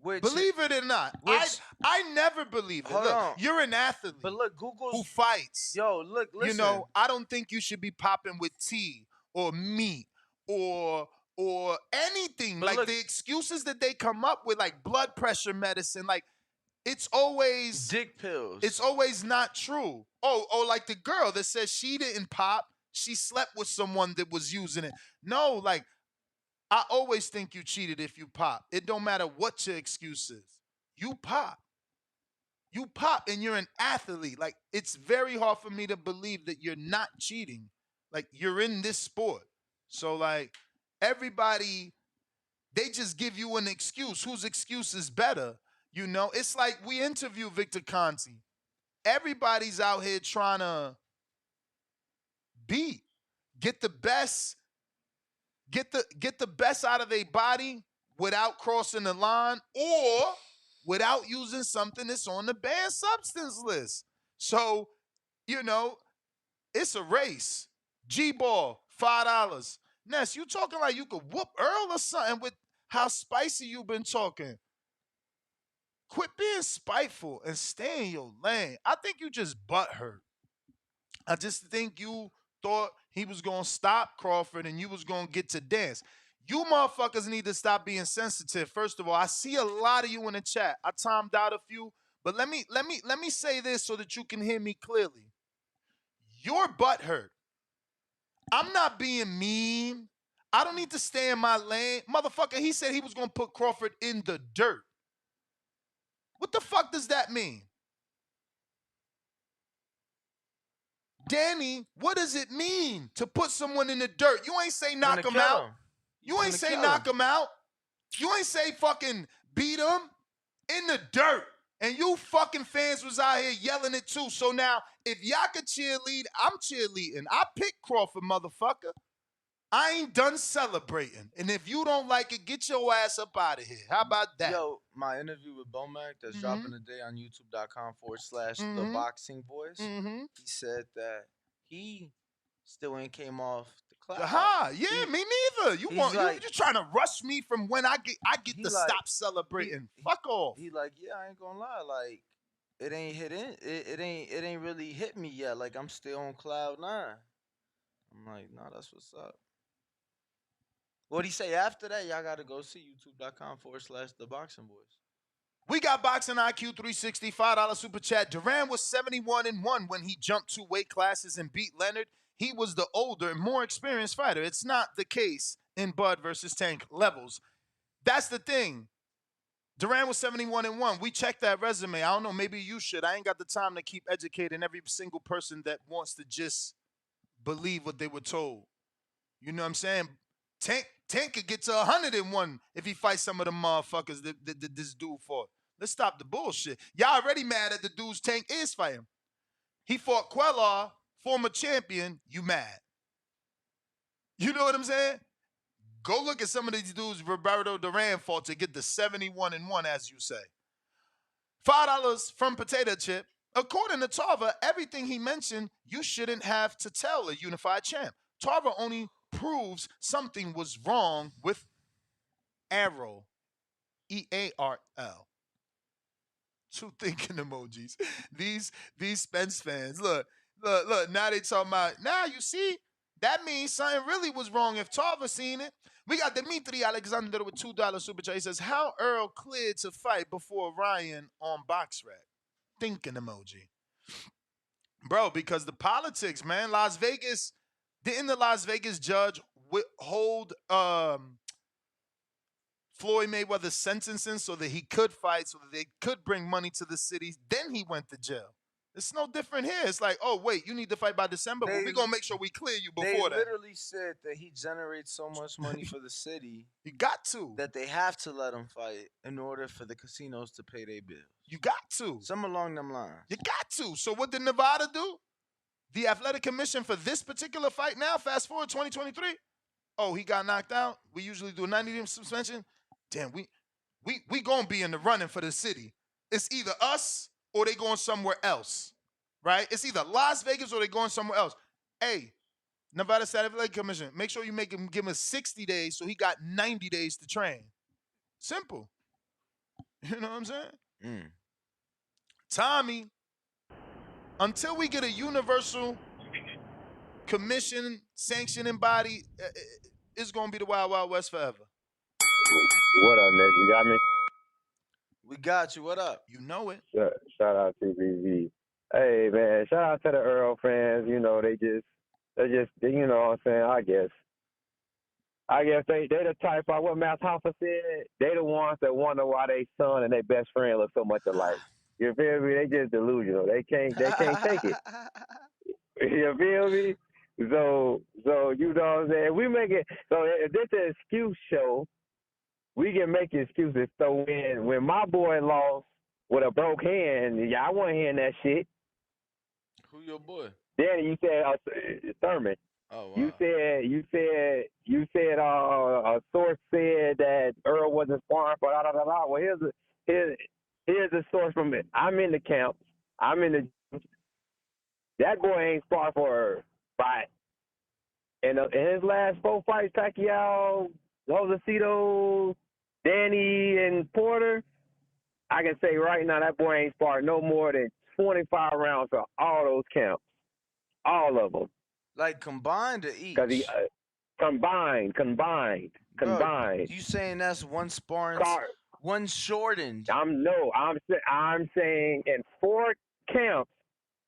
Which, Believe it or not, I never believed it. Hold Look, on. you're an athlete. But look, Google's who fights. Yo, look, listen. You know, I don't think you should be popping with tea or meat or anything. But like look, the excuses that they come up with, like blood pressure medicine, like it's always dick pills. It's always not true. Oh, like the girl that says she didn't pop, she slept with someone that was using it. No, like I always think you cheated if you pop. It don't matter what your excuse is. You pop. You pop and you're an athlete. Like, it's very hard for me to believe that you're not cheating. Like, you're in this sport. So, like, everybody, they just give you an excuse. Whose excuse is better? You know, it's like we interview Victor Conti. Everybody's out here trying to get the best get the best out of their body without crossing the line or without using something that's on the banned substance list. So, it's a race. G-ball, $5. Ness, you talking like you could whoop Earl or something with how spicy you been talking. Quit being spiteful and stay in your lane. I think you just butthurt. I just think you thought he was going to stop Crawford and you was going to get to dance. You motherfuckers need to stop being sensitive. First of all, I see a lot of you in the chat. I timed out a few, but let me say this so that you can hear me clearly. Your butt hurt. I'm not being mean. I don't need to stay in my lane. Motherfucker, he said he was going to put Crawford in the dirt. What the fuck does that mean? Danny, what does it mean to put someone in the dirt? You ain't say knock him out. You ain't say knock him out. You ain't say fucking beat him in the dirt. And you fucking fans was out here yelling it too. So now, if y'all could cheerlead, I'm cheerleading. I picked Crawford, motherfucker. I ain't done celebrating. And if you don't like it, get your ass up out of here. How about that? Yo, my interview with Bomac that's dropping today on youtube.com/The Boxing Voice. He said that he still ain't came off the cloud. Yeah, me neither. You just trying to rush me from when I get to stop celebrating. Fuck off. He like, yeah, I ain't gonna lie, like it ain't hit in. It ain't really hit me yet. Like I'm still on cloud 9. I'm like, nah, that's what's up. What'd he say after that? Y'all gotta go see youtube.com/The Boxing Voice. We got Boxing IQ 360, $5 super chat. Duran was 71-1 when he jumped 2 weight classes and beat Leonard. He was the older, more experienced fighter. It's not the case in Bud versus Tank levels. That's the thing. Duran was 71-1. We checked that resume. I don't know, maybe you should. I ain't got the time to keep educating every single person that wants to just believe what they were told. You know what I'm saying? Tank could get to 101 if he fights some of the motherfuckers that this dude fought. Let's stop the bullshit. Y'all already mad at the dudes Tank is fighting. He fought Quellar, former champion. You mad. You know what I'm saying? Go look at some of these dudes Roberto Duran fought to get the 71-1, as you say. $5 from Potato Chip. According to Tarver, everything he mentioned, you shouldn't have to tell a unified champ. Tarver only proves something was wrong with Errol. EARL. 2 thinking emojis. These Spence fans. Look. Now they talking about, now you see, that means something really was wrong if Tarver seen it. We got Dimitri Alexander with $2 super chat. He says, how Earl cleared to fight before Ryan on BoxRec? Thinking emoji. Bro, because the politics, man. Las Vegas, didn't the Las Vegas judge hold Floyd Mayweather's sentencing so that he could fight, so that they could bring money to the city? Then he went to jail. It's no different here. It's like, oh, wait, you need to fight by December, but we're going to make sure we clear you before that. They literally said that he generates so much money for the city. You got to. That they have to let him fight in order for the casinos to pay their bills. You got to. Some along them lines. You got to. So what did Nevada do? The athletic commission for this particular fight now, fast forward 2023. Oh, he got knocked out. We usually do a 90-day suspension. Damn, we going to be in the running for the city. It's either us or they going somewhere else, right? It's either Las Vegas or they going somewhere else. Hey, Nevada State Athletic Commission, make sure you give him 60 days so he got 90 days to train. Simple. You know what I'm saying? Tommy, until we get a universal commission sanctioning body, it's going to be the Wild Wild West forever. What up, Ned? You got me? We got you. What up? You know it. Shout out to BV. Hey, man, shout out to the Earl fans. You know, they just, you know what I'm saying? I guess they the type of what Matt Hoffa said. They the ones that wonder why their son and their best friend look so much alike. You feel me? They just delusional. They can't take it. You feel me? So you know what I'm saying? We make it. So if this is an excuse show, we can make excuses. So when my boy lost with a broke hand, I wasn't hearing that shit. Who your boy? Danny, you said Thurman. Oh You wow. said a source said that Earl wasn't sparring for da da da da. Well, here's a source from it. I'm in the camps. I'm in the. That boy ain't sparred for Earl. Right. And in his last 4 fights, Pacquiao, Josecito, Danny, and Porter, I can say right now that boy ain't sparred no more than 25 rounds for all those camps, all of them. Like combined or Cause he each? combined. Bro, you saying that's one sparring, Car, one shortened? I'm saying in 4 camps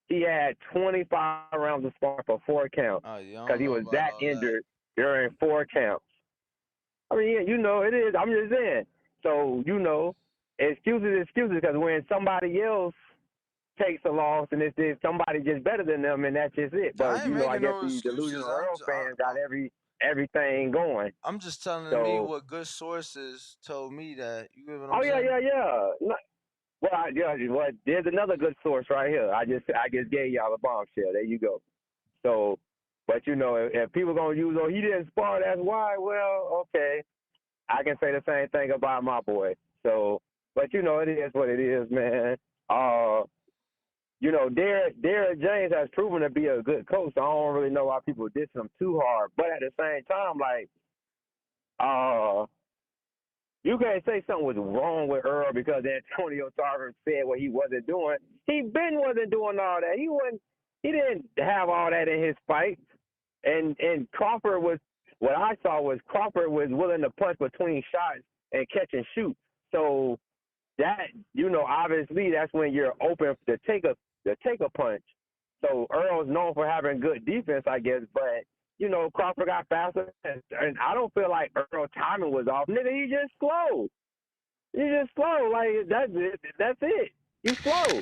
he had 25 rounds of sparring for 4 camps Oh yeah, I because don't he know was about that all that. injured during 4 camps. I mean, yeah, it is. I'm just saying. So excuses because when somebody else takes a loss and it's somebody just better than them and that's just it. But I ain't I making guess no these delusional excuses. Earl fans got everything going. I'm just telling me So what good sources told me that. You get what I'm oh yeah, saying? yeah, yeah. Well, there's another good source right here. I just gave y'all a bombshell. There you go. So, but if people gonna use he didn't spar, that's why. Well, okay, I can say the same thing about my boy. So, but it is what it is, man. Derrick James has proven to be a good coach. So I don't really know why people diss him too hard. But at the same time, like, you can't say something was wrong with Earl because Antonio Tarver said what he wasn't doing. He wasn't doing all that. He didn't have all that in his fight. And Crawford was what I saw was Crawford was willing to punch between shots and catch and shoot. So that obviously that's when you're open to take a punch. So Earl's known for having good defense, I guess, but Crawford got faster, and I don't feel like Earl's timing was off. Nigga, he just slow. You just slow. Like that's it. That's it. You slow,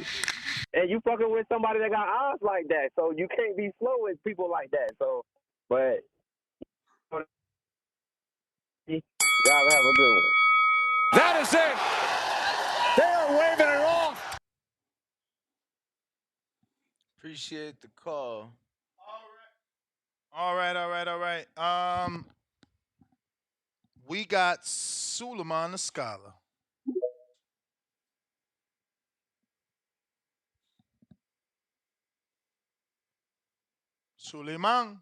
and you fucking with somebody that got odds like that. So you can't be slow with people like that. So, but you gotta have a good one. That is it. They are waving it off. Appreciate the call. All right. We got Suleiman the Scholar. Suleiman,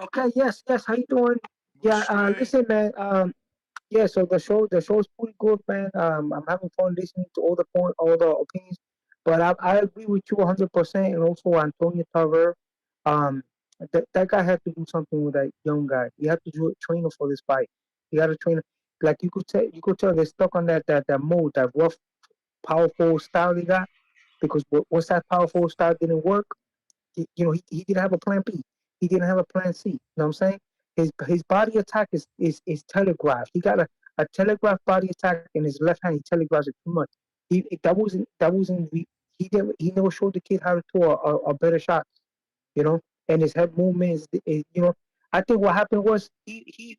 Okay, yes. How you doing? we Yeah, straight. listen, man. Yeah. So the show's pretty good, man. I'm having fun listening to all the opinions. But I agree with you 100%, and also Antonio Tarver. Um, that guy had to do something with that young guy. He had to train him for this fight. He had to train him. Like you could tell they're stuck on that mode, that rough, powerful style they got. Because once that powerful style didn't work, he didn't have a plan B. He didn't have a plan C. You know what I'm saying? His body attack is telegraphed. He got a telegraphed body attack in his left hand. He telegraphs it too much. He never showed the kid how to throw a better shot. You know, and his head movement is. I think what happened was he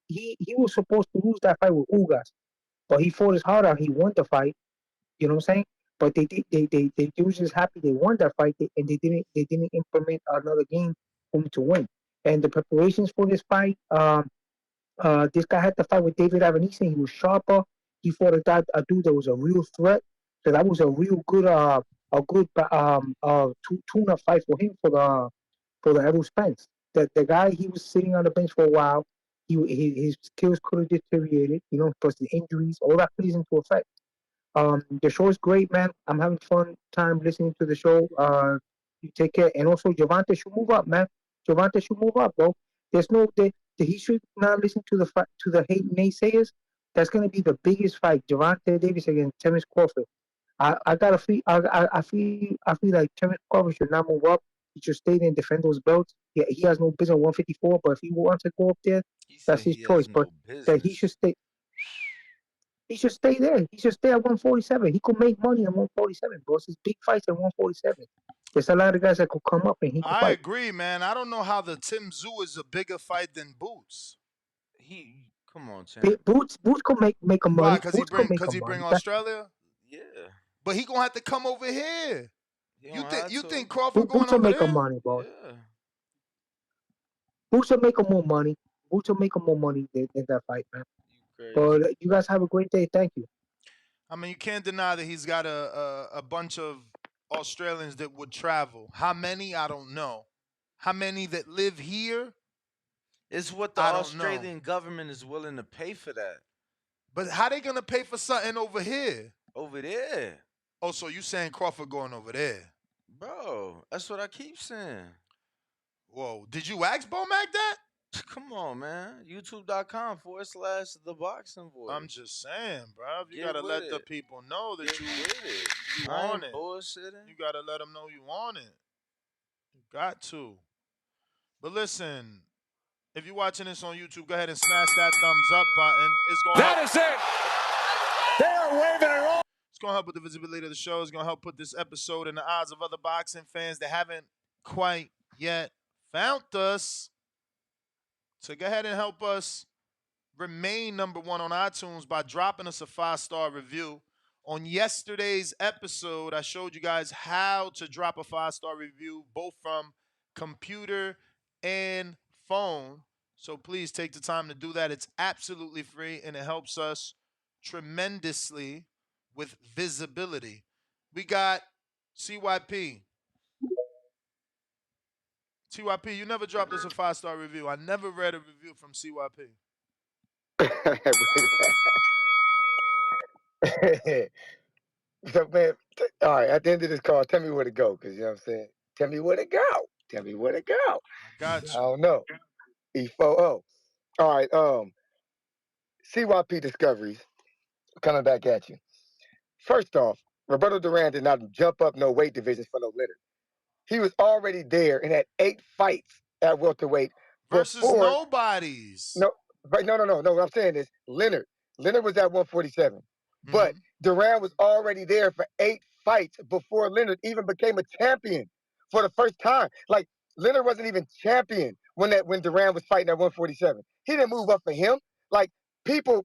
was supposed to lose that fight with Ugas, but he fought his heart out. He won the fight. You know what I'm saying? But they were just happy they won that fight, and they didn't implement another game for him to win. And the preparations for this fight, this guy had to fight with David Avanese. He was sharper. He fought a dude that was a real threat. So that was a real good tune-up fight for him for the Errol Spence. The guy, he was sitting on the bench for a while. His skills could have deteriorated, plus the injuries, all that plays into effect. The show is great, man. I'm having fun time listening to the show. You take care, and also Javante should move up, man. Javante should move up, bro. There's no he should not listen to the hate naysayers. That's gonna be the biggest fight, Javante Davis against Terrence Crawford. I got a feel I feel like Terrence Crawford should not move up. He should stay there and defend those belts. Yeah, he has no business at 154, but if he wants to go up there, He that's said his he choice. has But no that he should business. stay. He should stay there. He should stay at 147. He could make money at 147, bro. It's big fights at 147. There's a lot of guys that could come up and he could I fight. agree, man. I don't know how the Tim Zoo is a bigger fight than Boots. He come on, champ. Boots could make a Why? money. Cause he Boots could bring make a cause he bring money. Australia. Yeah. But he gonna have to come over here. He don't have You to. think Crawford going Boots will over make him there? money, boss. Yeah. Boots will make him more money. Boots will make him more money than that fight, man. Crazy. But you guys have a great day. Thank you. I mean, you can't deny that he's got a bunch of Australians that would travel. How many? I don't know. How many that live here? It's what the I don't know. Australian government is willing to pay for that. But how they gonna pay for something over here? Over there. Oh, so you saying Crawford going over there? Bro, that's what I keep saying. Whoa, did you ask Bomac that? Come on, man. YouTube.com/The Boxing Voice. I'm just saying, bro. You Get gotta with let the it. people know that Get you with it. you I want ain't it. bullshitting. You gotta let them know you want it. You got to. But listen, if you're watching this on YouTube, go ahead and smash that thumbs up button. It's gonna help. That is it. They are waving it all. It's gonna help with the visibility of the show. It's gonna help put this episode in the eyes of other boxing fans that haven't quite yet found us. So go ahead and help us remain number one on iTunes by dropping us a 5-star review. On yesterday's episode, I showed you guys how to drop a 5-star review, both from computer and phone. So please take the time to do that. It's absolutely free and it helps us tremendously with visibility. We got CYP. CYP, you never dropped us a 5-star review. I never read a review from CYP. So, man, all right, at the end of this call, tell me where to go, because you know what I'm saying? Tell me where to go. Tell me where to go. I got you. I don't know. E4O. All right, CYP Discoveries, coming back at you. First off, Roberto Duran did not jump up no weight divisions for no Leonard. He was already there and had 8 fights at welterweight versus before. nobodies. No, but no. What I'm saying is Leonard was at 147. But Duran was already there for 8 fights before Leonard even became a champion for the first time. Like Leonard wasn't even champion when Duran was fighting at 147. He didn't move up for him. Like people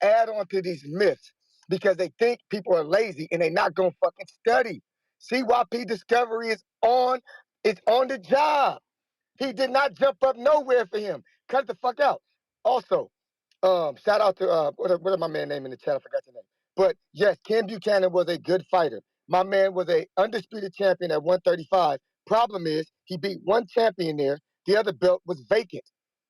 add on to these myths because they think people are lazy and they not gonna fucking study. CYP Discovery is on the job. He did not jump up nowhere for him. Cut the fuck out. Also, shout out to what my man name in the chat? I forgot your name. But yes, Ken Buchanan was a good fighter. My man was a undisputed champion at 135. Problem is, he beat one champion there. The other belt was vacant.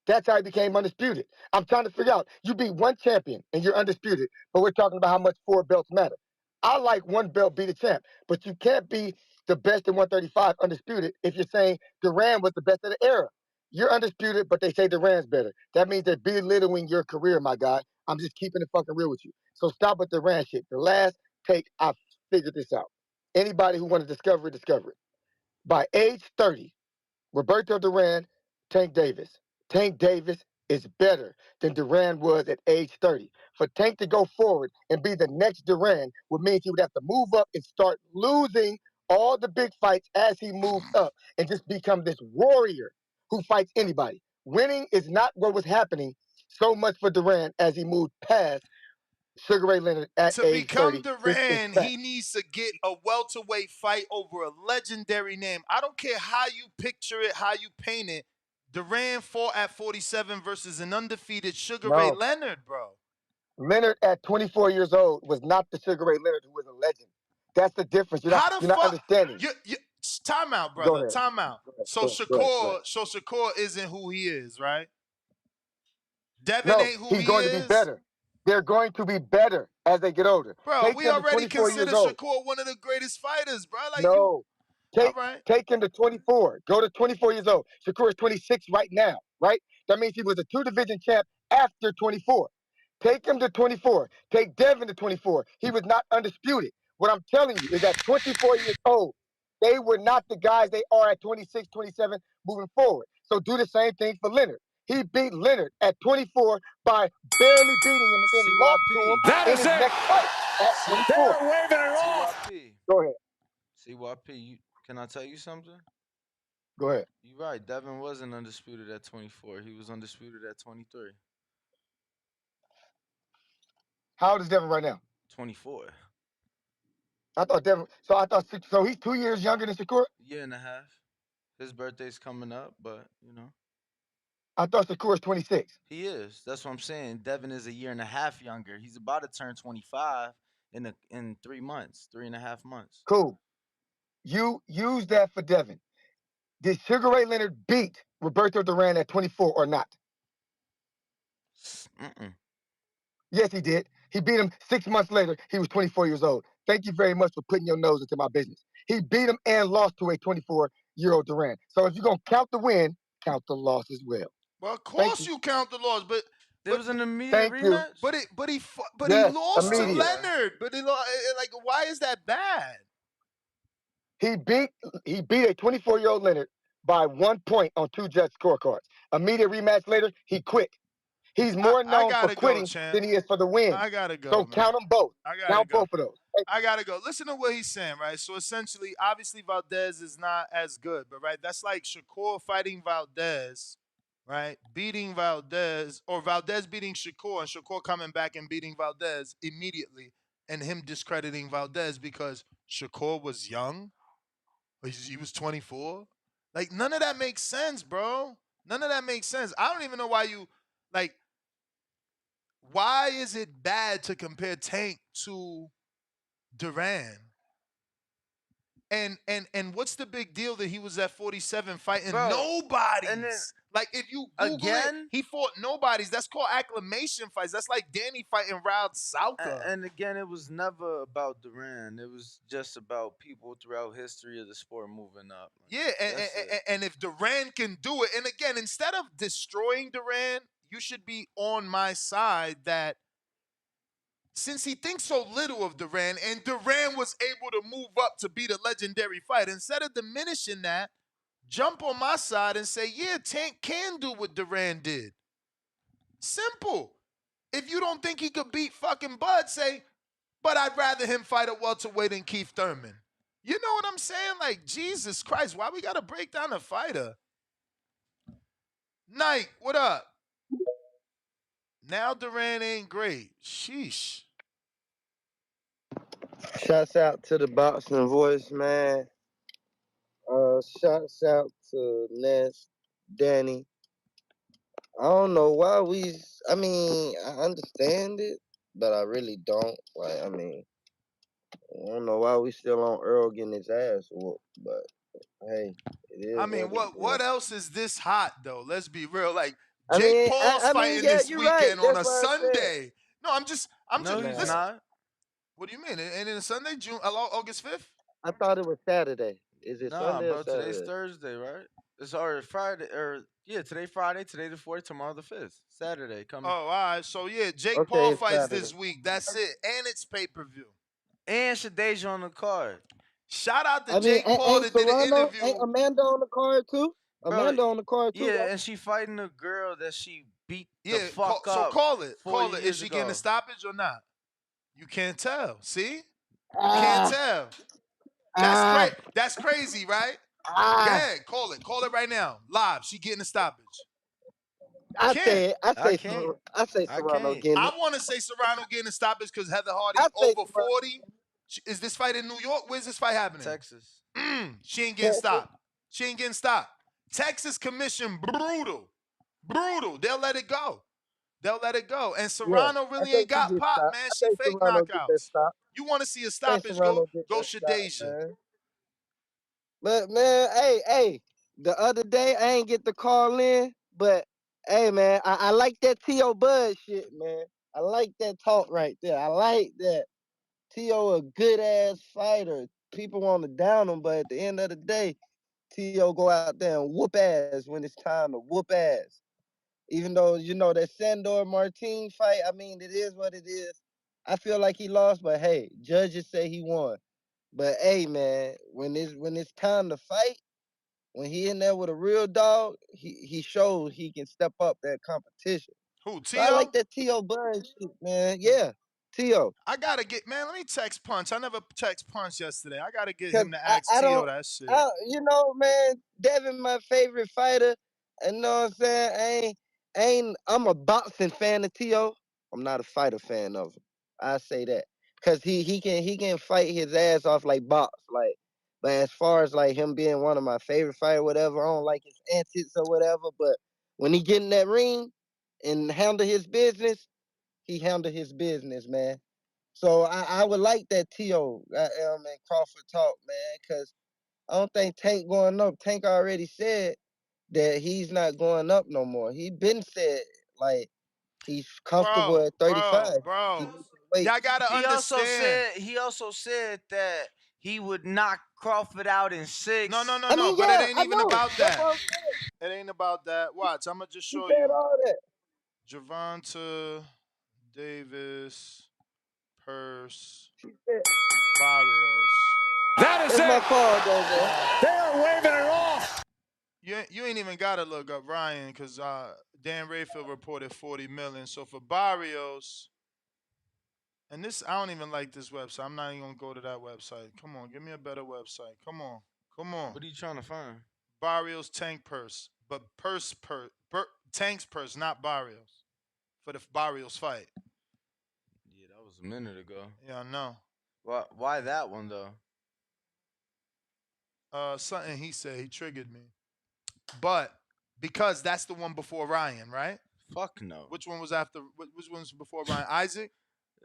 That's how he became undisputed. I'm trying to figure out, you beat one champion and you're undisputed, but we're talking about how much 4 belts matter. I like one belt be the champ, but you can't be the best in 135 undisputed if you're saying Duran was the best of the era. You're undisputed, but they say Duran's better. That means they're belittling your career, my guy. I'm just keeping it fucking real with you. So stop with the Duran shit. The last take, I figured this out. Anybody who want to discover it, discover it. By age 30, Roberto Duran, Tank Davis. Tank Davis is better than Duran was at age 30. For Tank to go forward and be the next Duran would mean he would have to move up and start losing all the big fights as he moves up and just become this warrior who fights anybody. Winning is not what was happening so much for Duran as he moved past Sugar Ray Leonard at To age become 30. This is Duran, fact. he needs to get a welterweight fight over a legendary name. I don't care how you picture it, how you paint it. Duran fought at 47 versus an undefeated Sugar Ray No. Leonard, bro. Leonard at 24 years old was not the Sugar Ray Leonard who was a legend. That's the difference. You're How the not fuck? understanding. Time out, Go brother. ahead. Time out. So Shakur isn't who he is, right? Devin No, ain't who he's he going to be is. better. They're going to be better as they get older. Bro, Take we him to already 24 consider years old. Shakur one of the greatest fighters, bro. Like No. all right. Take him to 24. Go to 24 years old. Shakur is 26 right now, right? That means he was a 2-division champ after 24. Take him to 24. Take Devin to 24. He was not undisputed. What I'm telling you is at 24 years old, they were not the guys they are at 26, 27 moving forward. So do the same thing for Leonard. He beat Leonard at 24 by barely beating him and then lost to him in his next fight at 24. They're waving it off. CYP. Go ahead. CYP, can I tell you something? Go ahead. You're right. Devin wasn't undisputed at 24. He was undisputed at 23. How old is Devin right now? 24. I thought Devin. So I thought so. He's 2 years younger than Shakur. Year and a half. His birthday's coming up, but you know. I thought Shakur's 26. He is. That's what I'm saying. Devin is a year and a half younger. He's about to turn 25 in 3 months, 3.5 months. Cool. You use that for Devin. Did Sugar Ray Leonard beat Roberto Duran at 24 or not? Mm-mm. Yes, he did. He beat him 6 months later. He was 24 years old. Thank you very much for putting your nose into my business. He beat him and lost to a 24-year-old Duran. So if you're gonna count the win, count the loss as well. Well, of Thank course you. you count the loss, but There was an immediate Thank you. rematch. but he Yes, lost to immediate. Leonard. But like, why is that bad? He beat a 24-year-old Leonard by 1 point on 2 judge scorecards. Immediate rematch later, he quit. He's more I known for gotta go, quitting champ. than he is for the win. I gotta go, So man. count them both. I gotta Count go. both of those. I gotta go. Listen to what he's saying, right? So essentially, obviously, Valdez is not as good, but right, that's like Shakur fighting Valdez, right? Beating Valdez, or Valdez beating Shakur, and Shakur coming back and beating Valdez immediately, and him discrediting Valdez because Shakur was young. He was 24. Like, none of that makes sense, bro. None of that makes sense. I don't even know why you like. Why is it bad to compare Tank to Duran? And what's the big deal that he was at 47 fighting Bro, nobodies? and then Like, if you Google it, again, he fought nobodies. That's called acclamation fights. That's like Danny fighting Raul Salka. and again, it was never about Duran. It was just about people throughout history of the sport moving up. Yeah, That's it. and if Duran can do it, and again, instead of destroying Duran, you should be on my side that since he thinks so little of Duran, and Duran was able to move up to be the legendary fight, instead of diminishing that, jump on my side and say, yeah, Tank can do what Duran did. Simple. If you don't think he could beat fucking Bud, say, but I'd rather him fight at welterweight than Keith Thurman. You know what I'm saying? Like, Jesus Christ, why we gotta break down a fighter? Knight, what up? Now Duran ain't great. Sheesh. Shouts out to the boxing voice, man. Shouts out to Ness, Danny. I don't know why I mean, I understand it, but I really don't. Like, I mean, I don't know why we still on Earl getting his ass whooped, but hey, it is I mean, what it what is. else is this hot though? Let's be real. Like I Jake mean, Paul's fighting yeah, this you're right. weekend on That's a why I said. Sunday. No, I'm just No, he's listen. not. What do you mean? And in a Sunday, August 5th? I thought it was Saturday. Is it Nah, Sunday or bro. Today's Saturday? Thursday, right? It's already Friday, or yeah, today Friday, today the 4th, tomorrow the 5th, Saturday Oh, coming. all right. So yeah, Jake Okay, Paul it's fights Saturday. this week. That's it. And it's pay-per-view. And Shadeja on the card. Shout out to I mean, Jake Paul ain't that did an Serrano, ain't interview. Amanda on the card too? Bro, Amanda on the card too, yeah, right? and she fighting a girl that she beat the Yeah, fuck so up call it. 4 Call it. Is years she getting a ago. stoppage or not? You can't tell. See? You can't Ah, tell. ah, That's crazy, right? Go ah. ahead, call it. Call it right now. Live. She getting a stoppage. You I can't. say it. I I say can't. I Serrano can't. getting I it. want to say Serrano getting a stoppage because Heather Hardy I say over Serrano 40. Is this fight in New York? Where's this fight happening? Texas. She ain't getting Texas. stopped. She ain't getting stopped. Texas Commission, brutal. Brutal. They'll let it go. They'll let it go. And Yeah, Serrano I really think ain't she got gets pop, stopped. man. I She think fake Serrano get that knockouts. stop. You want to see a I think stoppage, Serrano get go that stop, Shadeja. man. But man, hey, the other day I ain't get to call in, but hey, man, I like that T.O. Bud shit, man. I like that talk right there. I like that. T.O. a good ass fighter. People want to down him, but at the end of the day, T.O. go out there and whoop ass when it's time to whoop ass. Even though, that Sandor Martin fight, I mean, it is what it is. I feel like he lost, but hey, judges say he won. But hey, man, when it's time to fight, when he in there with a real dog, he shows he can step up that competition. Who, So I like T.O.? that T.O. Bud shit, man. Yeah, T.O. I gotta get, man, let me text Punch. I never text Punch yesterday. I gotta get Cause him to I, ask I T.O. don't, that shit. man, Devin my favorite fighter. And you know what I'm saying? I'm a boxing fan of T.O. I'm not a fighter fan of him. I say that. cause he can fight his ass off like box like. But as far as like him being one of my favorite fighters, whatever, I don't like his antics or whatever. But when he get in that ring and handle his business, he handle his business, man. So I would like that T.O. And Crawford talk, man, because I don't think Tank going up. Tank already said that he's not going up no more. He been said like he's comfortable Bro, at bro, 35. He bro. losing weight. Y'all gotta understand. He also said that he would knock Crawford out in No, no, six. no, I no. mean, But it yeah, ain't I even know. about That's that. what I'm saying. It ain't about that. Watch, I'ma just He show said you. all that. Javonta Davis, Purse, He said, Barrios. That is that's my it. call, though, man. They are waving it off. You ain't even gotta look up Ryan because Dan Rayfield reported 40 million. So for Barrios, and this I don't even like this website. I'm not even gonna go to that website. Come on, give me a better website. Come on, come on. What are you trying to find? Barrios tank purse, but tank's purse, not Barrios for the Barrios fight. Yeah, that was a minute ago. Yeah, I know. Why that one though? Something he said he triggered me, but because that's the one before Ryan, right? Fuck no. Which one was after? Which one was before Ryan? Isaac?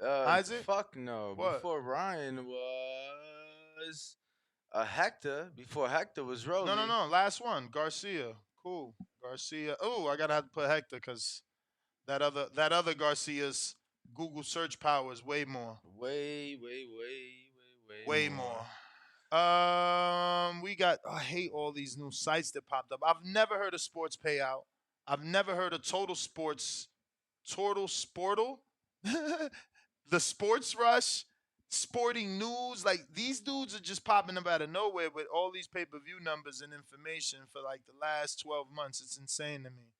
Isaac? Fuck no. What? Before Ryan was Hector. Before Hector was No, no, Roly. no. Last one, Garcia. Cool, Garcia. Oh, I gotta have to put Hector because that other Garcia's Google search power is way more. Way Way more. more. We got. I hate all these new sites that popped up. I've never heard of Sports Payout. I've never heard of Total Sports. Total Sportal. The Sports Rush. Sporting News. Like these dudes are just popping up out of nowhere with all these pay per view numbers and information for like the last 12 months. It's insane to me.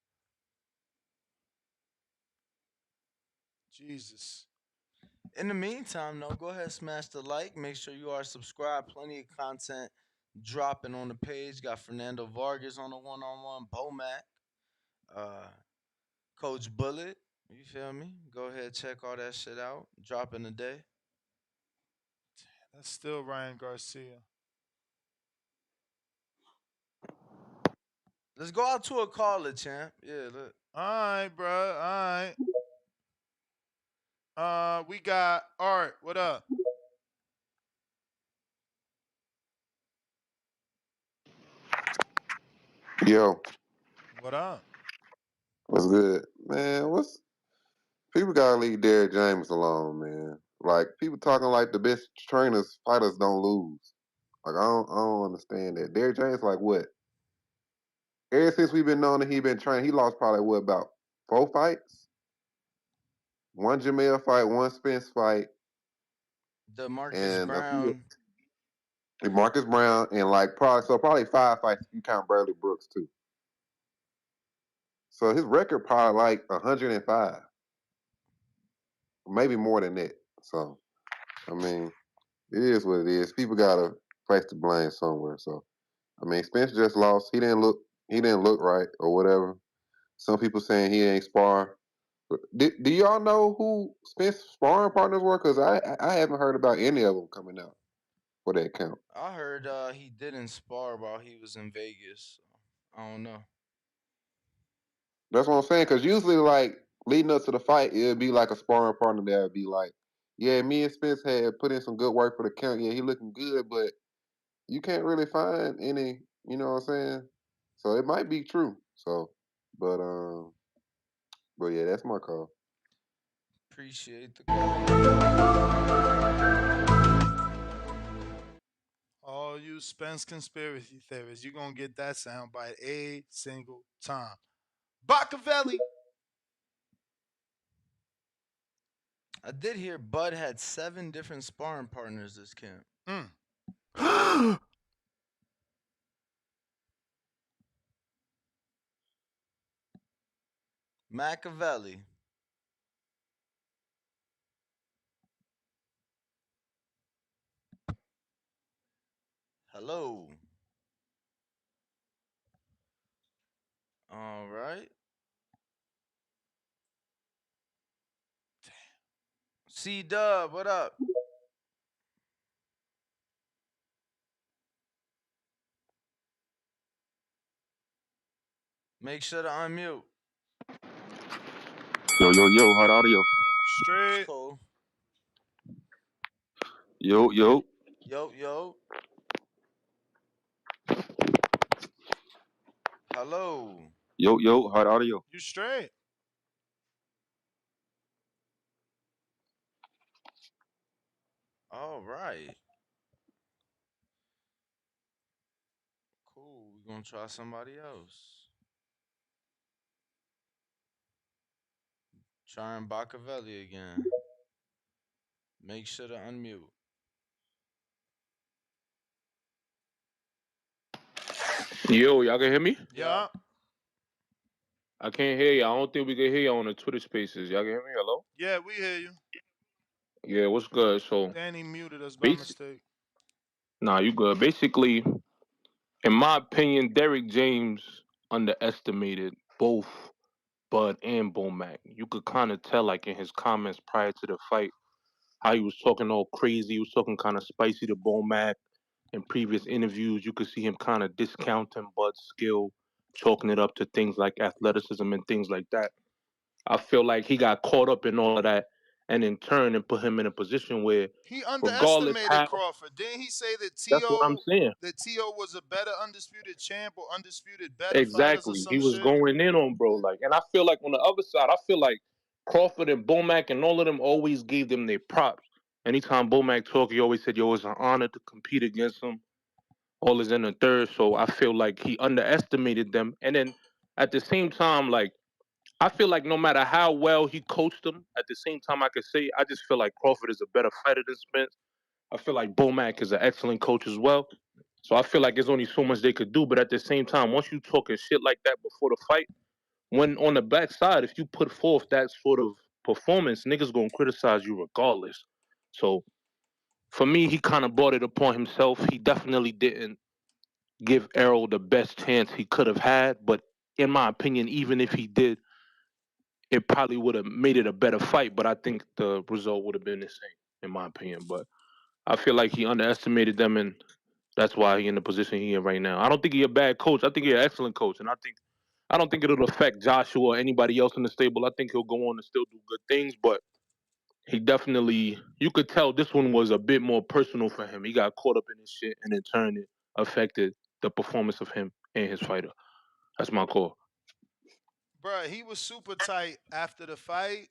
Jesus. In the meantime, though, go ahead, smash the like. Make sure you are subscribed. Plenty of content dropping on the page. Got Fernando Vargas on the one-on-one. Bomac, uh, Coach Bullet. You feel me? Go ahead, check all that shit out. Dropping the day. That's still Ryan Garcia. Let's go out to a caller, champ. Yeah, look. All right, bro. All right. We got Art. What up? Yo, What up? what's good, man? What's people gotta leave Derrick James alone, man. Like people talking like the best trainers, fighters don't lose. Like I don't understand that. Derrick James, like what? Ever since we've been knowing that he been training, he lost probably what about 4 fights? One Jamel fight, one Spence fight, The Marcus and a few Brown. Marcus Brown, and like probably 5 fights if you count Bradley Brooks too. So his record probably like 105, maybe more than that. So I mean. It is what it is. People gotta place the blame somewhere. So I mean, Spence just lost. He didn't look right or whatever. Some people saying he ain't spar. But do y'all know who Spence sparring partners were? Because I haven't heard about any of them coming out for that count. I heard he didn't spar while he was in Vegas. I don't know. That's what I'm saying. Because usually, like leading up to the fight, it'd be like a sparring partner that would be like, yeah, me and Spence had put in some good work for the count. Yeah, he looking good, but you can't really find any, you know what I'm saying? So it might be true. So, but but yeah, that's my call. Appreciate the call. All you Spence conspiracy theorists, you're gonna get that soundbite a single time. Bacavelli. I did hear Bud had 7 different sparring partners this camp. Machiavelli. Hello. All right. C Dub, what up? Make sure to unmute. Yo, hot audio. It's Straight. cool. Yo. Yo. Hello. Yo, hot audio. You straight. All right. Cool. We're gonna try somebody else. Trying Bacavelli again. Make sure to unmute. Yo, y'all can hear me? Yeah. I can't hear you. I don't think we can hear you on the Twitter Spaces. Y'all can hear me? Hello? Yeah, we hear you. Yeah, what's good? So, Danny muted us by basic. mistake. Nah, you good. Basically, in my opinion, Derrick James underestimated both Bud and Bomac. You could kind of tell, like in his comments prior to the fight, how he was talking all crazy. He was talking kind of spicy to Bomac. In previous interviews, you could see him kind of discounting Bud's skill, chalking it up to things like athleticism and things like that. I feel like he got caught up in all of that, and in turn, it put him in a position where, He regardless underestimated how, Crawford. Didn't he say that that's what I'm saying. T.O. was a better undisputed champ or undisputed better fighters or Exactly. He some was shit? going in on bro. Like, and I feel like on the other side, I feel like Crawford and Bomac and all of them always gave them their props. Anytime Bomac talked, he always said, yo, it's an honor to compete against him. All is in the third. So I feel like he underestimated them. And then at the same time, like, I feel like no matter how well he coached them, at the same time, I could say, I just feel like Crawford is a better fighter than Spence. I feel like Bomac is an excellent coach as well. So I feel like there's only so much they could do. But at the same time, once you talking shit like that before the fight, when on the backside, if you put forth that sort of performance, niggas gonna criticize you regardless. So for me, he kind of brought it upon himself. He definitely didn't give Errol the best chance he could have had. But in my opinion, even if he did, it probably would have made it a better fight. But I think the result would have been the same, in my opinion. But I feel like he underestimated them, and that's why he in the position he in right now. I don't think he a bad coach. I think he an excellent coach, and I don't think it'll affect Joshua or anybody else in the stable. I think he'll go on and still do good things, but he definitely, you could tell this one was a bit more personal for him. He got caught up in this shit, and in turn, it affected the performance of him and his fighter. That's my call. Bruh, he was super tight after the fight.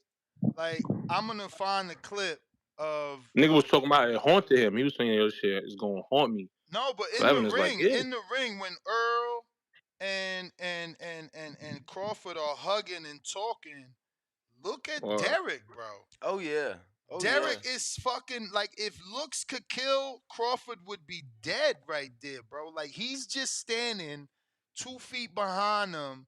Like, I'm gonna find the clip of Nigga was talking about it haunted him. He was saying, yo, shit is going to haunt me. no, but So Evan is like, yeah. in the ring when Earl and Crawford are hugging and talking, look at Derrick, bro. Oh yeah. Derrick is fucking like if looks could kill, Crawford would be dead right there, bro. Like he's just standing 2 feet behind him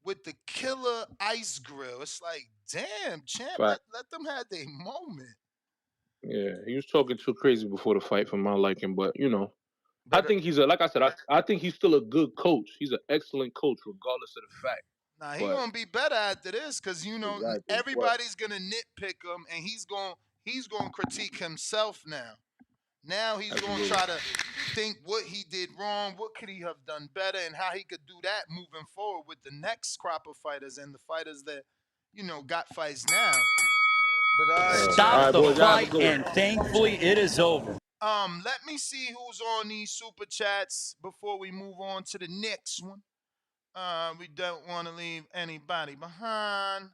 with the killer ice grill. It's like, damn, champ, Fact. let them have their moment. Yeah, he was talking too crazy before the fight for my liking, but you know, I But think he's like I said, I think he's still a good coach. He's an excellent coach, regardless of the fact. Nah, he But gonna be better after this because you know exactly, what everybody's gonna nitpick him, and he's gonna critique himself now. Now he's gonna absolutely. try to think what he did wrong, what could he have done better, and how he could do that moving forward with the next crop of fighters and the fighters that got fights now. all right, All Stop right, champ. the boys, y'all have a fight, good one. and thankfully it is over. Let me see who's on these super chats before we move on to the next one. We don't want to leave anybody behind.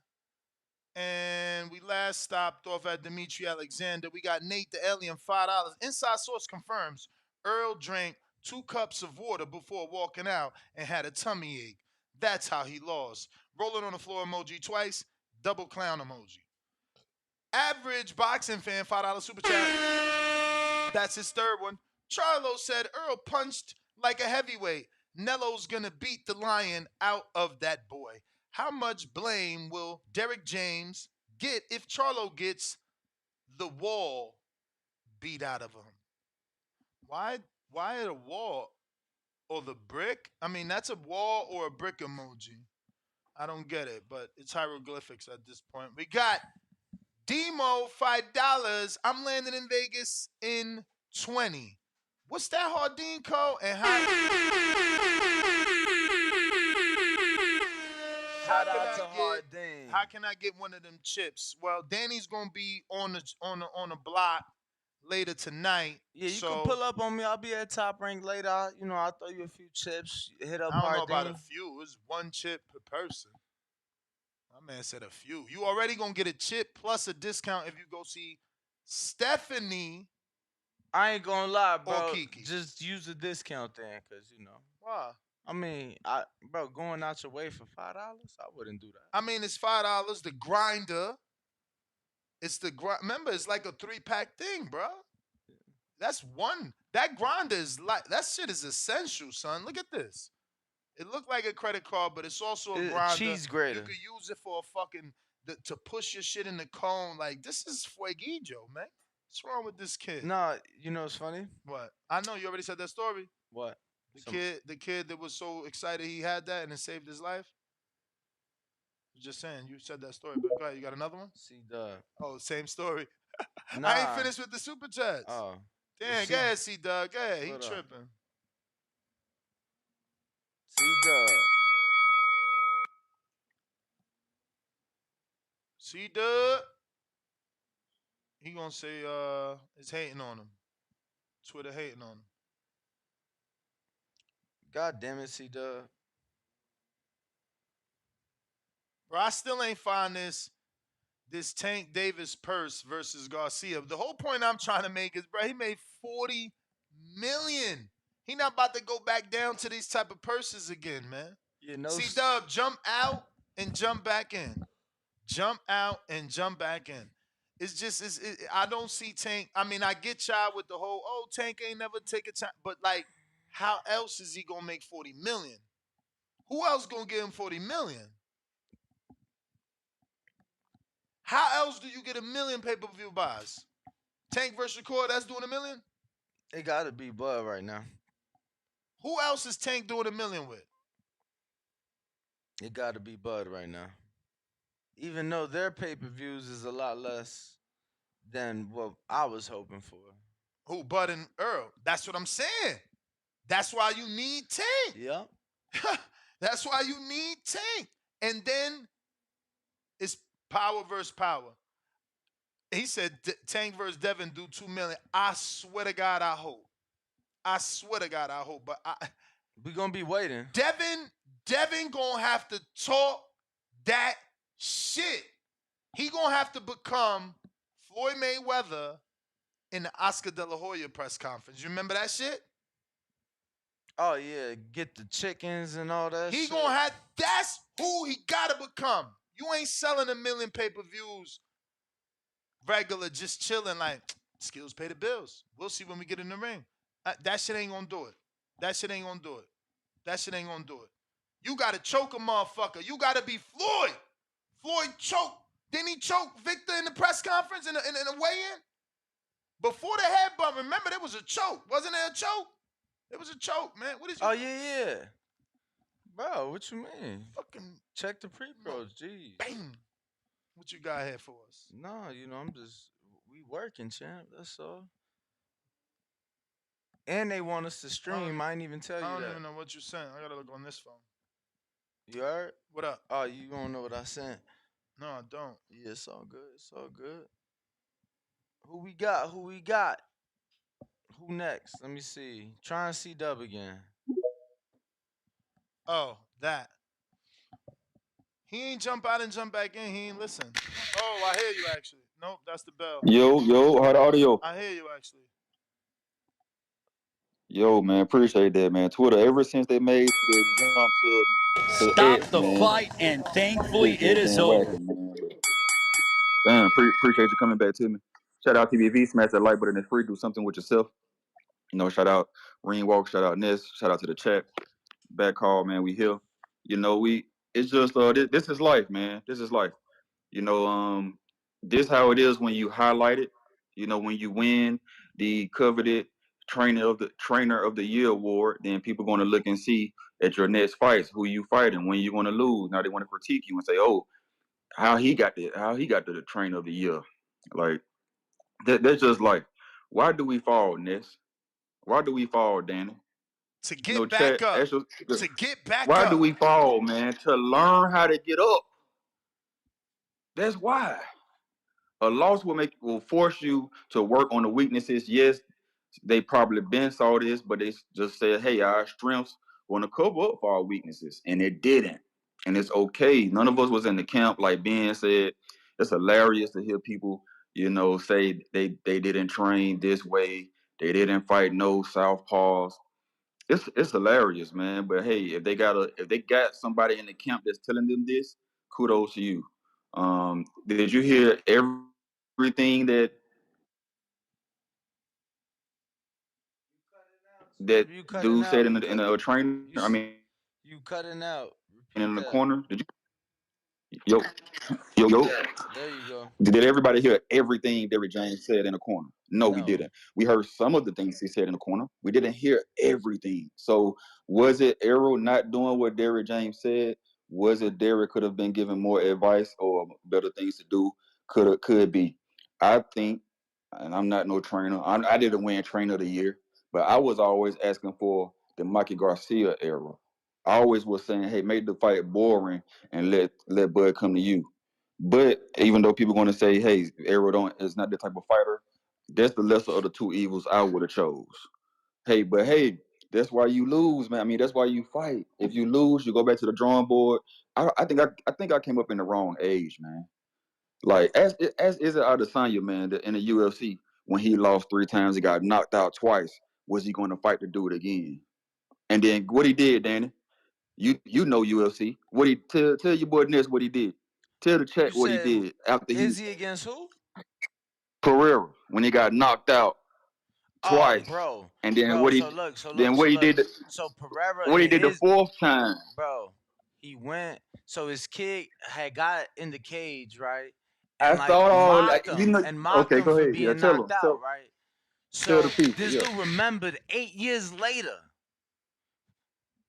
And we last stopped off at Dimitri Alexander. We got Nate the Alien, $5. Inside source confirms Earl drank 2 cups of water before walking out and had a tummy ache. That's how he lost. Rolling on the floor emoji twice, double clown emoji. Average boxing fan, $5 super chat. That's his third one. Charlo said Earl punched like a heavyweight. Nello's gonna beat the lion out of that boy. How much blame will Derrick James get if Charlo gets the wall beat out of him? Why why the wall or the brick? I mean, that's a wall or a brick emoji. I don't get it, but it's hieroglyphics at this point. We got Demo, $5. I'm landing in Vegas in 20. What's that Hardin code? And how Shout out to Hardin. How can I get one of them chips? Well, Danny's gonna be on the block later tonight. Yeah, you can So pull up on me. I'll be at Top Rank later. I'll throw you a few chips. Hit up I don't know about a Hardin. few. It's one chip per person. My man said a few. You already gonna get a chip plus a discount if you go see Stephanie I ain't gonna lie, or bro. Kiki. Just use the discount thing, cause Why? I mean, bro, going out your way for $5, I wouldn't do that. I mean, it's $5. The grinder. It's the grind. Remember, it's like a 3-pack thing, bro. That's one. That grinder is like that shit is essential, son. Look at this. It looked like a credit card, but it's also a grinder. Cheese grater. You could use it for a fucking to push your shit in the cone. Like this is fueguillo, man. What's wrong with this kid? Nah, you know what's funny? What? I know you already said that story. What? The kid that was so excited he had that and it saved his life. Just saying, you said that story, but go ahead. You got another one? C-Dub. Oh, same story. Nah. I ain't finished with the super chats. Oh. Damn, go ahead, C-Dub. Go ahead. He tripping. C-Dub. C-Dub. He gonna say it's hating on him. Twitter hating on him. God damn it, C-Dub. Bro, I still ain't find this Tank Davis purse versus Garcia. The whole point I'm trying to make is, bro, he made $40 million. He not about to go back down to these type of purses again, man. Yeah, no. C-Dub, jump out and jump back in. Jump out and jump back in. It's just, I don't see Tank. I mean, I get y'all with the whole, Tank ain't never take a time. But, like, how else is he going to make $40 million? Who else going to give him $40 million? How else do you get 1 million pay-per-view buys? Tank versus Shakur, that's doing $1 million? It got to be Bud right now. Who else is Tank doing $1 million with? It got to be Bud right now. Even though their pay-per-views is a lot less than what I was hoping for. Who, Bud and Earl? That's what I'm saying. That's why you need Tank. Yep. That's why you need Tank. And then it's power versus power. He said Tank versus Devin do $2 million. I swear to God, I hope. But we gonna be waiting. Devin gonna have to talk that shit. He gonna have to become Floyd Mayweather in the Oscar De La Hoya press conference. You remember that shit? Oh yeah, get the chickens and all that. He shit. gonna have. That's who he gotta become. You ain't selling 1 million pay-per-views regular, just chilling like skills pay the bills. We'll see when we get in the ring. That shit ain't gonna do it. That shit ain't gonna do it. You gotta choke a motherfucker. You gotta be Floyd. Floyd choked. Didn't he choke Victor in the press conference in the weigh-in? Before the head bump, remember there was a choke. Wasn't there a choke? It was a choke, man. What is you? Oh yeah. Bro, what you mean? Fucking check the pre-pros, jeez. Bang. What you got here for us? No, we working, champ. That's all. And they want us to stream. I ain't even tell you that. I don't even know what you're saying. I gotta look on this phone. You heard? What up? Oh, you don't know what I sent? No, I don't. Yeah, it's all good. Who we got? Who next? Let me see. Try and see Dub again. Oh, that. He ain't jump out and jump back in. He ain't listen. Oh, I hear you actually. Nope, that's the bell. Yo, hard audio. I hear you actually. Yo, man, appreciate that, man. Twitter, ever since they made the jump to Stop X, the man, fight, and thankfully shit it just is been over. whacking, man. Damn, appreciate you coming back to me. Shout out TBV, smash that like button. It's free. Do something with yourself. Shout out Ring Walk, shout out Ness, shout out to the chat. Back call, man. We here. It's just this is life, man. This is life. This how it is when you highlight it. When you win the coveted trainer of the year award, then people going to look and see at your next fights who you fighting, when you want to lose. Now they want to critique you and say, "Oh, how he got the trainer of the year." Like that's just like, why do we fall, Ness? Why do we fall, Danny? To No get back chat. up. Actually, To get back why do up. we fall, man? To learn how to get up. That's why. A loss will force you to work on the weaknesses. Yes, they probably been saw this, but they just said, "Hey, our strengths want to cover up for our weaknesses," and it didn't. And it's okay. None of us was in the camp, like Ben said. It's hilarious to hear people, say they didn't train this way, they didn't fight no southpaws. It's hilarious, man. But hey, if they got somebody in the camp that's telling them this, kudos to you. Did you hear everything that You cutting dude said out. in the trainer? You I s- mean, you cutting out. in Repeat the that. corner. Did you? Yo. There you go. Did everybody hear everything Derrick James said in the corner? No, we No. didn't. We heard some of the things he said in the corner. We didn't hear everything. So was it Errol not doing what Derrick James said? Was it Derrick could have been given more advice or better things to do? Could be. I think, and I'm not no trainer. I didn't win trainer of the year, but I was always asking for the Mikey Garcia era. I always was saying, hey, make the fight boring and let Bud come to you. But even though people going to say, "Hey, Errol don't is not the type of fighter," that's the lesser of the two evils I would have chose. Hey, that's why you lose, man. I mean, that's why you fight. If you lose, you go back to the drawing board. I think I came up in the wrong age, man. Like as is it Adesanya, man, in the UFC when he lost 3 times, he got knocked out twice. Was he going to fight to do it again? And then what he did, Danny? You know UFC. What he tell your boy Ness what he did. Tell the chat You what he said did after he Izzy against who? Pereira when he got knocked out Oh, twice, bro, and then bro. So look, so look, so what he look. did So Pereira what he and did the his fourth time. bro, he went. So his kid had got in the cage, right, I and like saw all mocked him and mocked Okay, him go for ahead. Yeah, being knocked out, tell right. tell the So people. this Yeah, dude remembered 8 years later.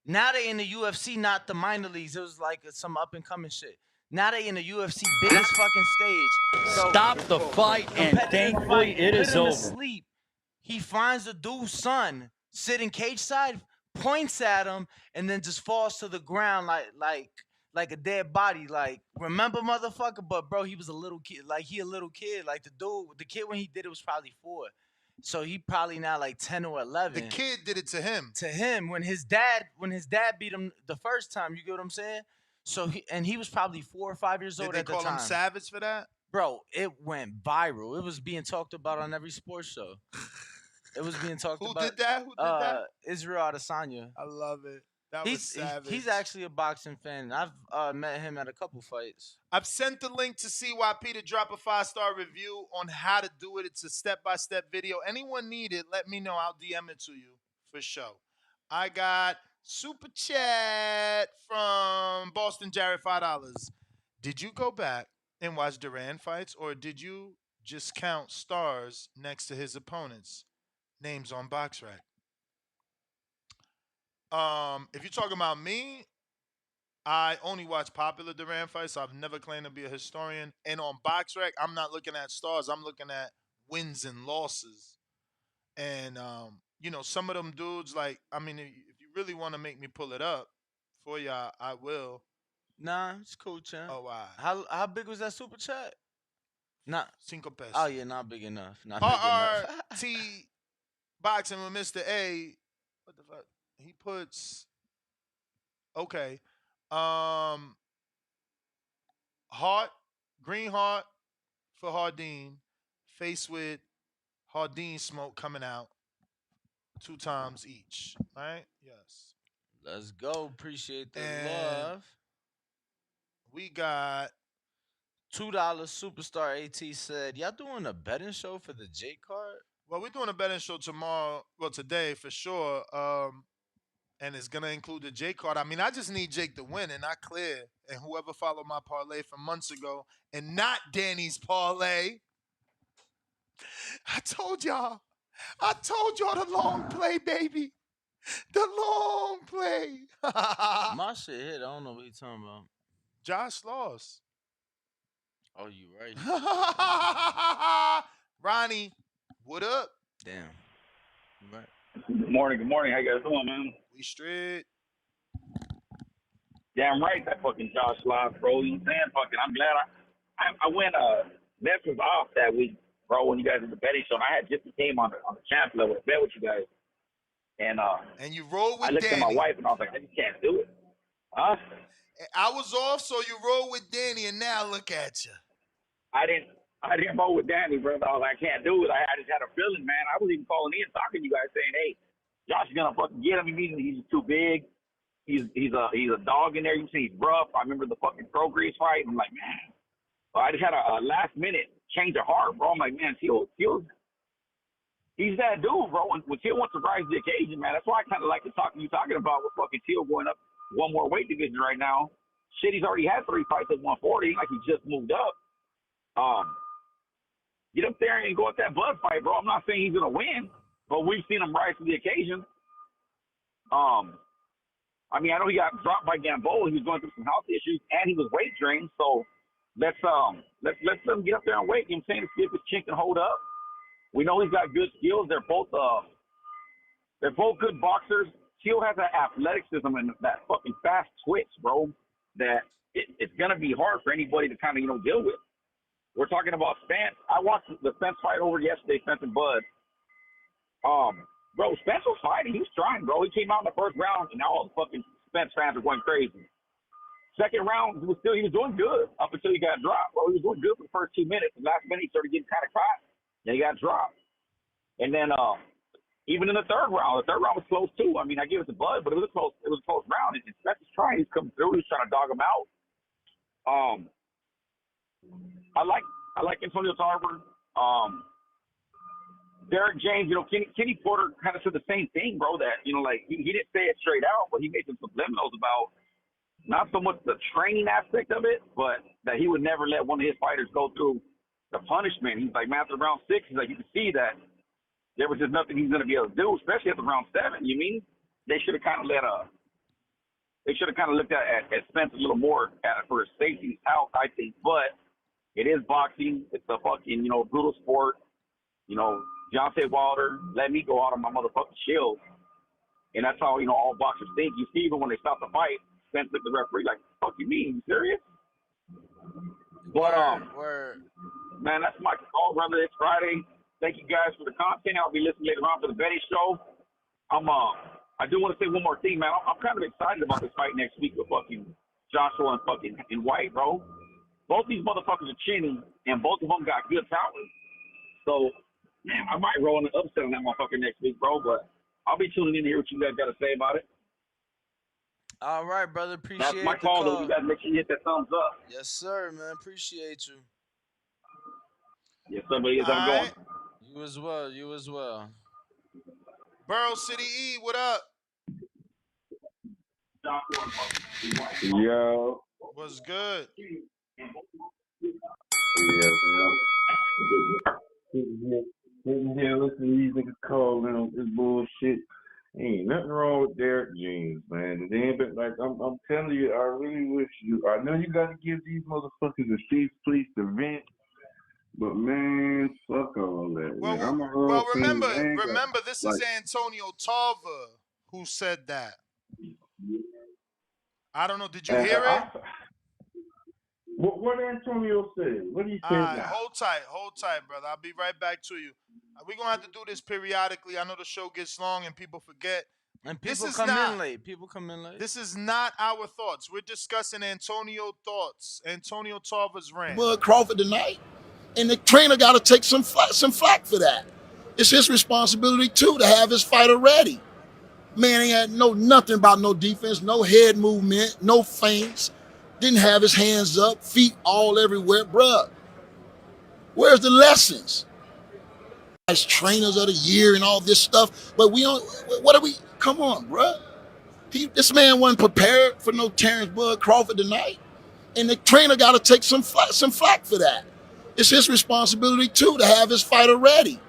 Now they in the UFC, not the minor leagues. It was like some up and coming shit. Now they in the UFC, biggest fucking stage, bro. Stop the fight, and Competitive thankfully fight, it put is him to over. sleep. He finds the dude's son sitting cage side, points at him, and then just falls to the ground like a dead body. Like, remember, motherfucker? But bro, he was a little kid. Like he a little kid. Like the kid when he did it was probably 4. So he probably now like 10 or The 11. kid did it to him. To him when his dad beat him the first time. You get what I'm saying? So he was probably 4 or 5 years Did old they at the call him time. savage for that? Bro, it went viral. It was being talked about on every sports show. It was being talked Who about. did that? Who did that? Israel Adesanya. I love it. That was He's savage. actually a boxing fan. I've met him at a couple fights. I've sent the link to CYP to drop a 5-star review on how to do it. It's a step-by-step video. Anyone need it, let me know. I'll DM it to you for sure. I got super chat from Boston Jared, $5. Did you go back and watch Duran fights, or did you just count stars next to his opponents' names on BoxRec? If you're talking about me, I only watch popular Duran fights, so I've never claimed to be a historian. And on BoxRec, I'm not looking at stars. I'm looking at wins and losses. And some of them dudes, like, I mean, if you really want to make me pull it up for y'all, I will. Nah, it's cool, champ. Oh, wow. How big was that super chat? Not. Cinco Oh pesos. yeah, not big enough. Not big enough. RRT boxing with Mr. A. What the fuck? He puts okay. Um Heart, green heart for Hardin, faced with Hardin smoke coming out 2 times each. Right? Yes. Let's go. Appreciate the And love. we got $2 superstar AT said, y'all doing a betting show for the J card? well, we're doing a betting show tomorrow. Well, today for sure. And it's gonna include the J card. I mean, I just need Jake to win and I clear. And whoever followed my parlay from months ago and not Danny's parlay. I told y'all the long play, baby. The long play. My shit hit. I don't know what you talking about. Josh lost. Oh, you right. Ronnie, what up? Damn. You right. Good morning. How you guys doing, man? We straight. Damn right, that fucking Josh Live, bro. You know what I'm saying? Fucking, I'm glad I went. Ness was off that week, bro. When you guys did the betting show, and I had just the team on the champ level to bet with you guys, and you rolled I with looked at my Danny. wife and I was like, I just can't do it, huh? I was off, so you rolled with Danny, and now look at you. I didn't roll with Danny, bro. I was like, I can't do it. I just had a feeling, man. I was even calling in talking to you guys saying, hey, Josh is gonna fucking get him. He's too big. He's a dog in there. You see, he's rough. I remember the fucking Pro Grease fight. I'm like, man. I just had a last minute change of heart, bro. I'm like, man, Teal, he's that dude, bro. When Teal wants to rise to the occasion, man, that's why I kind of like to talk to you talking about with fucking Teal going up one more weight division right now. Shit, he's already had 3 fights at 140. Like he just moved up. Get up there and go at that Bud fight, bro. I'm not saying he's gonna win, but we've seen him rise to the occasion. I mean, I know he got dropped by Gamboa. He was going through some health issues, and he was weight drained. So let's let him get up there and weight. You know what I'm saying? To see if this chin can hold up. We know he's got good skills. They're both good boxers. Teal has that athleticism and that fucking fast twitch, bro. That it's gonna be hard for anybody to kind of deal with. We're talking about Spence. I watched the Spence fight over yesterday, Spence and Bud. Bro, Spence was fighting. He was trying, bro. He came out in the first round, and all the fucking Spence fans are going crazy. Second round, he was doing good up until he got dropped. Bro, he was doing good for the first 2 minutes. The last minute, he started getting kind of caught. Then he got dropped. And then even in the third round was close too. I mean, I give it to Bud, but it was a close round. And Spence was trying. He's coming through. He's trying to dog him out. I like Antonio Tarver. Derrick James, Kenny Porter kind of said the same thing, bro, that, like, he didn't say it straight out, but he made some subliminals about not so much the training aspect of it, but that he would never let one of his fighters go through the punishment. He's like, man, after round 6, he's like, you can see that there was just nothing he's going to be able to do, especially after round 7. You mean? They should have kind of looked at Spence a little more for his safety out, I think, but it is boxing. It's a fucking, brutal sport. Deontay Wilder let me go out on my motherfucking shield. And that's how, all boxers think. You see, even when they stop the fight, Spence looked at the referee like, fuck you mean? You serious? But, man, that's my call, brother. It's Friday. Thank you guys for the content. I'll be listening later on for the betting show. I do want to say one more thing, man. I'm kind of excited about this fight next week with fucking Joshua and White, bro. Both these motherfuckers are chinny, and both of them got good power. So, man, I might roll an upset on that motherfucker next week, bro, but I'll be tuning in to hear what you guys got to say about it. All right, brother. Appreciate That's my call, though. You guys make sure you hit that thumbs up. Yes, sir, man. Appreciate you. Yes, somebody is. I'm going. You as well. You as well. Burrow City E, what up? Yo. What's good? Sitting here listening to these niggas calling on this bullshit. Ain't nothing wrong with Derrick James, man. It ain't but like I'm telling you, I really wish you. I know you got to give these motherfuckers a safe place to vent, but man, fuck all that. Well, man. I'm a well, fan, remember, this is Antonio Tarver who said that. I don't know. Did you hear it? What Antonio said? What did he say now? Hold tight, brother. I'll be right back to you. We're going to have to do this periodically. I know the show gets long and people forget. And people come in late. This is not our thoughts. We're discussing Antonio thoughts. Antonio Tarver's rant. Crawford tonight, and the trainer got to take some flack for that. It's his responsibility, too, to have his fighter ready. Man, he had nothing about no defense, no head movement, no feints. Didn't have his hands up, feet all everywhere. Bruh, where's the lessons? As trainers of the year and all this stuff, but we don't, come on, bruh. This man wasn't prepared for no Terrence Bud Crawford tonight. And the trainer got to take some flack for that. It's his responsibility, too, to have his fighter ready.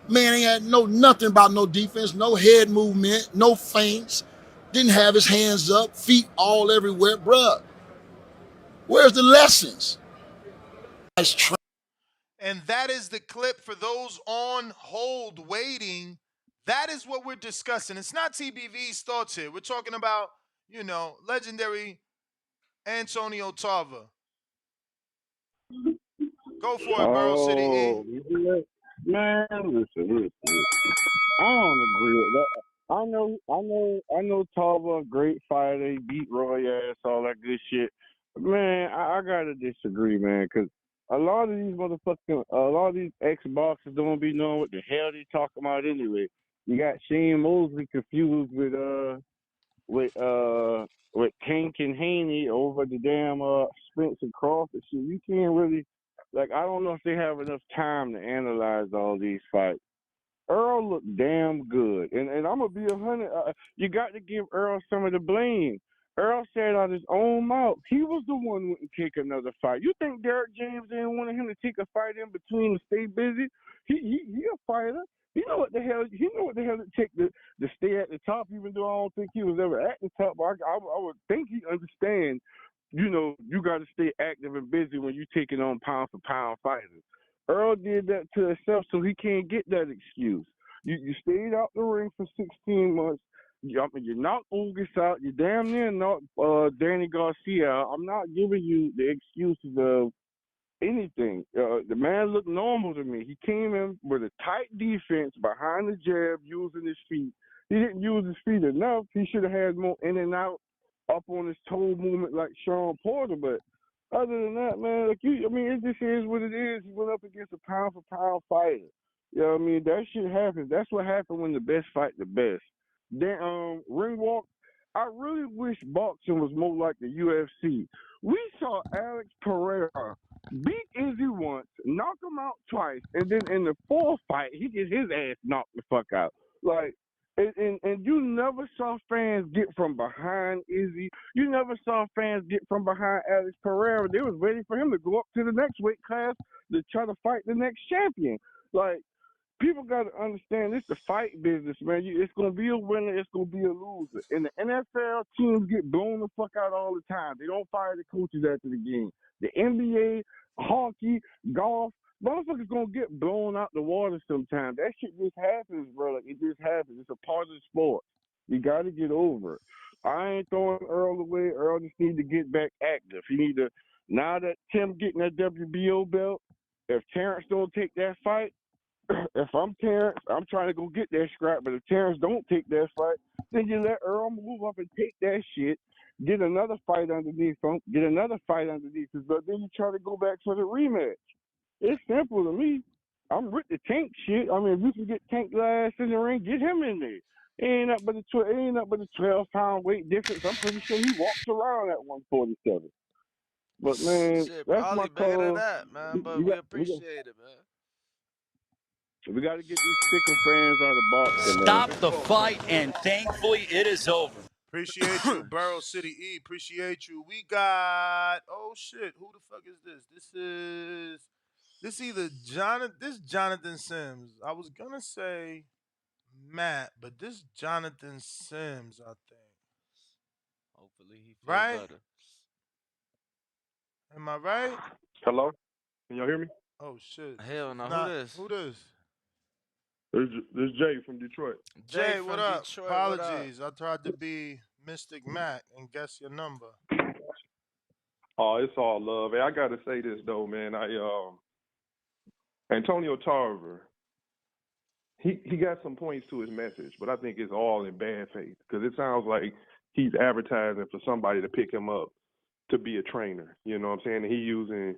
Man, he had nothing about no defense, no head movement, no feints. Didn't have his hands up, feet all everywhere. Bruh, where's the lessons? And that is the clip for those on hold waiting. That is what we're discussing. It's not TBV's thoughts here. We're talking about, legendary Antonio Tarver. Go for it, Burrow City E. Oh, man, listen. I don't agree with that. I know Tarver, a great fighter. He beat Roy ass, all that good shit. Man, I gotta disagree, man, because a lot of these ex-boxers don't be knowing what the hell they talking about anyway. You got Shane Mosley confused with with Tank and Haney over the damn Spence and Crawford shit. You can't really I don't know if they have enough time to analyze all these fights. Earl looked damn good, and I'm gonna be 100. You got to give Earl some of the blame. Earl said out his own mouth he was the one who wouldn't take another fight. You think Derrick James didn't want him to take a fight in between to stay busy? He a fighter. He know what the hell it take to stay at the top. Even though I don't think he was ever at the top, but I would think he understands. You got to stay active and busy when you're taking on pound for pound fighters. Earl did that to himself, so he can't get that excuse. You stayed out the ring for 16 months. You knocked Ugas out. You damn near knocked Danny Garcia out. I'm not giving you the excuses of anything. The man looked normal to me. He came in with a tight defense behind the jab, using his feet. He didn't use his feet enough. He should have had more in and out, up on his toe movement like Sean Porter. But other than that, man, it just is what it is. He went up against a pound for pound fighter. You know what I mean? That shit happens. That's what happened when the best fight the best. Then ring walk. I really wish boxing was more like the UFC. We saw Alex Pereira beat Izzy once, knock him out twice, and then in the fourth fight, he gets his ass knocked the fuck out. And you never saw fans get from behind Izzy. You never saw fans get from behind Alex Pereira. They was waiting for him to go up to the next weight class to try to fight the next champion. People got to understand this the fight business, man. It's going to be a winner. It's going to be a loser. In the NFL, teams get blown the fuck out all the time. They don't fire the coaches after the game. The NBA, hockey, golf, motherfuckers going to get blown out the water sometimes. That shit just happens, bro. It just happens. It's a part of the sport. You got to get over it. I ain't throwing Earl away. Earl just need to get back active. He need to, now that Tim getting that WBO belt, if Terrence don't take that fight, if I'm Terrence, I'm trying to go get that scrap. But if Terrence don't take that fight, then you let Earl move up and take that shit, get another fight underneath him, get another fight underneath his belt. Then you try to go back for the rematch. It's simple to me. I'm with the Tank shit. I mean, if you can get Tank last in the ring, get him in there. It ain't up but a 12-pound weight difference. I'm pretty sure he walks around at 147. But man, Shit, that's my probably bigger than call. that, man. But we appreciate it, man. We got to get these sticker fans out of boxing, man. Stop the fight, and thankfully it is over. Appreciate you, Burrow City E. Appreciate you. We got oh shit, who the fuck is this? This either Jonathan Sims. I was gonna say Matt, but this Jonathan Sims, I think. Hopefully he feel Right? better. Am I right? Hello? Can y'all hear me? Oh shit. Hell It's no. Who not this? who this? This is Jay from Detroit. Jay Jay, what from up? Detroit. What up? Apologies. I tried to be Mystic Mac and guess your number. Oh, it's all love. Hey, I gotta say this though, man. Antonio Tarver, he got some points to his message, but I think it's all in bad faith because it sounds like he's advertising for somebody to pick him up to be a trainer. You know what I'm saying? And he using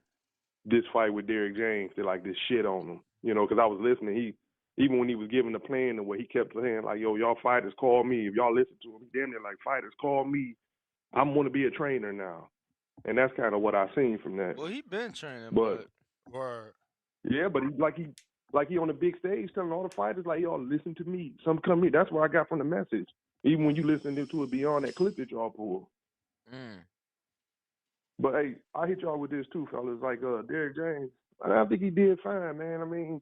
this fight with Derrick James to like this shit on him. You know, because I was listening. Even when he was giving the plan, the way he kept saying like, "Yo, y'all fighters call me." If y'all listen to him, he damn near like, "Fighters call me. I'm gonna be a trainer now." And that's kind of what I seen from that. Well, he been training, But but Word. yeah, but he on the big stage telling all the fighters like, "Y'all listen to me. Some come here." That's what I got from the message. Even when you listen to it beyond that clip that y'all pulled. But hey, I hit y'all with this too, fellas. Like Derrick James, I think he did fine, man. I mean,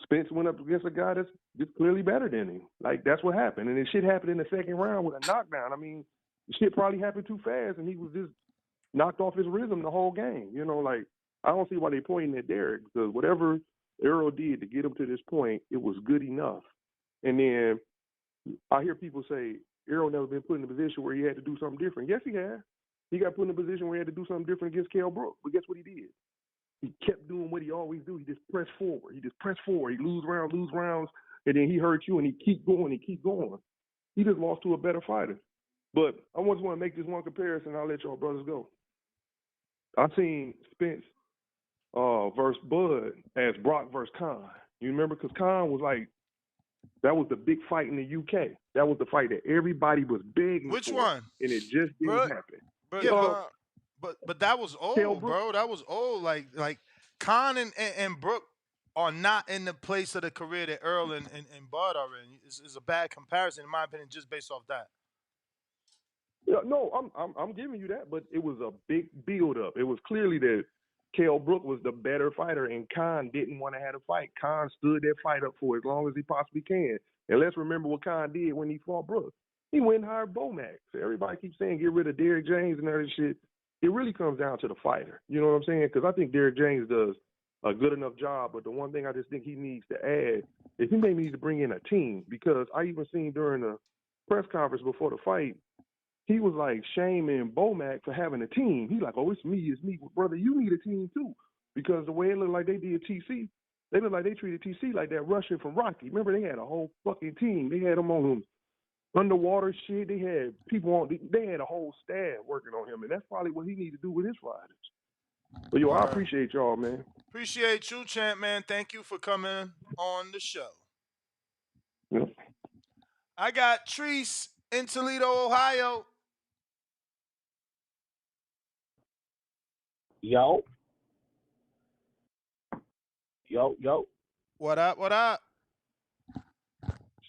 Spence went up against a guy that's just clearly better than him. Like that's what happened, and this shit happened in the second round with a knockdown. I mean, the shit probably happened too fast, and he was just knocked off his rhythm the whole game. You know, like I don't see why they pointing at Derrick because whatever Errol did to get him to this point, it was good enough. And then I hear people say Errol never been put in a position where he had to do something different. Yes, he has. He got put in a position where he had to do something different against Kell Brook. But guess what he did? He kept doing what he always do. He just pressed forward. He just pressed forward. He lose rounds, and then he hurt you, and he keep going. He just lost to a better fighter. But I just want to make this one comparison. I'll let y'all brothers go. I seen Spence versus Bud as Brock versus Khan. You remember? Because Khan was like, that was the big fight in the UK. That was the fight that everybody was begging Which for, one? and it just didn't happen. Yeah, but that was Kell old, Brook. bro. That was old. Like Khan and Brooke are not in the place of the career that Earl and Bud are in. It's a bad comparison, in my opinion, just based off that. Yeah, no, I'm giving you that, but it was a big build up. It was clearly that Kell Brook was the better fighter, and Khan didn't want to have a fight. Khan stood that fight up for as long as he possibly can. And let's remember what Khan did when he fought Brook. He went and hired Bomac. So everybody keeps saying get rid of Derrick James and all that shit. It really comes down to the fighter. You know what I'm saying? Because I think Derrick James does a good enough job, but the one thing I just think he needs to add is he may need to bring in a team, because I even seen during the press conference before the fight, he was like shaming Bomac for having a team. He's like, oh, it's me. Well, brother, you need a team too. Because the way it looked like they did TC, they looked like they treated TC like that Russian from Rocky. Remember, they had a whole fucking team. They had him on underwater shit. They had people on, they had a whole staff working on him. And that's probably what he needs to do with his fighters. But yo, I appreciate y'all, man. Appreciate you, champ, man. Thank you for coming on the show. Yep. I got Treese in Toledo, Ohio. Yo. What up? What up?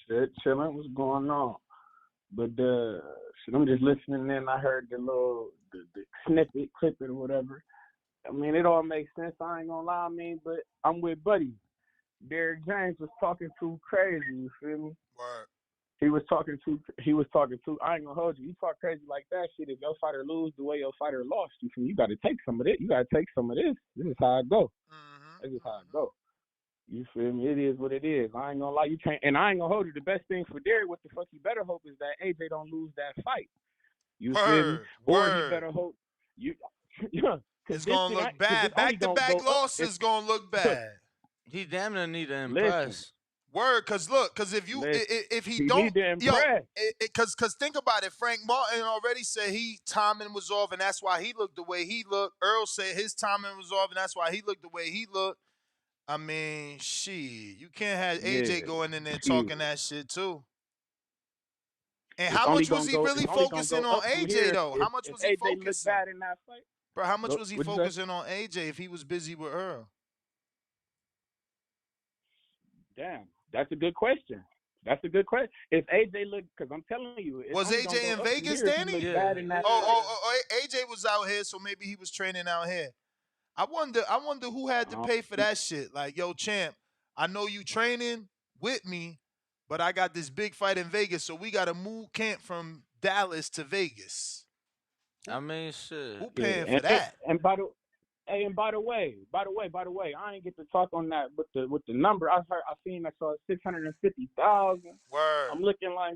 Shit, chilling. What's going on? But shit, I'm just listening in. I heard the snippet, clip it or whatever. I mean, it all makes sense. I ain't gonna lie. I mean, but I'm with Buddy. Derrick James was talking too crazy. You feel me? Word. He was talking too. I ain't gonna hold you. You talk crazy like that shit. If your fighter lose the way your fighter lost, you feel me? You got to take some of it. You got to take some of this. This is how it go. This is how it go. You feel me? It is what it is. I ain't gonna lie. You can't, and I ain't gonna hold you. The best thing for Derrick, what the fuck you better hope is that AJ don't lose that fight. You feel me? Or he better hope you. Yeah. It's gonna look bad. Back-to-back losses is gonna look bad. He damn near need to impress. Word, cause if he don't, need to impress. Cause think about it. Frank Martin already said timing was off, and that's why he looked the way he looked. Earl said his timing was off, and that's why he looked the way he looked. I mean, shit, you can't have AJ going in there talking that shit too. And how much was he really focusing on AJ though? How much was he focusing? Bad in that fight? Bro, how much was he focusing on AJ if he was busy with Earl? Damn, that's a good question. If AJ looked, because I'm telling you, was AJ in Vegas, Danny? AJ was out here, so maybe he was training out here. I wonder who had to pay for that shit. Like, yo, champ, I know you training with me, but I got this big fight in Vegas, so we got to move camp from Dallas to Vegas. I mean, shit. Who paying for that? And by the way, I ain't get to talk on that with the number. I seen I saw 650,000. Word. I'm looking like,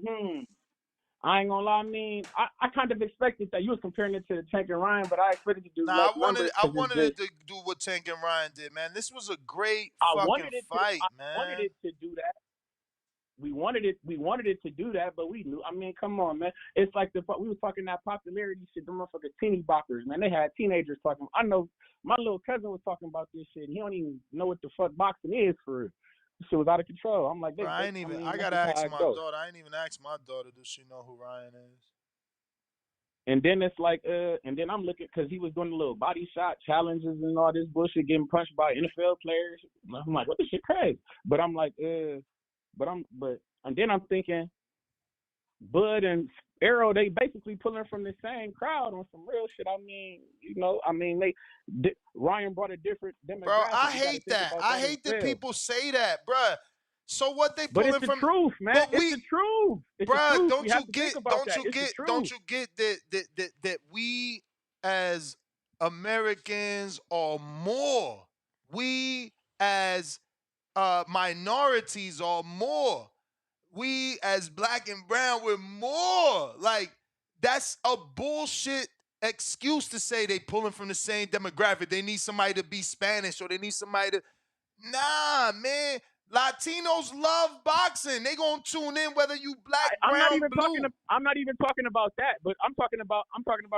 I ain't gonna lie. I mean, I kind of expected that. You was comparing it to Tank and Ryan, but I expected to do. I wanted it to do what Tank and Ryan did, man. This was a great fucking fight, man. I wanted it to do that. We wanted it to do that, but we knew. I mean, come on, man. It's like we was talking that popularity shit. The motherfucking teeny boppers, man. They had teenagers talking. I know my little cousin was talking about this shit. He don't even know what the fuck boxing is for real. This shit was out of control. I'm like, I gotta ask my daughter. I ain't even asked my daughter. Does she know who Ryan is? And then it's like, and then I'm looking because he was doing the little body shot challenges and all this bullshit, getting punched by NFL players. I'm like, what this shit crazy? But I'm like, and then I'm thinking, Bud and Errol, they basically pulling from the same crowd on some real shit. I mean, Ryan brought a different demographic. Bro, I hate that. I hate that people say that, bro. So what they pulling from? But it's the truth, man. It's the truth. Bro, don't you get that we as Americans are more. We as minorities are more. We as black and brown, we're more. Like, that's a bullshit excuse to say they pulling from the same demographic. They need somebody to be Spanish or they need somebody to. Nah, man. Latinos love boxing. They gonna tune in whether you black, I'm not brown, even blue. I'm not even talking about that, but I'm talking about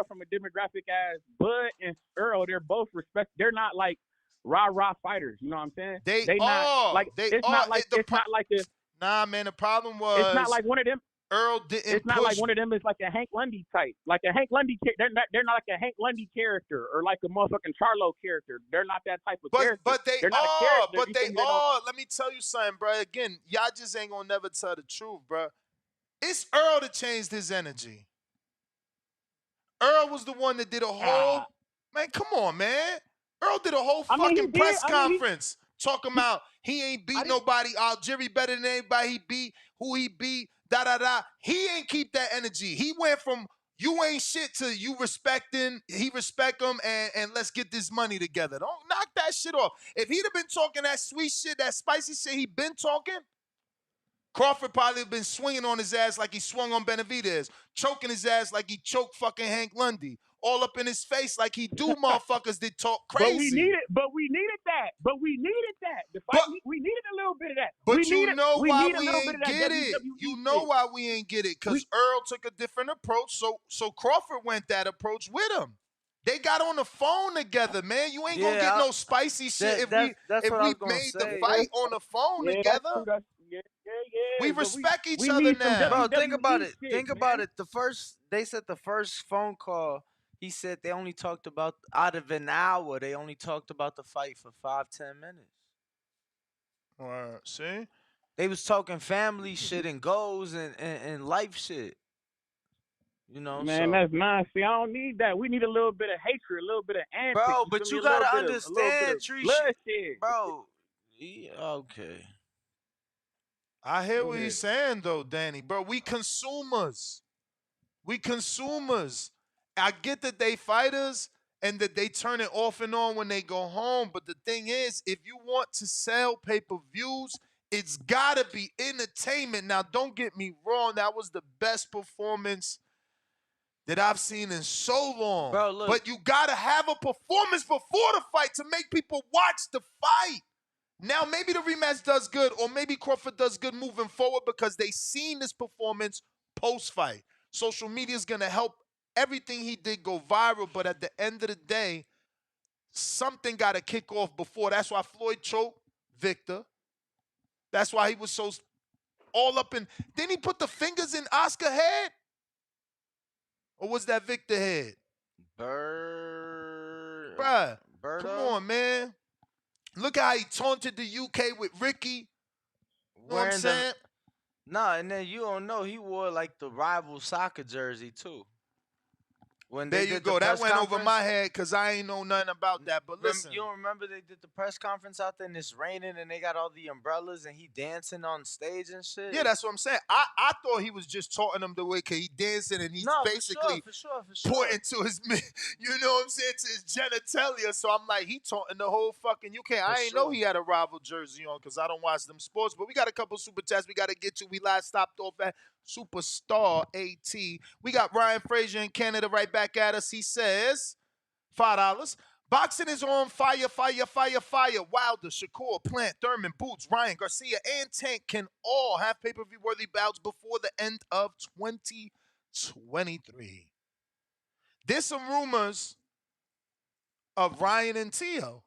from a demographic as Bud and Earl. They're both respect. They're not like rah fighters. You know what I'm saying? They Not are. like They it's are. not like it's not like the Nah, man. The problem it's not was like one of them. Earl It's didn't not like push. one of them is like a Hank Lundy type. Like a Hank Lundy, they're not like a Hank Lundy character or like a motherfucking Charlo character. They're not that type of character. But they They're not a are. character. But You they feel me? They don't. are. Let me tell you something, bro. Again, y'all just ain't gonna never tell the truth, bro. It's Earl that changed his energy. Earl was the one that did a whole. Man, come on, man. Earl did a whole I mean, he fucking did. press I mean, conference talking about he ain't beat nobody. Jerry better than anybody he beat. Who he beat? Da da da. He ain't keep that energy. He went from you ain't shit to you respecting. He respect him and let's get this money together. Don't knock that shit off. If he'd have been talking that sweet shit, that spicy shit he been talking, Crawford probably have been swinging on his ass like he swung on Benavidez, choking his ass like he choked fucking Hank Lundy, all up in his face like he do motherfuckers that talk But we crazy. needed that. But we needed that. The fight, we needed a little bit of that. But you know We why need a we little bit of ain't that get it. WWE You know shit. why we ain't get it. Because Earl took a different approach, so Crawford went that approach with him. They got on the phone together, man. You ain't gonna get no spicy shit if we that's what I was gonna made the say. fight on the phone Yeah, that's together. true. That's yeah. We But respect each we other need some now. Bro, think about WWE it. shit, Think about man. it. They said the first phone call, he said they only talked about out of an hour, they only talked about the fight for 5-10 minutes. See? They was talking family shit and goals and life shit. You know, Man, so that's nice. See, I don't need that. We need a little bit of hatred, a little bit of antics. bro, You feel but me? you A little gotta bit of understand, Trees. bloodshed. Bro, okay. I hear Go what he's ahead. saying though, Danny. Bro, we consumers. We consumers. I get that they fighters and that they turn it off and on when they go home. But the thing is, if you want to sell pay-per-views, it's gotta be entertainment. Now, don't get me wrong, that was the best performance that I've seen in so long. Bro, look. But you gotta have a performance before the fight to make people watch the fight. Now, maybe the rematch does good, or maybe Crawford does good moving forward because they seen this performance post-fight. Social media is going to help everything he did go viral, but at the end of the day, something got to kick off before. That's why Floyd choked Victor. That's why he was so all up in. Didn't he put the fingers in Oscar head? Or was that Victor head? Bruh, come on, man. Look how he taunted the UK with Ricky. You know what I'm saying? Nah, and then you don't know, he wore like the rival soccer jersey too. When There they you did go. the That press went over conference, my head because I ain't know nothing about that. But listen, you don't remember they did the press conference out there and it's raining and they got all the umbrellas and he dancing on stage and shit? yeah, that's what I'm saying. I thought he was just taunting them the way because he dancing and he's basically for sure. pointing to his, you know what I'm saying, to his genitalia. So I'm like, he taunting the whole fucking UK. I ain't know he had a rival jersey on because I don't watch them sports. But we got a couple super chats we got to get to. We last stopped off at Superstar AT. We got Ryan Frazier in Canada right back at us. He says $5. Boxing is on fire, fire, fire, fire. Wilder, Shakur, Plant, Thurman, Boots, Ryan, Garcia, and Tank can all have pay-per-view worthy bouts before the end of 2023. There's some rumors of Ryan and Tio.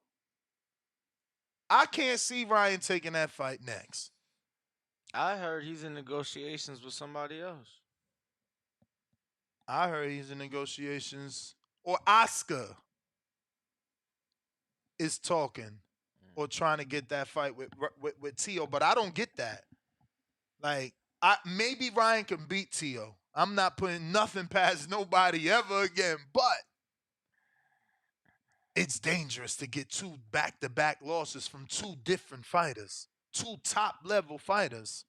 I can't see Ryan taking that fight next. I heard he's in negotiations with somebody else. I heard he's in negotiations, or Oscar is talking or trying to get that fight with Tio, but I don't get that. Like, maybe Ryan can beat Tio. I'm not putting nothing past nobody ever again, but it's dangerous to get two back-to-back losses from two different fighters, two top-level fighters.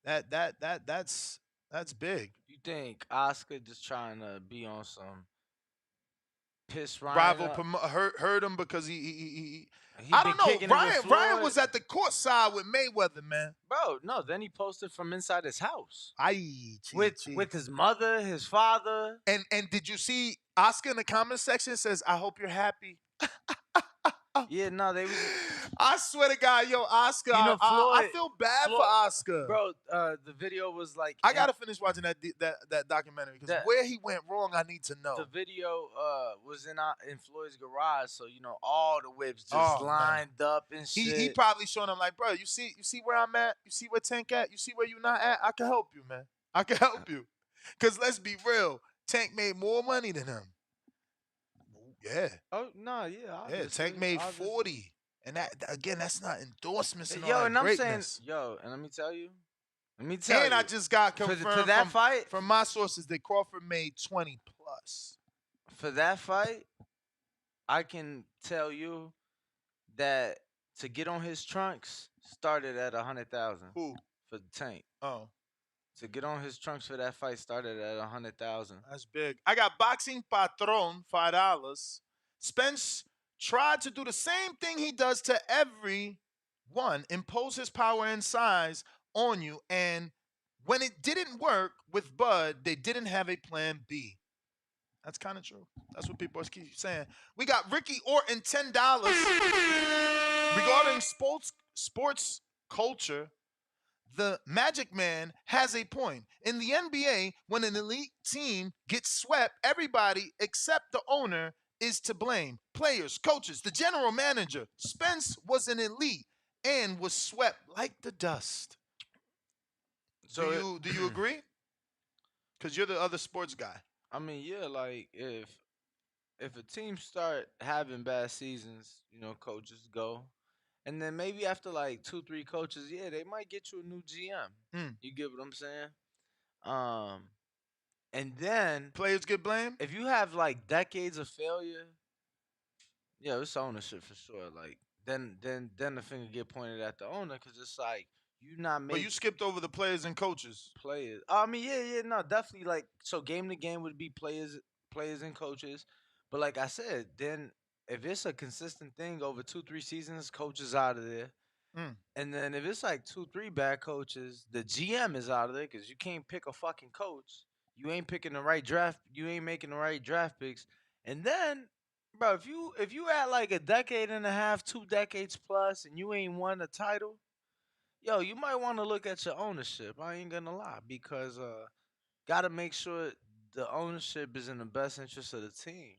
That's big. You think Oscar just trying to be on some Piss Ryan rival up. hurt him because he He I been don't know. kicking it with Ryan Floyd. was at the court side with Mayweather, man. Bro, no, then he posted from inside his house. Aye, With his mother, his father. And did you see Oscar in the comment section says, "I hope you're happy." Yeah, no, they was. I swear to God, yo, Oscar, You know, I Floyd. feel bad Floyd, for Oscar. Bro, the video was like. I gotta finish watching that documentary because where he went wrong, I need to know. The video was in Floyd's garage, so you know all the whips just lined up and shit. He probably showing him like, bro, you see where I'm at? You see where Tank at? You see where you not at? I can help you, man. I can help you. Cause let's be real, Tank made more money than him. Yeah. Oh no, yeah. Obviously, yeah, Tank made 40, and that again, that's not endorsements and all yo, that and I'm greatness. saying, yo, and let me tell you. And I just got confirmed for that fight from my sources that Crawford made 20 plus. For that fight, I can tell you that to get on his trunks started at 100,000. Who? For the Tank. Oh. To get on his trunks for that fight started at 100,000. That's big. I got Boxing Patron, $5. Spence tried to do the same thing he does to everyone, impose his power and size on you, and when it didn't work with Bud, they didn't have a plan B. That's kind of true. That's what people keep saying. We got Ricky Orton, $10. Regarding sports culture, the Magic Man has a point. In the NBA, when an elite team gets swept, everybody except the owner is to blame. Players, coaches, the general manager. Spence was an elite and was swept like the dust. So do you agree? Because you're the other sports guy. I mean, yeah, like if a team start having bad seasons, you know, coaches go. And then maybe after like 2-3 coaches, yeah, they might get you a new GM. You get what I'm saying? And then players get blamed. If you have like decades of failure, yeah, it's ownership for sure. Like then the finger get pointed at the owner because it's like you not making. But you skipped over the players and coaches. Players. I mean, yeah, no, definitely. Like so, game to game would be players and coaches. But like I said, then if it's a consistent thing over 2-3 seasons, coaches out of there. And then if it's like 2-3 bad coaches, the GM is out of there because you can't pick a fucking coach. You ain't picking the right draft. You ain't making the right draft picks. And then, bro, if you at like a decade and a half, 2 decades plus, and you ain't won a title, yo, you might want to look at your ownership. I ain't gonna lie because gotta make sure the ownership is in the best interest of the team.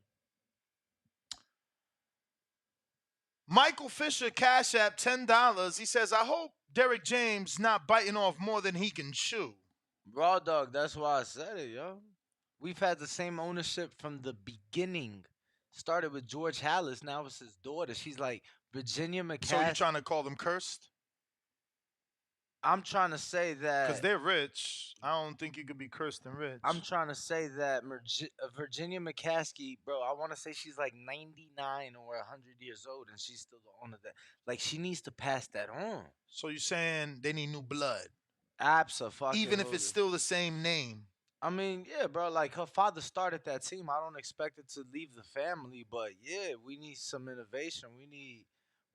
Michael Fisher, Cash App, $10. He says, I hope Derrick James not biting off more than he can chew. Raw dog, that's why I said it, yo. We've had the same ownership from the beginning. Started with George Hallis, now it's his daughter. She's like Virginia McCaskey. So you trying to call them cursed? I'm trying to say that because they're rich. I don't think you could be cursed and rich. I'm trying to say that Virginia McCaskey, bro. I want to say she's like 99 or 100 years old, and she's still the owner of that. Like she needs to pass that on. So you're saying they need new blood? Absolutely. Even if it's still the same name. I mean, yeah, bro. Like her father started that team. I don't expect it to leave the family, but yeah, we need some innovation.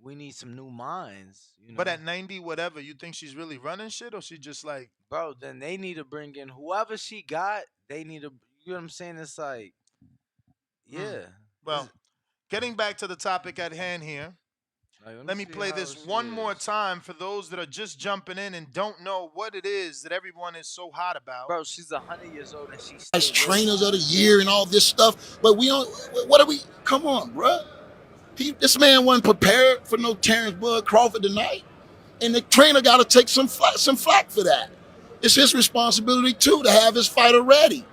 We need some new minds, you know. But at 90, whatever, you think she's really running shit, or she just like, bro? Then they need to bring in whoever she got. They need to, you know what I'm saying? It's like, yeah. Well, getting back to the topic at hand here. Let me play this one more time for those that are just jumping in and don't know what it is that everyone is so hot about. Bro, she's 100 years old and she's as trainers of the year and all this stuff, but we don't. What are we? Come on, bro. This man wasn't prepared for no Terrence Bud Crawford tonight, and the trainer got to take some flack for that. It's his responsibility too to have his fighter ready.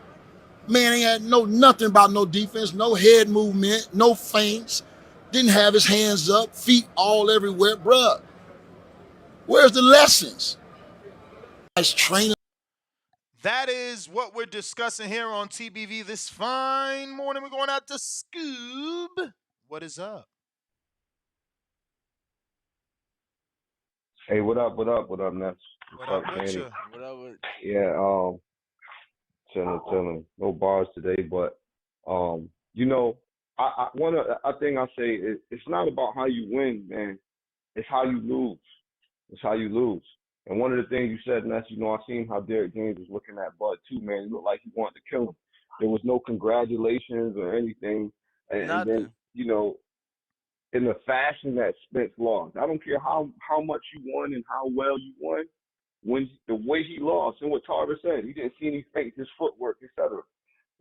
Man ain't had nothing about no defense, no head movement, no feints. Didn't have his hands up, feet all everywhere, bruh. Where's the lessons? As trainer. That is what we're discussing here on TBV this fine morning. We're going out to Scoob. What is up? Hey, what up, Ness? What up, Danny? What up with Yeah, chilling. No bars today, but you know, I think I say it's not about how you win, man. It's how you lose. It's how you lose. And one of the things you said, and that's, I seen how Derrick James was looking at Bud too, man. He looked like he wanted to kill him. There was no congratulations or anything. And then, Nothing. in the fashion that Spence lost, I don't care how much you won and how well you won. When the way he lost and what Tarver said, he didn't see any feints, his footwork, etc.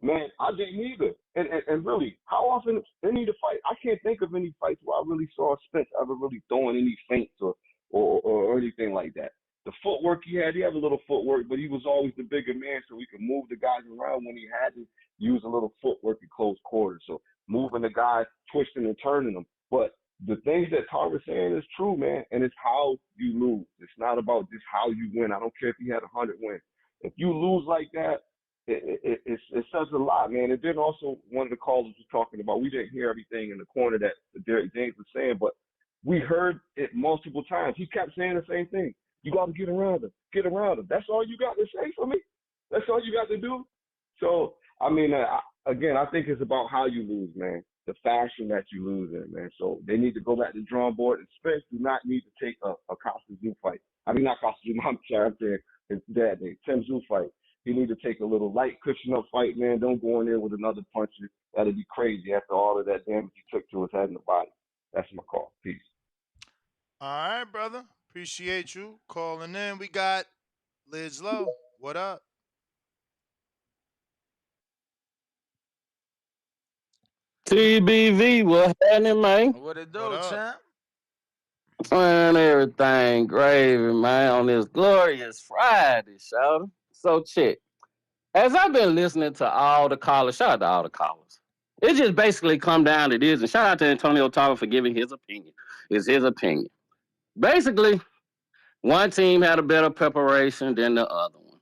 Man, I didn't either. And really, how often any of the fight? I can't think of any fights where I really saw Spence ever really throwing any feints or anything like that. The footwork he had a little footwork, but he was always the bigger man, so he could move the guys around when he had to use a little footwork in close quarters. So moving the guys, twisting and turning them. But the things that Tarver's saying is true, man, and it's how you lose. It's not about just how you win. I don't care if he had 100 wins. If you lose like that, it says a lot, man. And then also one of the callers was talking about, we didn't hear everything in the corner that Derrick James was saying, but we heard it multiple times. He kept saying the same thing. You got to get around him. Get around him. That's all you got to say for me? That's all you got to do? So, I mean, again, I think it's about how you lose, man. The fashion that you lose in, man. So they need to go back to the drawing board. And Spence do not need to take a Costa Zoo fight. I mean, not Costa Zoo. I'm sorry. I'm saying his dad name, Tim Zoo fight. He need to take a little light cushion up fight, man. Don't go in there with another puncher. That'd be crazy after all of that damage he took to his head and the body. That's my call. Peace. All right, brother. Appreciate you calling in. We got Liz Low. What up? TBV, what happening, man? What it What do, up? champ? Man, everything gravy, man, on this glorious Friday, shout. So check. As I've been listening to all the callers, shout out to all the callers. It just basically come down to this, and shout out to Antonio Tarver for giving his opinion. It's his opinion. Basically, one team had a better preparation than the other one.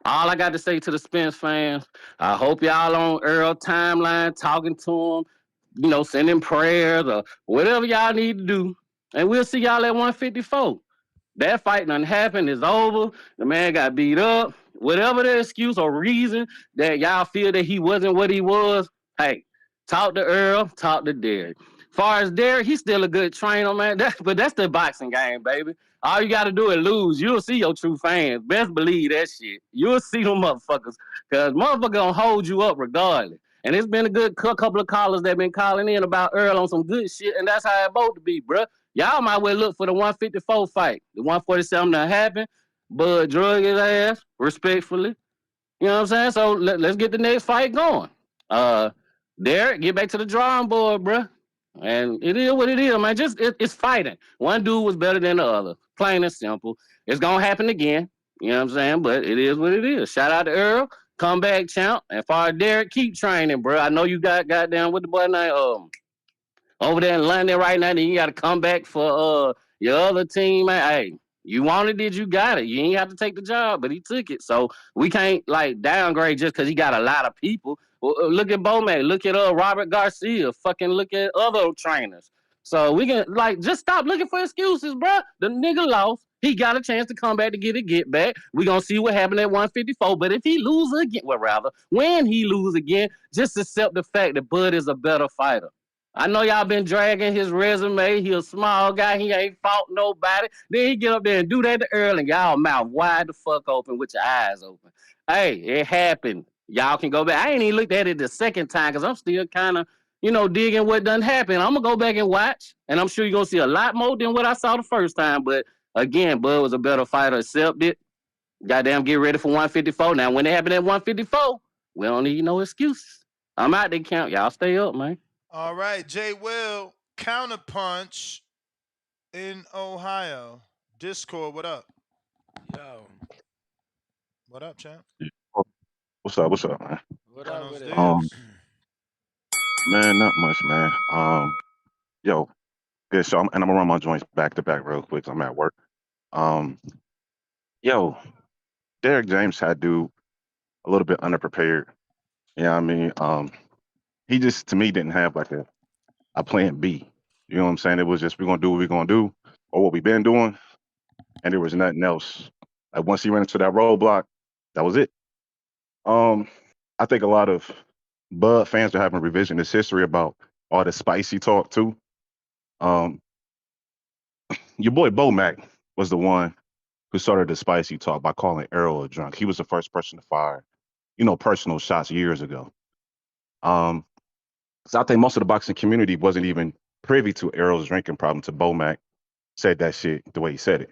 All I got to say to the Spence fans, I hope y'all on Earl timeline talking to him, sending prayers or whatever y'all need to do. And we'll see y'all at 154. That fight done happened. It's over. The man got beat up. Whatever the excuse or reason that y'all feel that he wasn't what he was, hey, talk to Earl, talk to Derrick. Far as Derrick, he's still a good trainer, man. But that's the boxing game, baby. All you got to do is lose. You'll see your true fans. Best believe that shit. You'll see them motherfuckers. Because motherfucker gonna hold you up regardless. And it's been a good couple of callers that been calling in about Earl on some good shit, and that's how it supposed to be, bruh. Y'all might well look for the 154 fight. The 147 that happened. Bud drug his ass, respectfully. You know what I'm saying? So let's get the next fight going. Uh, Derek, get back to the drawing board, bruh. And it is what it is, man. It's fighting. One dude was better than the other. Plain and simple. It's gonna happen again. You know what I'm saying? But it is what it is. Shout out to Earl. Comeback champ. And for Derek, keep training, bro. I know you got goddamn with the boy name over there in London right now, then you got to come back for your other team. Man. Hey, you wanted it, you got it. You ain't have to take the job, but he took it. So we can't like downgrade just because he got a lot of people. Well, look at Bowman. Look at Robert Garcia. Fucking look at other trainers. So we can like just stop looking for excuses, bro. The nigga lost. He got a chance to come back to get back. We gonna see what happened at 154. But if he lose again, well, rather when he lose again, just accept the fact that Bud is a better fighter. I know y'all been dragging his resume. He a small guy. He ain't fought nobody. Then he get up there and do that to Earl, and y'all mouth wide the fuck open with your eyes open. Hey, it happened. Y'all can go back. I ain't even looked at it the second time because I'm still kind of, digging what done happened. I'm going to go back and watch, and I'm sure you're going to see a lot more than what I saw the first time. But again, Bud was a better fighter. Accept it. Goddamn, get ready for 154. Now, when it happened at 154, we don't need no excuses. I'm out there count. Y'all stay up, man. All right, Jay Will, Counterpunch in Ohio. Discord, what up? Yo, What up, champ? What's up? What's up, man? what up Buenos with it? Um, dias. man, not much, man. Yo, good show. And I'm gonna run my joints back to back real quick. 'Cause I'm at work. Um, yo, Derek James had to a little bit underprepared. Yeah, I mean, he just to me didn't have like a plan B. You know what I'm saying? It was just we're gonna do what we're gonna do or what we've been doing, and there was nothing else. Like once he ran into that roadblock, that was it. Um, I think a lot of Bud fans are having revisionist history about all the spicy talk too. Um, your boy Bo Mac was the one who started the spicy talk by calling Errol a drunk. He was the first person to fire, personal shots years ago. Um, so I think most of the boxing community wasn't even privy to Errol's drinking problem to Bo Mac said that shit the way he said it.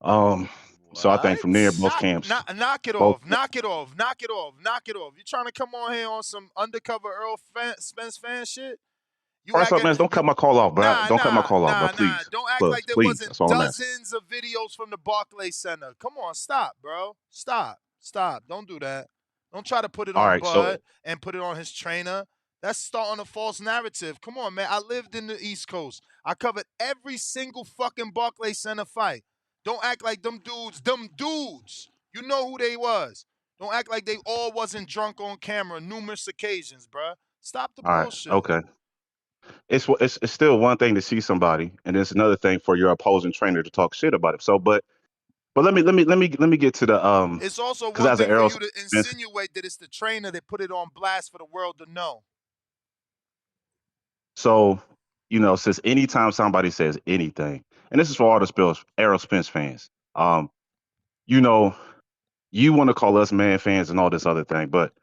Um, so I think What? from there, both camps, Knock it both. off. Knock it off. Knock it off. Knock it off. You trying to come on here on some undercover Spence fan shit? You First off, acting man, don't you cut my call off, bro. nah Don't cut my nah call off, bro. nah nah. Please, Don't act like please, there please. wasn't That's all I'm asking. dozens of videos from the Barclays Center. Come on, stop, bro. Stop. Stop. Don't do that. Don't try to put it All on right, so Bud and put it on his trainer. That's starting a false narrative. Come on, man. I lived in the East Coast. I covered every single fucking Barclays Center fight. Don't act like them dudes. You know who they was. Don't act like they all wasn't drunk on camera numerous occasions, bruh. Stop the all right, bullshit. okay. It's still one thing to see somebody, and it's another thing for your opposing trainer to talk shit about it. So, but let me get to the It's also because one as an thing for Errol you to Spence, insinuate that it's the trainer that put it on blast for the world to know. so since anytime somebody says anything, and this is for all the Errol Spence fans, you know, you want to call us man fans and all this other thing, but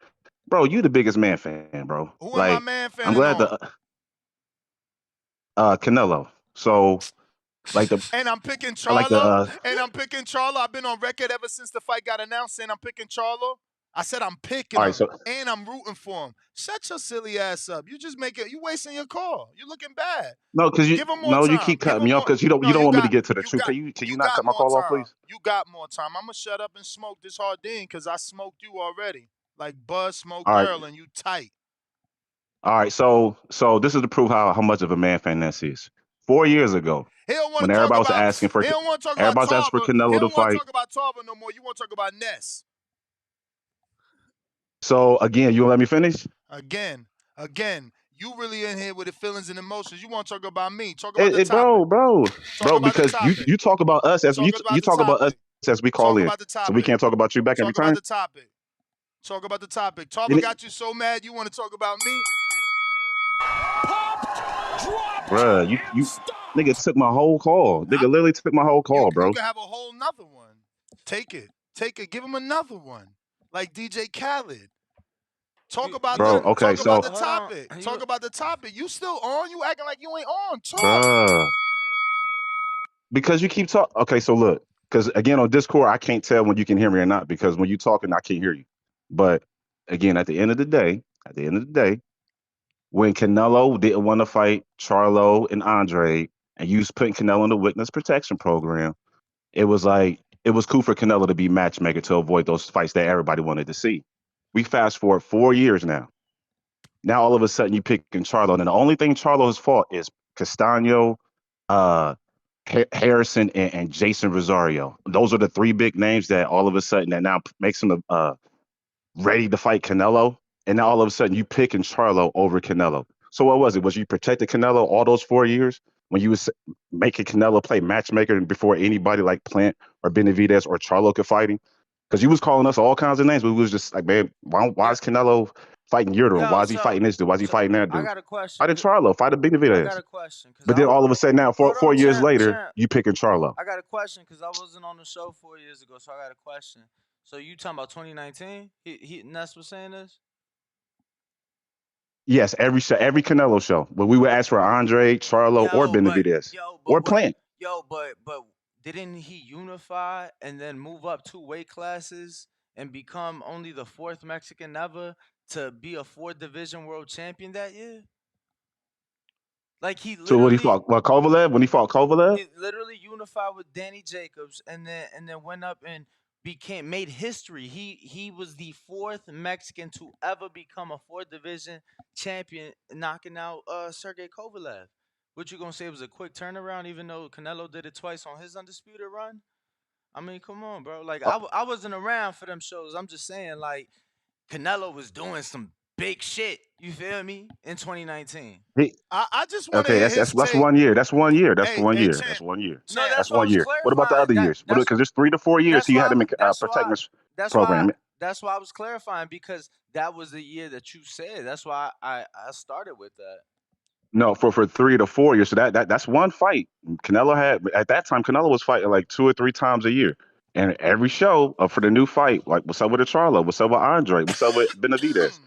bro, you the biggest man fan, bro. Who am Like, I man I'm fanning glad on? the Canelo. So like the And I'm picking I like the Charlo. And I'm picking Charlo. I've been on record ever since the fight got announced saying I'm picking Charlo. I said I'm picking all right, him. so And I'm rooting for him. Shut your silly ass up. You just make it. You wasting your call. You looking bad. no, because Give him more you time. keep Give cutting him me off more. because you don't No, you don't want me to get to the truth. Can you you not got cut my more call off, time. please? You got more time. I'm gonna shut up and smoke this Hardin because I smoked you already. Like Buzz smoked All right, Earl and you tight. all right. So this is to prove how much of a man fan this is. 4 years ago, He don't want when to talk everybody was about. asking for He don't want to talk about everybody was asking for Tarver. He Canelo to don't want to fight. talk about Tarver no more. You want to talk about Ness So again, you want to let me finish? again, again. You really in here with the feelings and emotions. You want to talk about me? Talk about the Bro, topic. Talk about the because you topic. you talk about us as Talk you about the talk about us topic. as we call in, Talk about the so we can't topic. talk about you back in Talk return. about the topic. Talk about the topic. And Tarver got you so mad you want to talk about me? bruh, you nigga took my whole call. Nigga literally took my whole You call, bro. can have a whole nother one. Take it. Take it. Give him another one. Like DJ Khaled. Talk about Bro, the okay, so topic. Talk about the topic. You still on? You acting like you ain't on. Talk. bruh, because you keep talking. Okay, so look, because again on Discord, I can't tell when you can hear me or not because when you talking, I can't hear you. But again, at the end of the day, when Canelo didn't want to fight Charlo and Andre, and you was putting Canelo in the witness protection program, it was like it was cool for Canelo to be matchmaker to avoid those fights that everybody wanted to see. We fast forward 4 years now. Now all of a sudden you picking Charlo, and the only thing Charlo's fault is Castano, uh, Harrison, and Jason Rosario. Those are the three big names that all of a sudden that now makes him ready to fight Canelo, and now all of a sudden you picking Charlo over Canelo. So what was it? Was you protected Canelo all those 4 years when you was making Canelo play matchmaker before anybody like Plant or Benavidez or Charlo could fight him? Because you was calling us all kinds of names, but we was just like, man, why Yo, is Canelo fighting your dude? yo, Why is he fighting this dude? Why is he so fighting that I dude? got a question. Fight a Charlo, fight a I got Benavidez. a question because But then all of a sudden now, hold four on, years champ, later, champ. you picking Charlo. I got a question because I wasn't on the show 4 years ago, so I got a question. So you talking about 2019? He Ness was saying this. Yes, every Canelo show. When we would ask for Andre, Charlo, or Benavidez, or But Plant. but didn't he unify and then move up 2 weight classes and become only the fourth Mexican ever to be a 4 division world champion that year? Like So what he fought? Well, Kovalev when he fought Kovalev. he literally unified with Danny Jacobs and then went up and became made history. He was the fourth Mexican to ever become a 4 division champion, knocking out Sergey Kovalev. What you gonna say it was a quick turnaround, even though Canelo did it twice on his undisputed run? I mean, come on, bro. Like I wasn't around for them shows. I'm just saying, like Canelo was doing some big shit. You feel me? In 2019. He, I just want to okay, hear that's his that's take. 1 year. That's 1 year. That's Hey, one hey, year. champ, That's 1 year. No, champ. that's That's what I one was year. What about the clarifying. other years? Because there's 3 to 4 years That's he had why him in that's why protectness that's why program. that's why I was clarifying, because that was the year that you said. That's why I started with that. No, for 3 to 4 years. So that's one fight. Canelo had at that time. Canelo was fighting like 2 or 3 times a year, and every show for the new fight, like what's up with Charlo, what's up with Andre, what's up with Benavidez.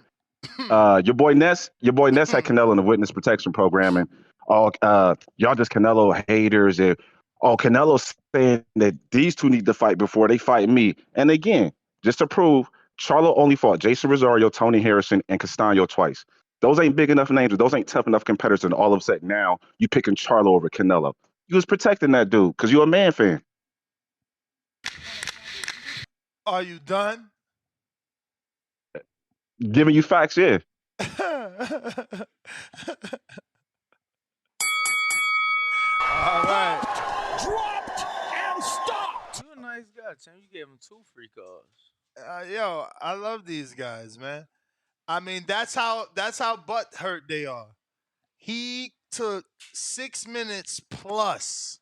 Your boy Ness had Canelo in the witness protection program, and y'all just Canelo haters, and Canelo saying that these two need to fight before they fight me. And again, just to prove, Charlo only fought Jason Rosario, Tony Harrison, and Castaño twice. Those ain't big enough names. Those ain't tough enough competitors. And all of a sudden now you picking Charlo over Canelo. You was protecting that dude because you're a man fan. Are you done? Giving you facts, yeah. All right. Dropped and stopped. You're a nice guy, Tim. You gave him 2 free calls. Yo, I love these guys, man. I mean, that's how butt hurt they are. He took 6 minutes plus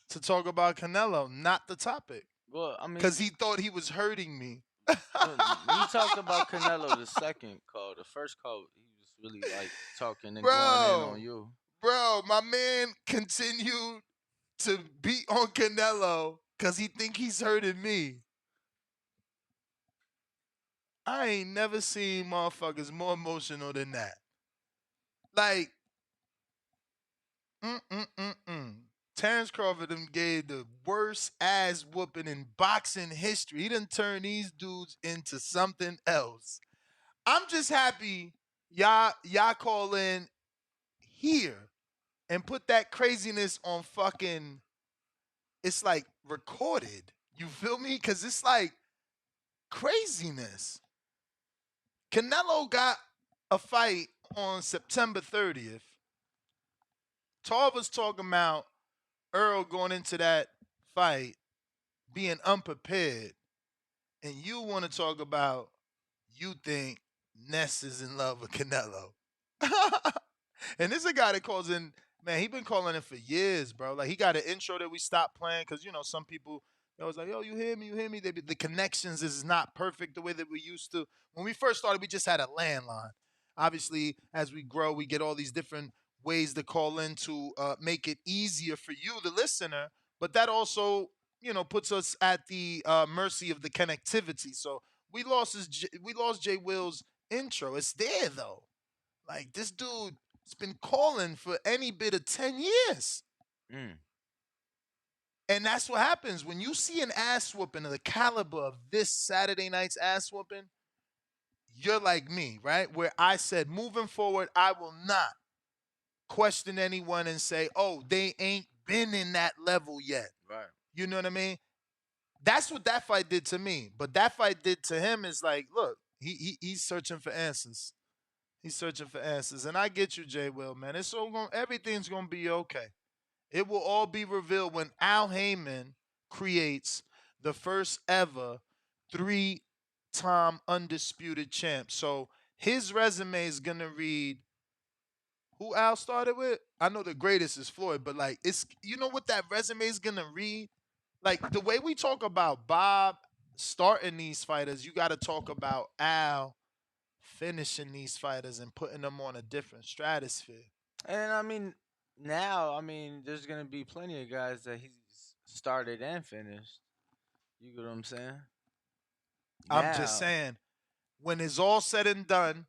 to talk about Canelo, not the topic, Well, I mean, because he thought he was hurting me. when you talked about Canelo the second call, the first call, he was really like talking and going in on you. Bro, my man continued to beat on Canelo because he think he's hurting me. I ain't never seen motherfuckers more emotional than that. Like, Terrence Crawford done gave the worst ass whooping in boxing history. He done turned these dudes into something else. I'm just happy y'all call in here and put that craziness on fucking, it's like recorded. You feel me? Because it's like craziness. Canelo got a fight on September 30th. Tarver's talking about Errol going into that fight being unprepared. And you want to talk about you think Ness is in love with Canelo. And this is a guy that calls in, man, he been calling in for years, bro. Like, he got an intro that we stopped playing because, some people, they was like, yo, you hear me? The connections is not perfect the way that we used to. When we first started, we just had a landline. Obviously, as we grow, we get all these different ways to call in to make it easier for you, the listener. But that also, puts us at the mercy of the connectivity. So we lost Jay Will's intro. It's there though. Like, this dude has been calling for any bit of 10 years. And that's what happens when you see an ass whooping of the caliber of this Saturday night's ass whooping. You're like me, right? Where I said, moving forward, I will not question anyone and say, oh, they ain't been in that level yet. Right. You know what I mean? That's what that fight did to me. But that fight did to him is like, look, he's searching for answers. He's searching for answers. And I get you, Jay Will, man. Everything's gonna be okay. It will all be revealed when Al Heyman creates the first ever 3-time undisputed champ. So his resume is gonna read who Al started with. I know the greatest is Floyd, but like, it's, what that resume is gonna read? Like, the way we talk about Bob starting these fighters, you gotta talk about Al finishing these fighters and putting them on a different stratosphere. And I mean, now, there's gonna be plenty of guys that he's started and finished. You get what I'm saying? I'm just saying, when it's all said and done,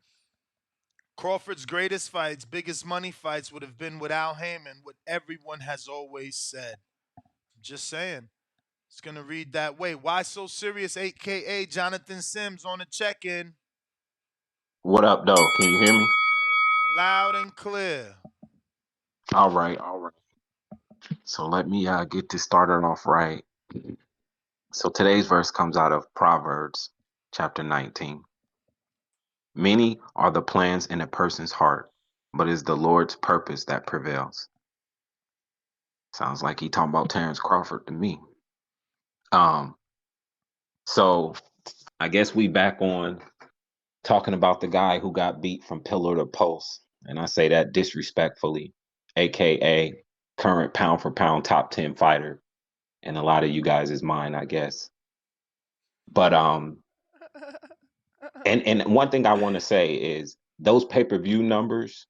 Crawford's greatest fights, biggest money fights would have been with Al Heyman, what everyone has always said. Just saying. It's going to read that way. Why So Serious, a.k.a. Jonathan Sims, on the check-in. What up, though? Can you hear me? Loud and clear. All right, all right. So let me get this started off right. So today's verse comes out of Proverbs chapter 19. Many are the plans in a person's heart, but it's the Lord's purpose that prevails. Sounds like he talking about Terrence Crawford to me. So I guess we back on talking about the guy who got beat from pillar to post, and I say that disrespectfully, aka current pound for pound top 10 fighter in a lot of you guys' mind, I guess. But and one thing I want to say is those pay-per-view numbers,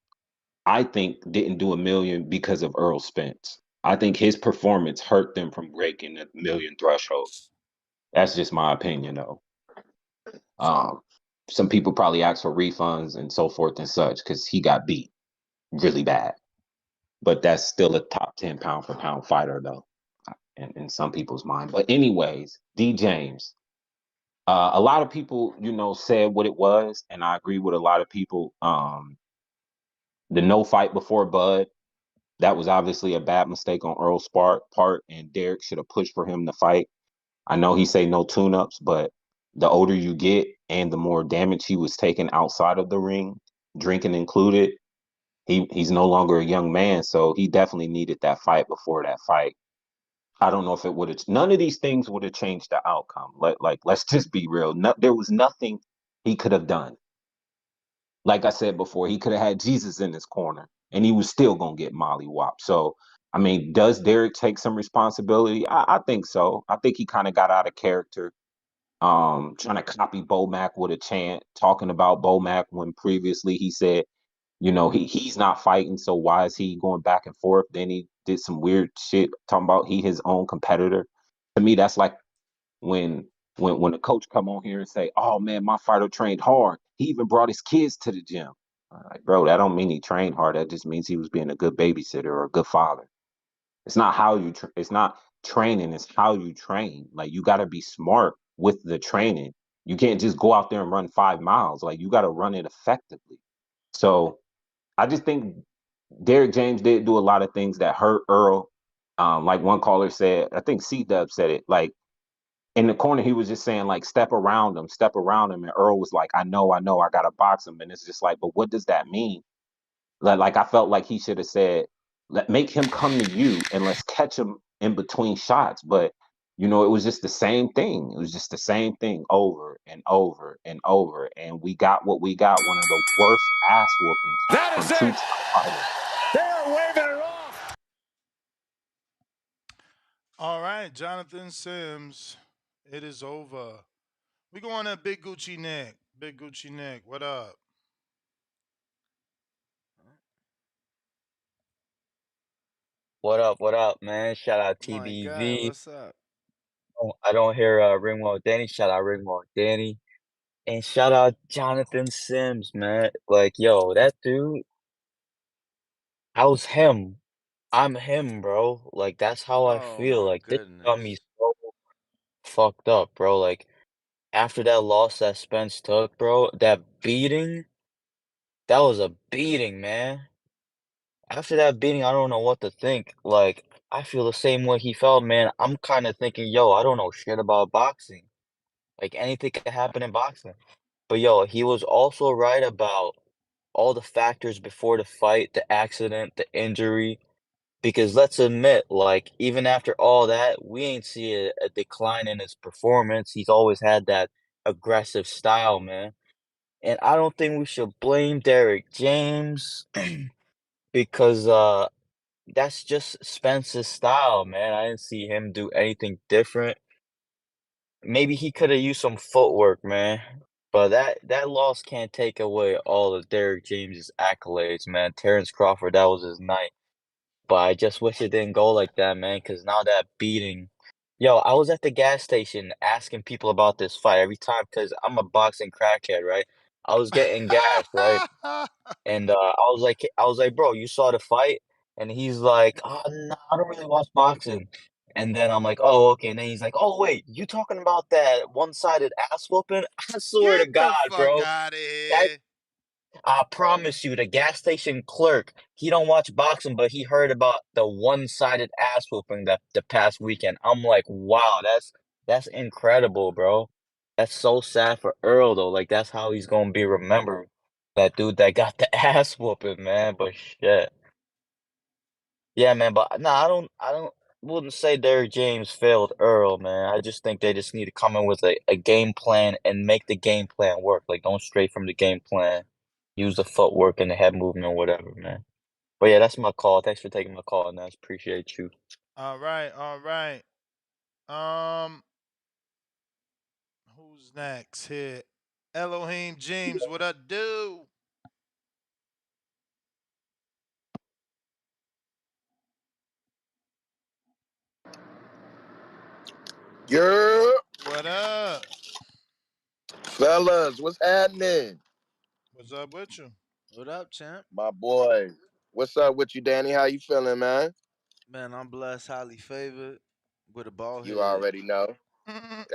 I think, didn't do a million because of Errol Spence. I think his performance hurt them from breaking the million threshold. That's just my opinion, though. Um, some people probably asked for refunds and so forth and such because he got beat really bad. But that's still a top 10 pound for pound fighter, though, in some people's mind. But anyways, D James. A lot of people, said what it was, and I agree with a lot of people. The no fight before Bud, that was obviously a bad mistake on Earl's part, and Derrick should have pushed for him to fight. I know he say no tune-ups, but the older you get and the more damage he was taking outside of the ring, drinking included, he's no longer a young man, so he definitely needed that fight before that fight. I don't know if it would have. None of these things would have changed the outcome. Let's just be real. No, there was nothing he could have done. Like I said before, he could have had Jesus in his corner, and he was still gonna get mollywopped. So, I mean, does Derrick take some responsibility? I think so. I think he kind of got out of character, trying to copy Bomac with a chant, talking about Bomac when previously he said, he's not fighting, so why is he going back and forth? Then he did some weird shit talking about he his own competitor. To me, that's like when when the coach come on here and say, "Oh man, my fighter trained hard. He even brought his kids to the gym." I'm like, bro, that don't mean he trained hard. That just means he was being a good babysitter or a good father. It's not how you. It's not training. It's how you train. Like you got to be smart with the training. You can't just go out there and run 5 miles. Like you got to run it effectively. So I just think Derrick James did do a lot of things that hurt Earl. Like one caller said, I think C Dub said it. Like in the corner, he was just saying like step around him, and Earl was like, I know, I gotta box him, and it's just like, but what does that mean? Like I felt like he should have said, let make him come to you and let's catch him in between shots, but. It was just the same thing. It was just the same thing over and over and over. And we got what we got, one of the worst ass whoopings That from is two it. top fighters. They're waving it off. All right, Jonathan Sims. It is over. We going to Big Gucci Nick. Big Gucci Nick, what up? What up, man? Shout out My God, TBV. what's up? Oh, I don't hear Ringwald Danny. Shout out Ringwald Danny. And shout out Jonathan Sims, man. Like, yo, that dude, I was him. I'm him, bro. Like, that's how I Oh feel. my Like, this got me goodness. so fucked up, bro. Like, after that loss that Spence took, bro, that beating, that was a beating, man. After that beating, I don't know what to think. Like, I feel the same way he felt, man. I'm kind of thinking, yo, I don't know shit about boxing. Like anything can happen in boxing. But yo, he was also right about all the factors before the fight, the accident, the injury. Because let's admit, like, even after all that, we ain't see a decline in his performance. He's always had that aggressive style, man. And I don't think we should blame Derrick James because that's just Spence's style, man. I didn't see him do anything different. Maybe he coulda used some footwork, man, but that loss can't take away all of Derrick James's accolades, man. Terrence Crawford, that was his night, but I just wish it didn't go like that, man. Cause now that beating yo, I was at the gas station asking people about this fight every time, cause 'cause I'm a boxing crackhead, right? I was getting gas, right? And, I was like, "Bro, you saw the fight?" And he's like, "Oh, no, I don't really watch boxing." And then I'm like, "Oh, okay." And then he's like, "Oh, wait, you talking about that one-sided ass whooping?" I swear Get to the God, fuck bro, out of that here. I promise you, the gas station clerk, he don't watch boxing, but he heard about the one-sided ass whooping that the past weekend. I'm like, "Wow, that's incredible, bro." That's so sad for Earl, though, like, that's how he's gonna be remembered. That dude that got the ass whooping, man, but shit. Yeah, man, but no, I don't wouldn't say Derrick James failed Earl, man. I just think they just need to come in with a game plan and make the game plan work. Like, don't stray from the game plan. Use the footwork and the head movement, whatever, man. But yeah, that's my call. Thanks for taking my call, Naz. Appreciate you. All right, all right. Um, Who's next here? Elohim James, what I do? Yeah, What up? fellas, what's happening? What's up with you? What up, champ? My boy. What's up with you, Danny? How you feeling, man? Man, I'm blessed, highly favored, with a bald You head. already know.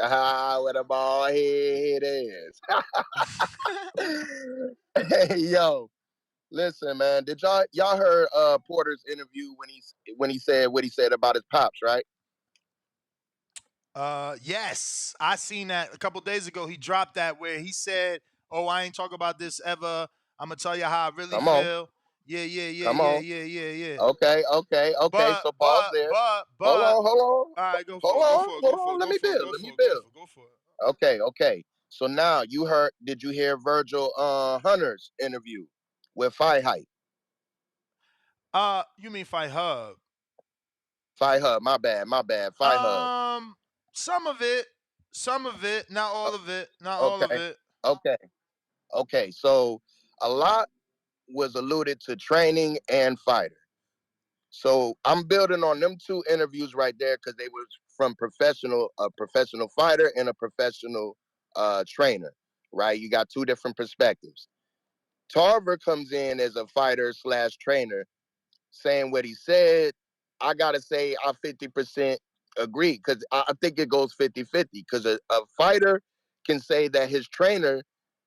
Ah, what a ball head it is. Hey, yo, listen, man. Did y'all heard Porter's interview when he said what he said about his pops, right? Yes, I seen that a couple days ago. He dropped that where he said, "Oh, I ain't talk about this ever. I'm gonna tell you how I really Come on, feel." Yeah, yeah, yeah, come yeah, on. yeah, yeah, yeah. Okay. But, So pause but, there. but, Hold but. on, hold on, All right, go hold for it. Go on, for it. hold Go for on. it. Let Go me for it. build. Go Let me for it. Go build. for it. Go for it. Okay. So now did you hear Virgil Hunter's interview with Fi Hype? You mean Fight Hub? Fi Hub, my bad. Fi Hub. Um, some of it, not Uh, all of it, not all of okay, it. okay, okay. So a lot was alluded to training and fighter. So I'm building on them two interviews right there because they was from a professional fighter and a professional trainer, right? You got two different perspectives. Tarver comes in as a fighter slash trainer saying what he said. I gotta say I 50% agree because I think it goes 50-50 because a fighter can say that his trainer,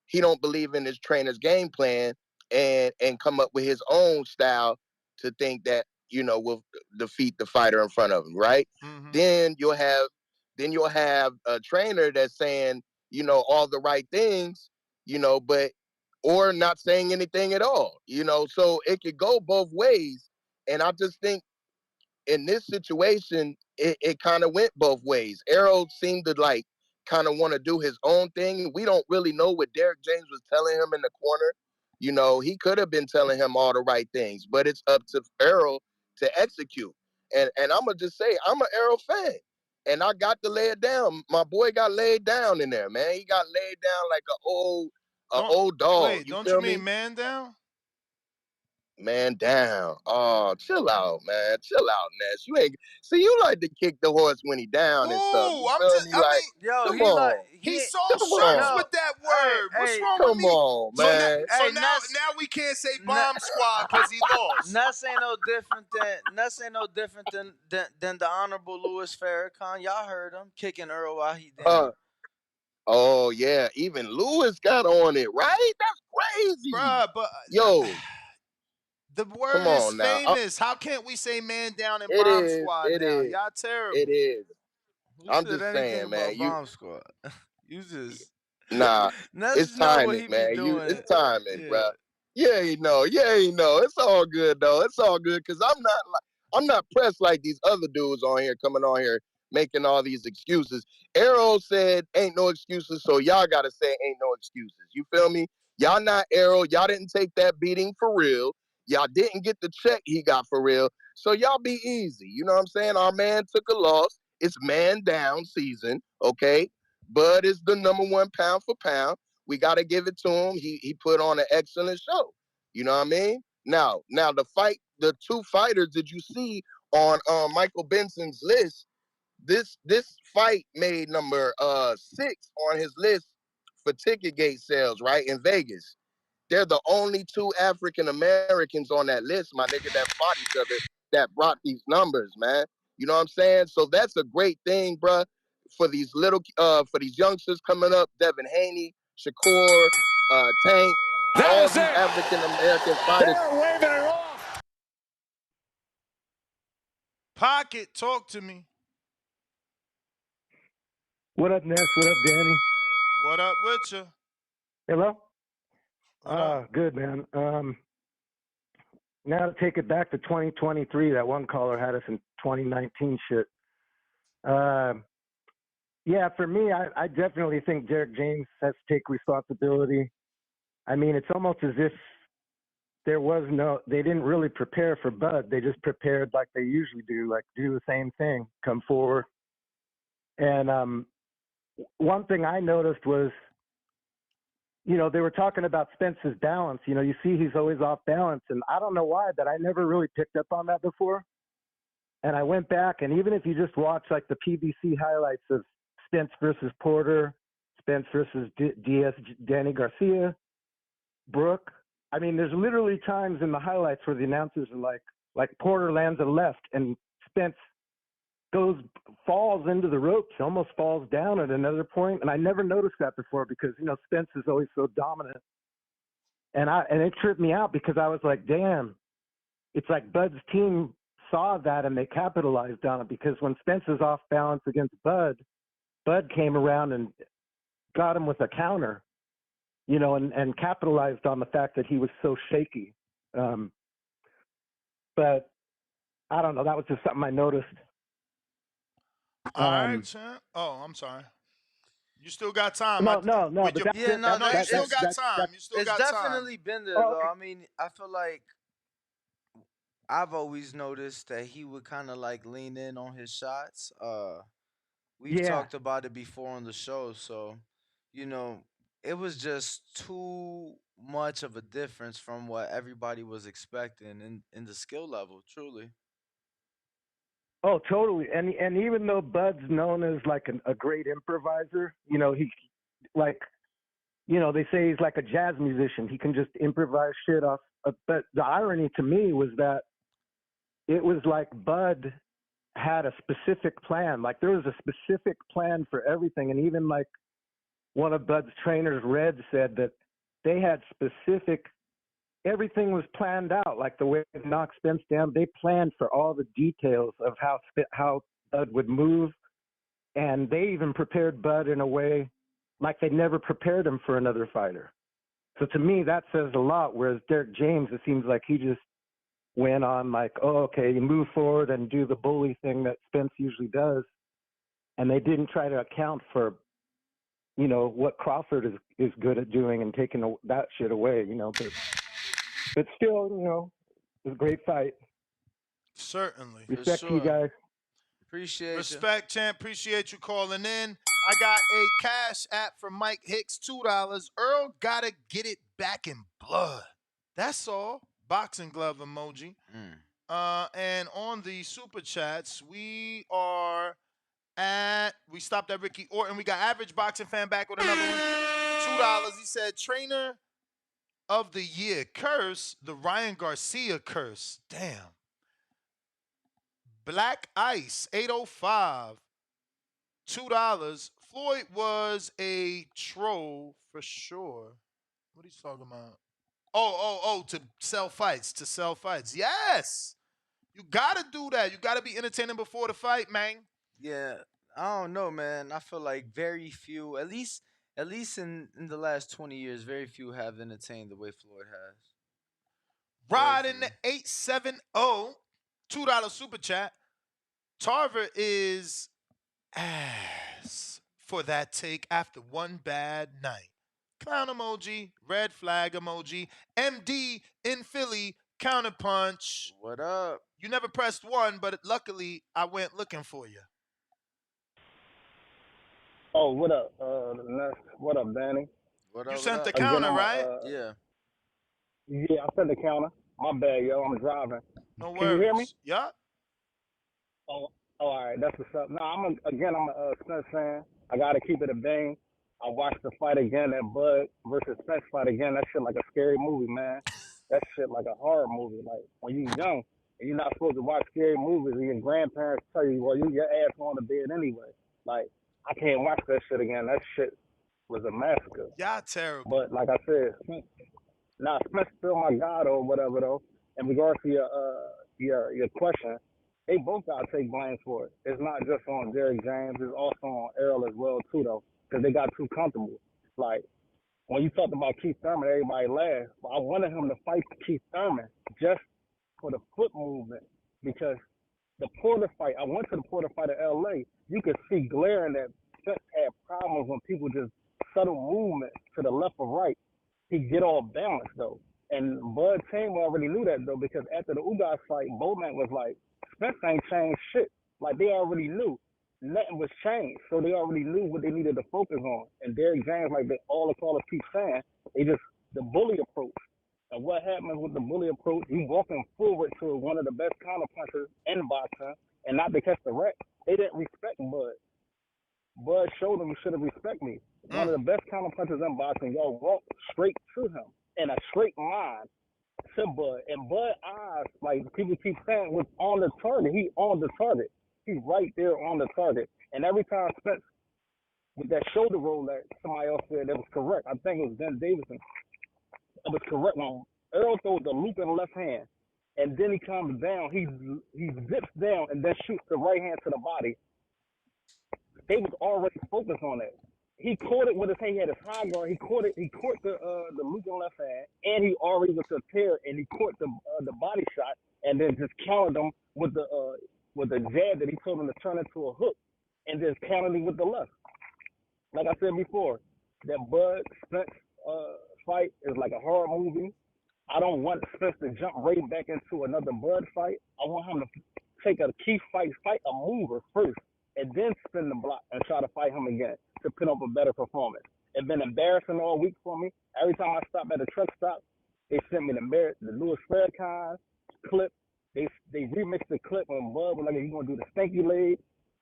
he don't believe in his trainer's game plan and come up with his own style to think that, will defeat the fighter in front of him, right? Mm-hmm. Then you'll have a trainer that's saying, all the right things, but or not saying anything at all, so it could go both ways. And I just think in this situation, it kind of went both ways. Errol seemed to like kind of want to do his own thing. We don't really know what Derrick James was telling him in the corner. He could have been telling him all the right things, but it's up to Errol to execute. And I'm gonna just say I'm an Errol fan. And I got to lay it down. My boy got laid down in there, man. He got laid down like a Don't old dog. wait. You Don't you feel mean me? man down? Man down. Oh, chill out, man. Chill out, Ness. You ain't see you like to kick the horse when he down and stuff. Who? You feel me? I Like, mean, Yo, come he like on. he's he so Come shucks on. yo, with that hey, word. What's hey, wrong with Come me? on, So now, man. so hey, now we can't say N- bomb squad because he lost. Nuts ain't no different than the honorable Louis Farrakhan. Y'all heard him kicking Earl while he Uh, down. oh yeah. Even Lewis got on it, right? That's crazy. Bruh, but not, Yo, the come word is on now. famous. How can't we say man down and It bomb is. squad It now? is. Y'all It terrible. is. Who I'm said just anything saying, man. about You Bomb Squad? You just Nah, Nuts it's know what timing, he be man. doing. It's timing, Yeah. bro. Yeah, you know. Yeah, you know. It's all good though. It's all good because I'm not pressed like these other dudes on here coming on here making all these excuses. Arrow said ain't no excuses, so y'all gotta say ain't no excuses. You feel me? Y'all not Arrow. Y'all didn't take that beating for real. Y'all didn't get the check he got for real. So y'all be easy. You know what I'm saying? Our man took a loss. It's man down season. Okay. Bud is the number one pound for pound. We got to give it to him. He put on an excellent show. You know what I mean? Now the two fighters that you see on Michael Benson's list, this fight made number 6 on his list for ticket gate sales, right, in Vegas. They're the only two African Americans on that list, my nigga, that fought each other that brought these numbers, man. You know what I'm saying? So that's a great thing, bruh, for these youngsters coming up, Devin Haney, Shakur, Tank, all these Davison! African American fighters. They're waving it off! Pocket, talk to me. What up, Ness? What up, Danny? What up with you? Hello? What up? Good, man. Now to take it back to 2023, that one caller had us in 2019 shit. Yeah, for me, I definitely think Derrick James has to take responsibility. I mean, it's almost as if they didn't really prepare for Bud. They just prepared like they usually do, like do the same thing, come forward. And one thing I noticed was, they were talking about Spence's balance. You see he's always off balance, and I don't know why, but I never really picked up on that before. And I went back, and even if you just watch like the PBC highlights of Spence versus Porter, Spence versus Diaz, Danny Garcia, Brooke. I mean, there's literally times in the highlights where the announcers are like Porter lands a left and Spence falls into the ropes, almost falls down at another point. And I never noticed that before because, Spence is always so dominant. And it tripped me out because I was like, damn, it's like Bud's team saw that and they capitalized on it because when Spence is off balance against Bud came around and got him with a counter, and capitalized on the fact that he was so shaky. But I don't know. That was just something I noticed. All right, champ. Oh, I'm sorry. You still got time. No. With But your, that's it. no, you still got time. You still It's got time. definitely been there Oh, though. okay. I mean, I feel like I've always noticed that he would kind of like lean in on his shots. We've Yeah. talked about it before on the show, so you know, it was just too much of a difference from what everybody was expecting in the skill level, truly. Oh, totally. And even though Bud's known as like a great improviser, he like, they say he's like a jazz musician. He can just improvise shit off. But the irony to me was that it was like Bud had a specific plan. Like there was a specific plan for everything. And even like one of Bud's trainers, Red, said that they had everything was planned out. Like the way to knock Spence down, they planned for all the details of how Bud would move. And they even prepared Bud in a way like they never prepared him for another fighter. So to me, that says a lot. Whereas Derrick James, it seems like he just went on like, oh, okay, you move forward and do the bully thing that Spence usually does. And they didn't try to account for, what Crawford is good at doing and taking that shit away, but still, it was a great fight. Certainly. Respect to you guys. Appreciate you. Respect, champ. Appreciate you calling in. I got a cash app from Mike Hicks, $2. Earl gotta get it back in blood. That's all. Boxing glove emoji. And on the super chats, we stopped at Ricky Orton. We got average boxing fan back with another one. $2. He said trainer of the year curse, the Ryan Garcia curse. Damn. Black Ice, 805. $2. Floyd was a troll for sure. What are you talking about? Oh, to sell fights. Yes. You gotta do that. You gotta be entertaining before the fight, man. Yeah, I don't know, man. I feel like very few, at least in the last 20 years, very few have entertained the way Floyd has. Rod in the 870, $2 super chat. Tarver is ass for that take after one bad night. Clown emoji, red flag emoji, MD in Philly, counterpunch. What up? You never pressed one, but luckily I went looking for you. Oh, what up? What up, Danny? What You up? sent the Again, counter, right? Yeah. Yeah, I sent the counter. My bad, yo. I'm driving. No worries. Can you hear me? Yeah. Oh, all right. That's what's up. No, I'm a Spence fan. I gotta keep it a bang. I watched the fight again, that Bud versus Spence fight again. That shit like a scary movie, man. That shit like a horror movie. Like when you young and you're not supposed to watch scary movies, and your grandparents tell you, well, your ass on the bed anyway. Like I can't watch that shit again. That shit was a massacre. Y'all terrible. But like I said, Spence still my god or whatever though. In regards to your question, they both gotta take blame for it. It's not just on Derrick James. It's also on Errol as well too though, because they got too comfortable. Like when you talked about Keith Thurman, everybody laughed. But I wanted him to fight Keith Thurman just for the foot movement because the Porter fight. I went to the Porter fight in L.A. You could see glaring that Spence had problems when people just subtle movement to the left or right. He get off balance though. And Bud Team already knew that though because after the Ugas fight, Bowman was like, Spence ain't changed shit. Like they already knew. nothing was changed. So they already knew what they needed to focus on. And Derrick James, like all the callers keep saying, they just the bully approach. And what happens with the bully approach? He walking forward to one of the best counter punchers in boxing, and not to catch the wreck. They didn't respect Bud. Bud showed them you should have respect me. One of the best counter punchers in boxing, y'all walk straight to him in a straight line to Bud. And Bud eyes, like people keep saying, was on the target. He on the target. He's right there on the target. And every time Spence with that shoulder roll that somebody else said that was correct. I think it was Ben Davison. It was correct one. Errol throws the loop in the left hand. And then he comes down. He zips down and then shoots the right hand to the body. They was already focused on that. He caught it with his hand. He had his high guard. He caught it. He caught the loop in the left hand, and he already was prepared. And he caught the body shot, and then just countered him with the jab that he told him to turn into a hook, and just countered him with the left. Like I said before, that Bud Spence fight is like a horror movie. I don't want Spence to jump right back into another Bud fight. I want him to take a key fight a mover first, and then spin the block and try to fight him again to put up a better performance. It's been embarrassing all week for me. Every time I stop at a truck stop, they sent me the Louis Farrakhan clip. They remixed the clip when Bud was like, "You gonna do the stanky leg?"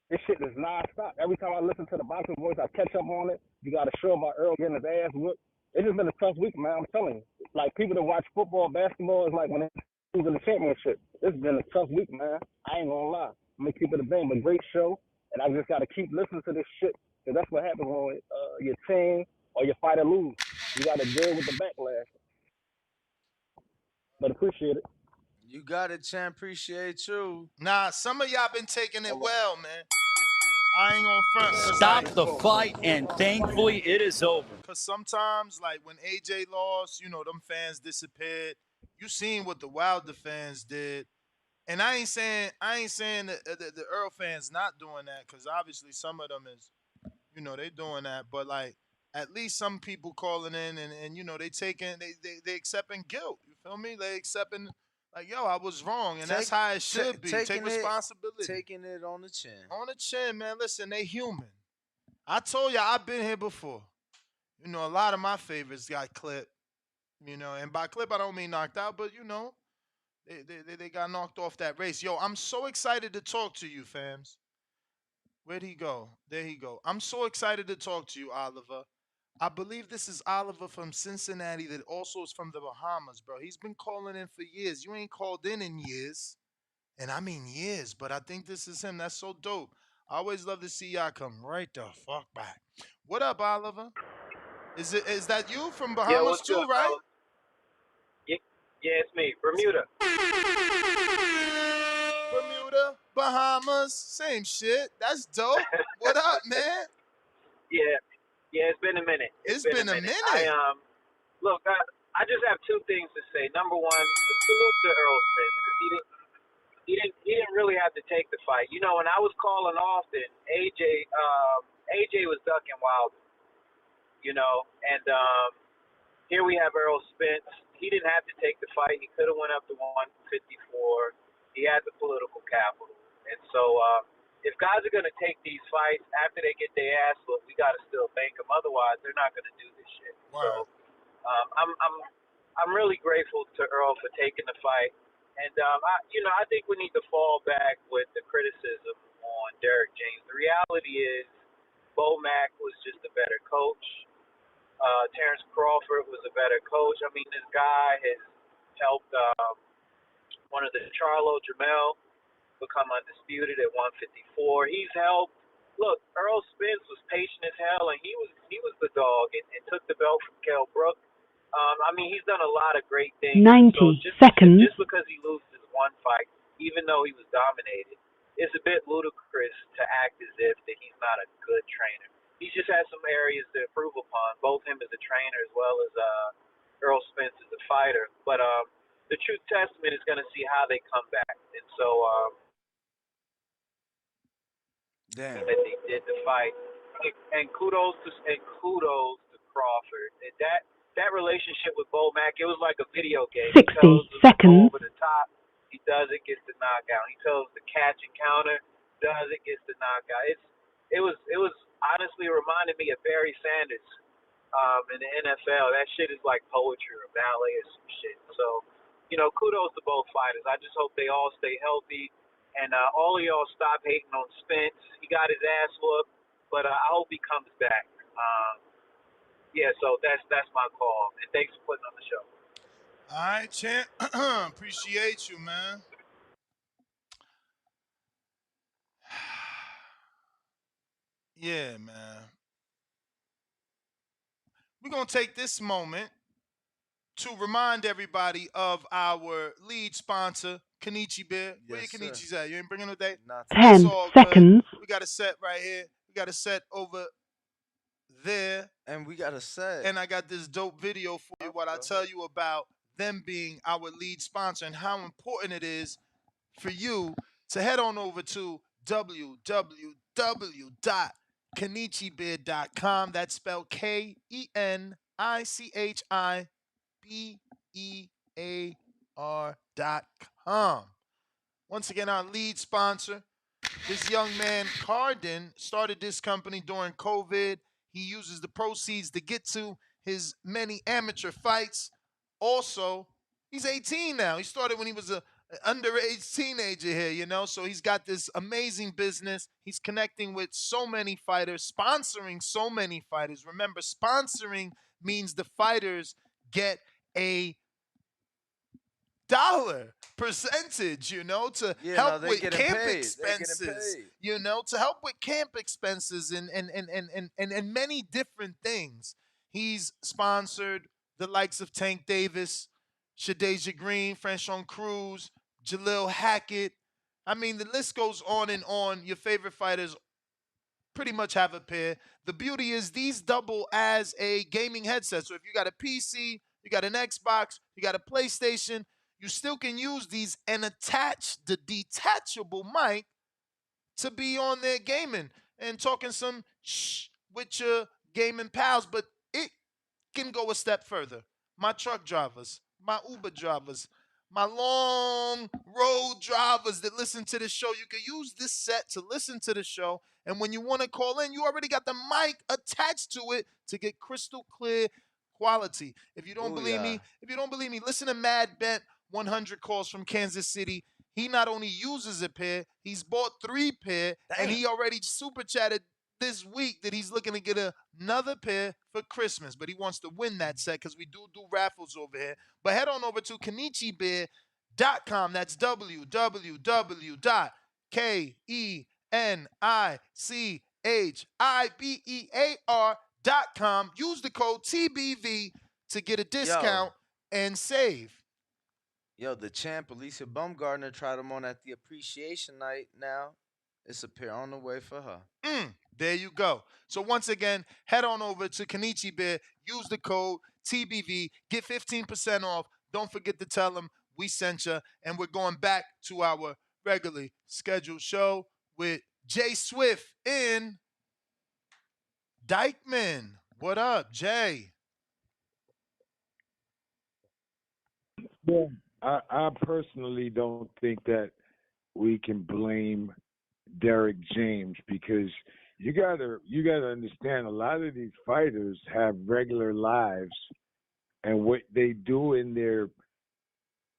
This shit is non-stop. Every time I listen to the boxing voice, I catch up on it. You got a show about Earl getting his ass whooped. It's just been a tough week, man. I'm telling you. Like, people that watch football, basketball, is like when they lose in the championship. It's been a tough week, man. I ain't gonna lie. I'm gonna keep it a bang, but great show. And I just gotta keep listening to this shit. Because that's what happens when your team or your fighter lose. You gotta deal with the backlash. But appreciate it. You got it, champ. Appreciate you. Nah, some of y'all been taking it well, man. I ain't gonna front, cause Stop the fight, and thankfully it is over. Cause sometimes, like when AJ lost, them fans disappeared. You seen what the Wilder fans did, and I ain't saying that the Earl fans not doing that, cause obviously some of them is, they doing that, but like at least some people calling in and they taking they accepting guilt. You feel me? They accepting like, yo, I was wrong, and that's how it should be. Take responsibility. Taking it on the chin. On the chin, man. Listen, they human. I told you I've been here before. A lot of my favorites got clipped. And by clip I don't mean knocked out, but they got knocked off that race. Yo, I'm so excited to talk to you, fams. Where'd he go? There he go. I'm so excited to talk to you, Oliver. I believe this is Oliver from Cincinnati that also is from the Bahamas, bro. He's been calling in for years. You ain't called in years. And I mean years, but I think this is him. That's so dope. I always love to see y'all come right the fuck back. What up, Oliver? Is that you from Yeah, Bahamas what's too, good, right? fellas? Yeah, it's me, Bermuda. Bermuda, Bahamas, same shit. That's dope. What up, man? Yeah, it's been a minute. It's been a minute. Look, I just have two things to say. Number one, a salute to Errol Spence because he didn't really have to take the fight. When I was calling Austin, AJ was ducking Wilder. And here we have Errol Spence. He didn't have to take the fight. He could have went up to 154. He had the political capital. And so if guys are going to take these fights after they get their ass whooped, we got to still bank them. Otherwise, they're not going to do this shit. Wow. So I'm really grateful to Earl for taking the fight. And I think we need to fall back with the criticism on Derrick James. The reality is, Bo Mack was just a better coach. Terrence Crawford was a better coach. I mean, this guy has helped one of the Charlo Jamel become undisputed at 154. He's helped. Look, Errol Spence was patient as hell, and he was the dog and took the belt from Kell Brook. He's done a lot of great things. 90 so seconds. Just because he loses one fight, even though he was dominated, it's a bit ludicrous to act as if that he's not a good trainer. He just has some areas to improve upon, both him as a trainer as well as Errol Spence as a fighter. But the true testament is going to see how they come back. And so Damn. that they did the fight. And kudos to Crawford. And that relationship with Bo Mack, it was like a video game. 60 seconds. Over the top. He does it, gets the knockout. He tells the catch and counter. does it, gets the knockout. It was honestly reminded me of Barry Sanders in the NFL. That shit is like poetry or ballet or some shit. So, kudos to both fighters. I just hope they all stay healthy, and all of y'all stop hating on Spence. He got his ass whooped, but I hope he comes back. Yeah, so that's my call, and thanks for putting on the show. All right, champ. Appreciate you, man. Yeah, man. We're going to take this moment to remind everybody of our lead sponsor, Kenichi Beer. Where your Yes, sir. Kenichi's at? You ain't bringing no day? Not That's today. 10 all good. seconds. We got a set right here. We got a set over there. And we got a set. And I got this dope video for you. What I tell you about them being our lead sponsor and how important it is for you to head on over to www.kenichibeer.com. That's spelled KENICHIBEAR.com. Once again, our lead sponsor, this young man, Cardin, started this company during COVID. He uses the proceeds to get to his many amateur fights. Also, he's 18 now. He started when he was an underage teenager here, so he's got this amazing business. He's connecting with so many fighters, sponsoring so many fighters. Remember, sponsoring means the fighters get a dollar percentage, to Yeah, no, help they with getting camp paid. They expenses, getting paid. to help with camp expenses and many different things. He's sponsored the likes of Tank Davis, Shadeja Green, Franchon Cruz, Jalil Hackett. I mean, the list goes on and on. Your favorite fighters pretty much have a pair. The beauty is these double as a gaming headset. So if you got a PC, you got an Xbox, you got a PlayStation, you still can use these and attach the detachable mic to be on there gaming and talking some shh with your gaming pals. But it can go a step further. My truck drivers, my Uber drivers, my long road drivers that listen to the show, you can use this set to listen to the show. And when you want to call in, you already got the mic attached to it to get crystal clear quality. If you don't believe Booyah. me, listen to Mad Bent 100 calls from Kansas City. He not only uses a pair, he's bought 3 pair, and he already super chatted this week that he's looking to get another pair for Christmas, but he wants to win that set because we do raffles over here. But head on over to KenichiBeer.com. That's www.KENICHIBEAR.com. Use the code TBV to get a discount and save. The champ, Alicia Bumgardner, tried him on at the appreciation night now. It's a pair on the way for her. There you go. So once again, head on over to Kenichi Beer. Use the code TBV. Get 15% off. Don't forget to tell them we sent you. And we're going back to our regularly scheduled show with Jay Swift in Dykeman. What up, Jay? Yeah, I personally don't think that we can blame Derrick James because you gotta understand a lot of these fighters have regular lives, and what they do in their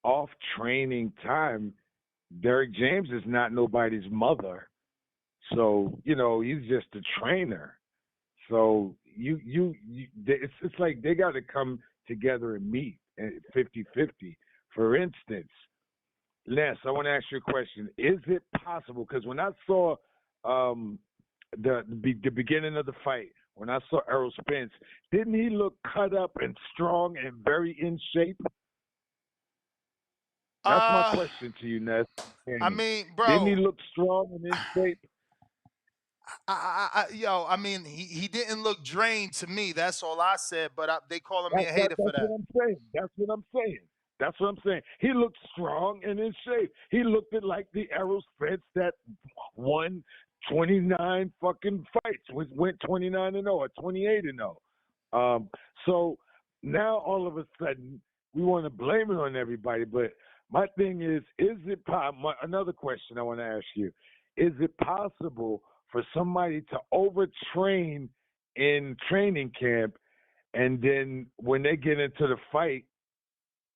off training time. Derrick James is not nobody's mother, so he's just a trainer. So it's like they got to come together and meet 50-50. For instance, Les, I want to ask you a question. Is it possible? Because when I saw the beginning of the fight, when I saw Errol Spence, didn't he look cut up and strong and very in shape? That's my question to you, Ness. I mean, bro. Didn't he look strong and in shape? I mean, he didn't look drained to me. That's all I said. But they calling me a hater for that. That's what I'm saying. He looked strong and in shape. He looked like the Errol Spence that won 29 fucking fights, went 29-0 or 28-0. So now all of a sudden we want to blame it on everybody. But my thing is it another question I want to ask you? is it possible for somebody to overtrain in training camp, and then when they get into the fight,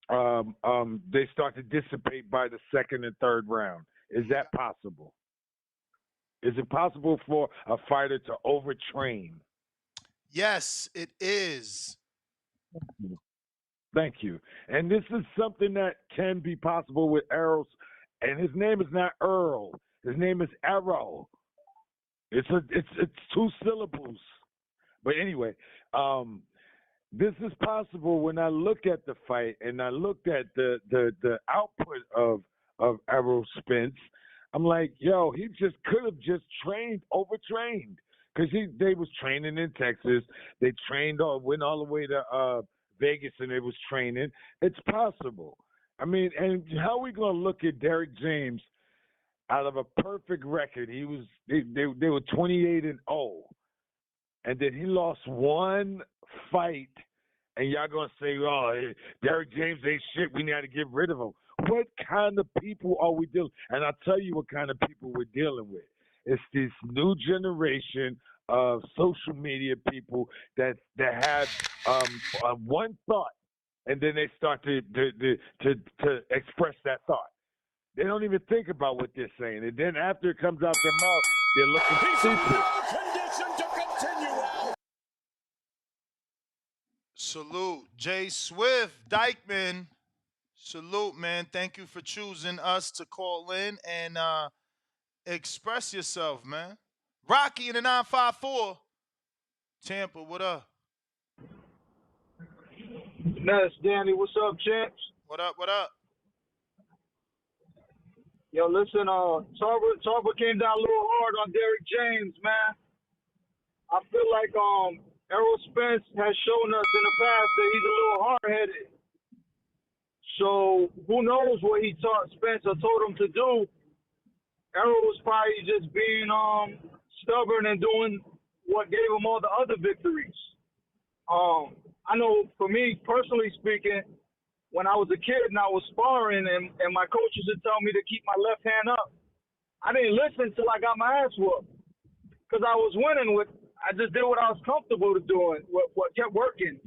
they start to dissipate by the second and third round? Is that possible? Is it possible for a fighter to overtrain? Yes, it is. Thank you. And this is something that can be possible with Errol. And his name is not Earl. His name is Errol. It's two syllables. But anyway, this is possible when I look at the fight and I looked at the output of Errol Spence. I'm like, yo, he just could have just overtrained, because they was training in Texas. They went all the way to Vegas, and they was training. It's possible. I mean, and how are we gonna look at Derrick James out of a perfect record? They were 28-0, and then he lost one fight, and y'all gonna say, oh, Derrick James ain't shit, we need to get rid of him. What kind of people are we dealing? And I'll tell you what kind of people we're dealing with. It's this new generation of social media people that have one thought, and then they start to express that thought. They don't even think about what they're saying, and then after it comes out their mouth, they're looking stupid. Salute. Jay Swift, Dykeman. Salute, man. Thank you for choosing us to call in and express yourself, man. Rocky in the 954. Tampa, what up? Ness, Danny, what's up, champs? What up, what up? Yo, listen, Tarver came down a little hard on Derrick James, man. I feel like Errol Spence has shown us in the past that he's a little hard-headed. So who knows what he taught Spence or told him to do. Errol was probably just being stubborn and doing what gave him all the other victories. I know for me, personally speaking, when I was a kid and I was sparring and my coaches would tell me to keep my left hand up, I didn't listen till I got my ass whooped, because I was winning I just did what I was comfortable to doing, what kept working.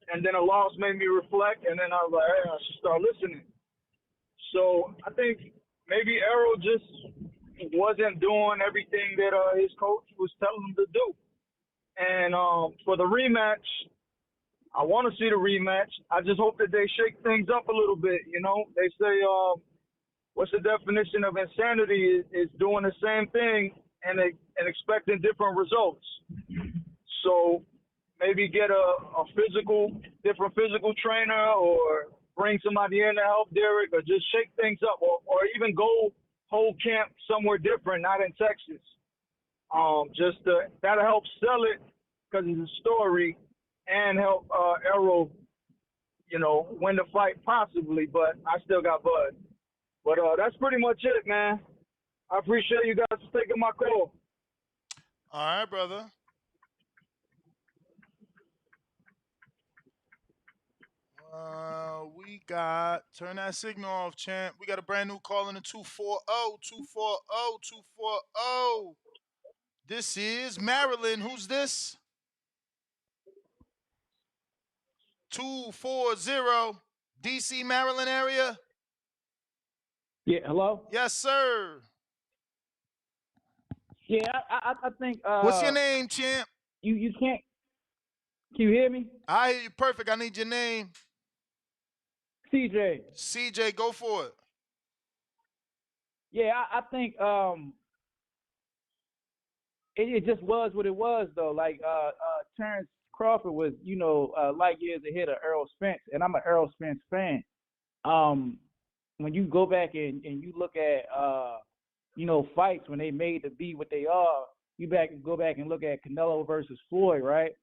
And then a loss made me reflect, and then I was like, hey, I should start listening. So I think maybe Errol just wasn't doing everything that his coach was telling him to do. And for the rematch, I want to see the rematch. I just hope that they shake things up a little bit. You know, they say, what's the definition of insanity? Is doing the same thing and expecting different results. So maybe get a different physical trainer, or bring somebody in to help Derrick, or just shake things up, or even go hold camp somewhere different, not in Texas. That'll help sell it because it's a story, and help Errol, win the fight possibly. But I still got Bud. But that's pretty much it, man. I appreciate you guys taking my call. All right, brother. We got, turn that signal off, champ. We got a brand new call in the 240. This is Maryland. Who's this? 240. DC, Maryland area? Yeah, hello? Yes, sir. Yeah, I think What's your name, champ? You can't. Can you hear me? I hear you perfect. I need your name. CJ. CJ, go for it. Yeah, I think it just was what it was though. Like Terrence Crawford was, light years ahead of Errol Spence, and I'm an Errol Spence fan. When you go back and you look at fights when they made to be what they are, go back and look at Canelo versus Floyd, right?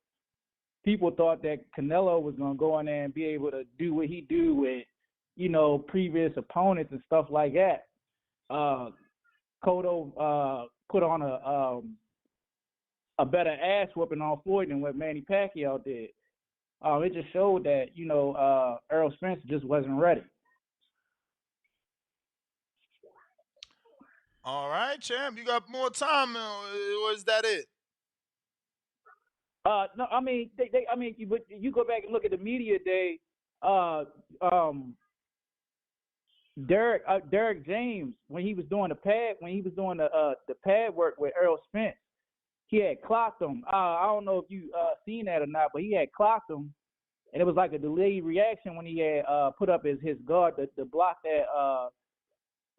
People thought that Canelo was gonna go in there and be able to do what he do with, previous opponents and stuff like that. Cotto put on a better ass whooping on Floyd than what Manny Pacquiao did. It just showed that Errol Spence just wasn't ready. All right, champ. You got more time, or is that it? No, I mean, I mean, you go back and look at the media day. Uh, Derrick James, when he was doing the pad work with Errol Spence, he had clocked him. I don't know if you seen that or not, but he had clocked him, and it was like a delayed reaction when he had put up his guard to block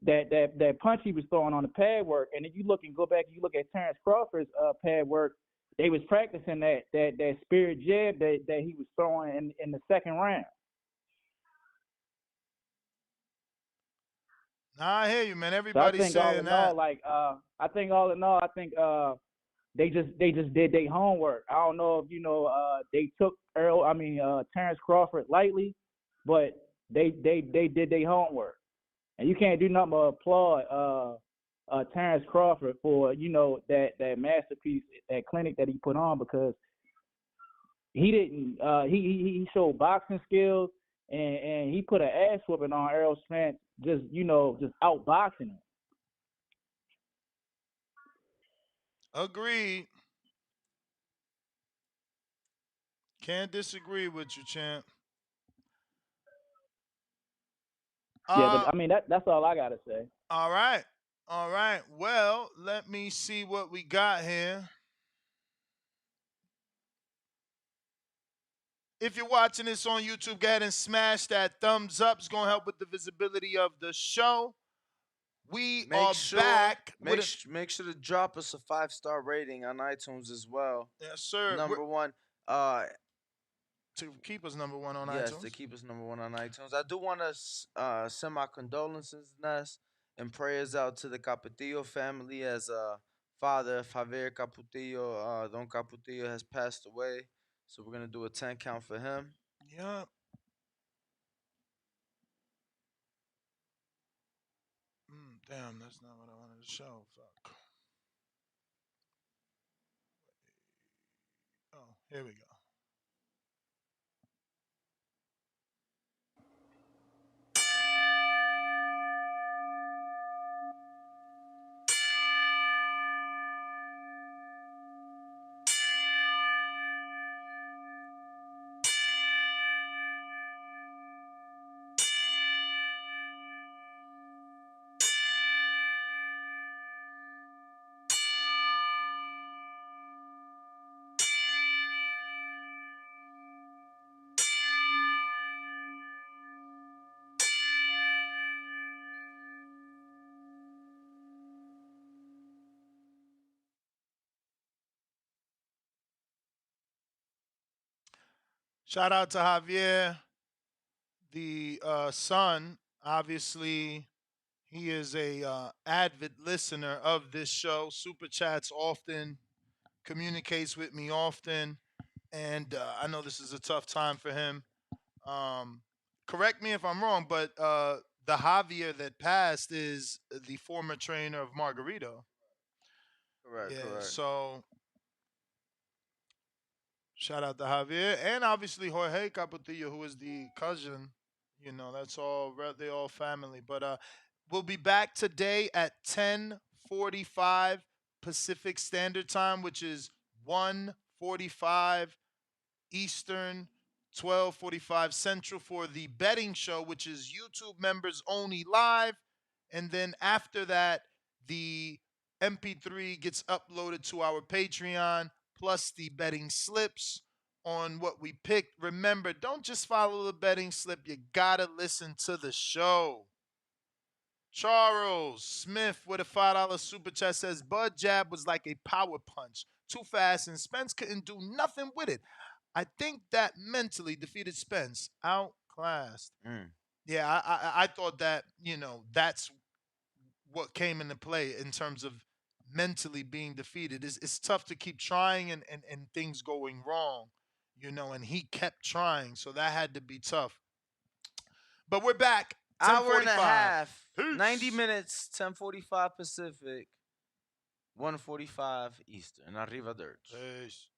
that punch he was throwing on the pad work. And if you go back and you look at Terrence Crawford's pad work, they was practicing that spirit jab that he was throwing in the second round. Nah, I hear you, man. So Everybody's saying that. I think all in all, they just did their homework. I don't know if they took Terrence Crawford lightly, but they did their homework. And you can't do nothing but applaud Terrence Crawford for that masterpiece, that clinic that he put on, because he didn't he showed boxing skills, and he put an ass whooping on Errol Spence, just outboxing him. Agreed. Can't disagree with you, champ. Yeah, but I mean that's all I gotta say. All right. All right. Well, let me see what we got here. If you're watching this on YouTube, go ahead and smash that thumbs up. It's going to help with the visibility of the show. We are back. Make sure to drop us a 5-star rating on iTunes as well. Yes, sir. Number one. To keep us number one on yes, iTunes. to keep us number one on iTunes. I do want to send my condolences, Ness, and prayers out to the Caputillo family, as father Javier Caputillo, Don Caputillo, has passed away. So we're gonna do a 10 count for him. Yeah. Damn, that's not what I wanted to show. Fuck. Oh, here we go. Shout out to Javier, the son. Obviously, he is a avid listener of this show. Super chats often, communicates with me often, and I know this is a tough time for him. Correct me if I'm wrong, but the Javier that passed is the former trainer of Margarito. Correct. Yeah. Correct. So shout out to Javier, and obviously Jorge Capotillo, who is the cousin. You know, that's all. They all family. But we'll be back today at 10:45 Pacific Standard Time, which is 1:45 Eastern, 12:45 Central, for the betting show, which is YouTube members only live. And then after that, the MP3 gets uploaded to our Patreon, plus the betting slips on what we picked. Remember, don't just follow the betting slip. You got to listen to the show. Charles Smith with a $5 super chat says Bud jab was like a power punch, too fast, and Spence couldn't do nothing with it. I think that mentally defeated Spence, outclassed. Yeah, I thought that, that's what came into play in terms of mentally being defeated. It's tough to keep trying and things going wrong, and he kept trying, so that had to be tough. But we're back. Hour and a 10:45. half. Peace. 90 minutes, 10:45 Pacific, 1:45 Eastern. Arriva Dirts. Peace.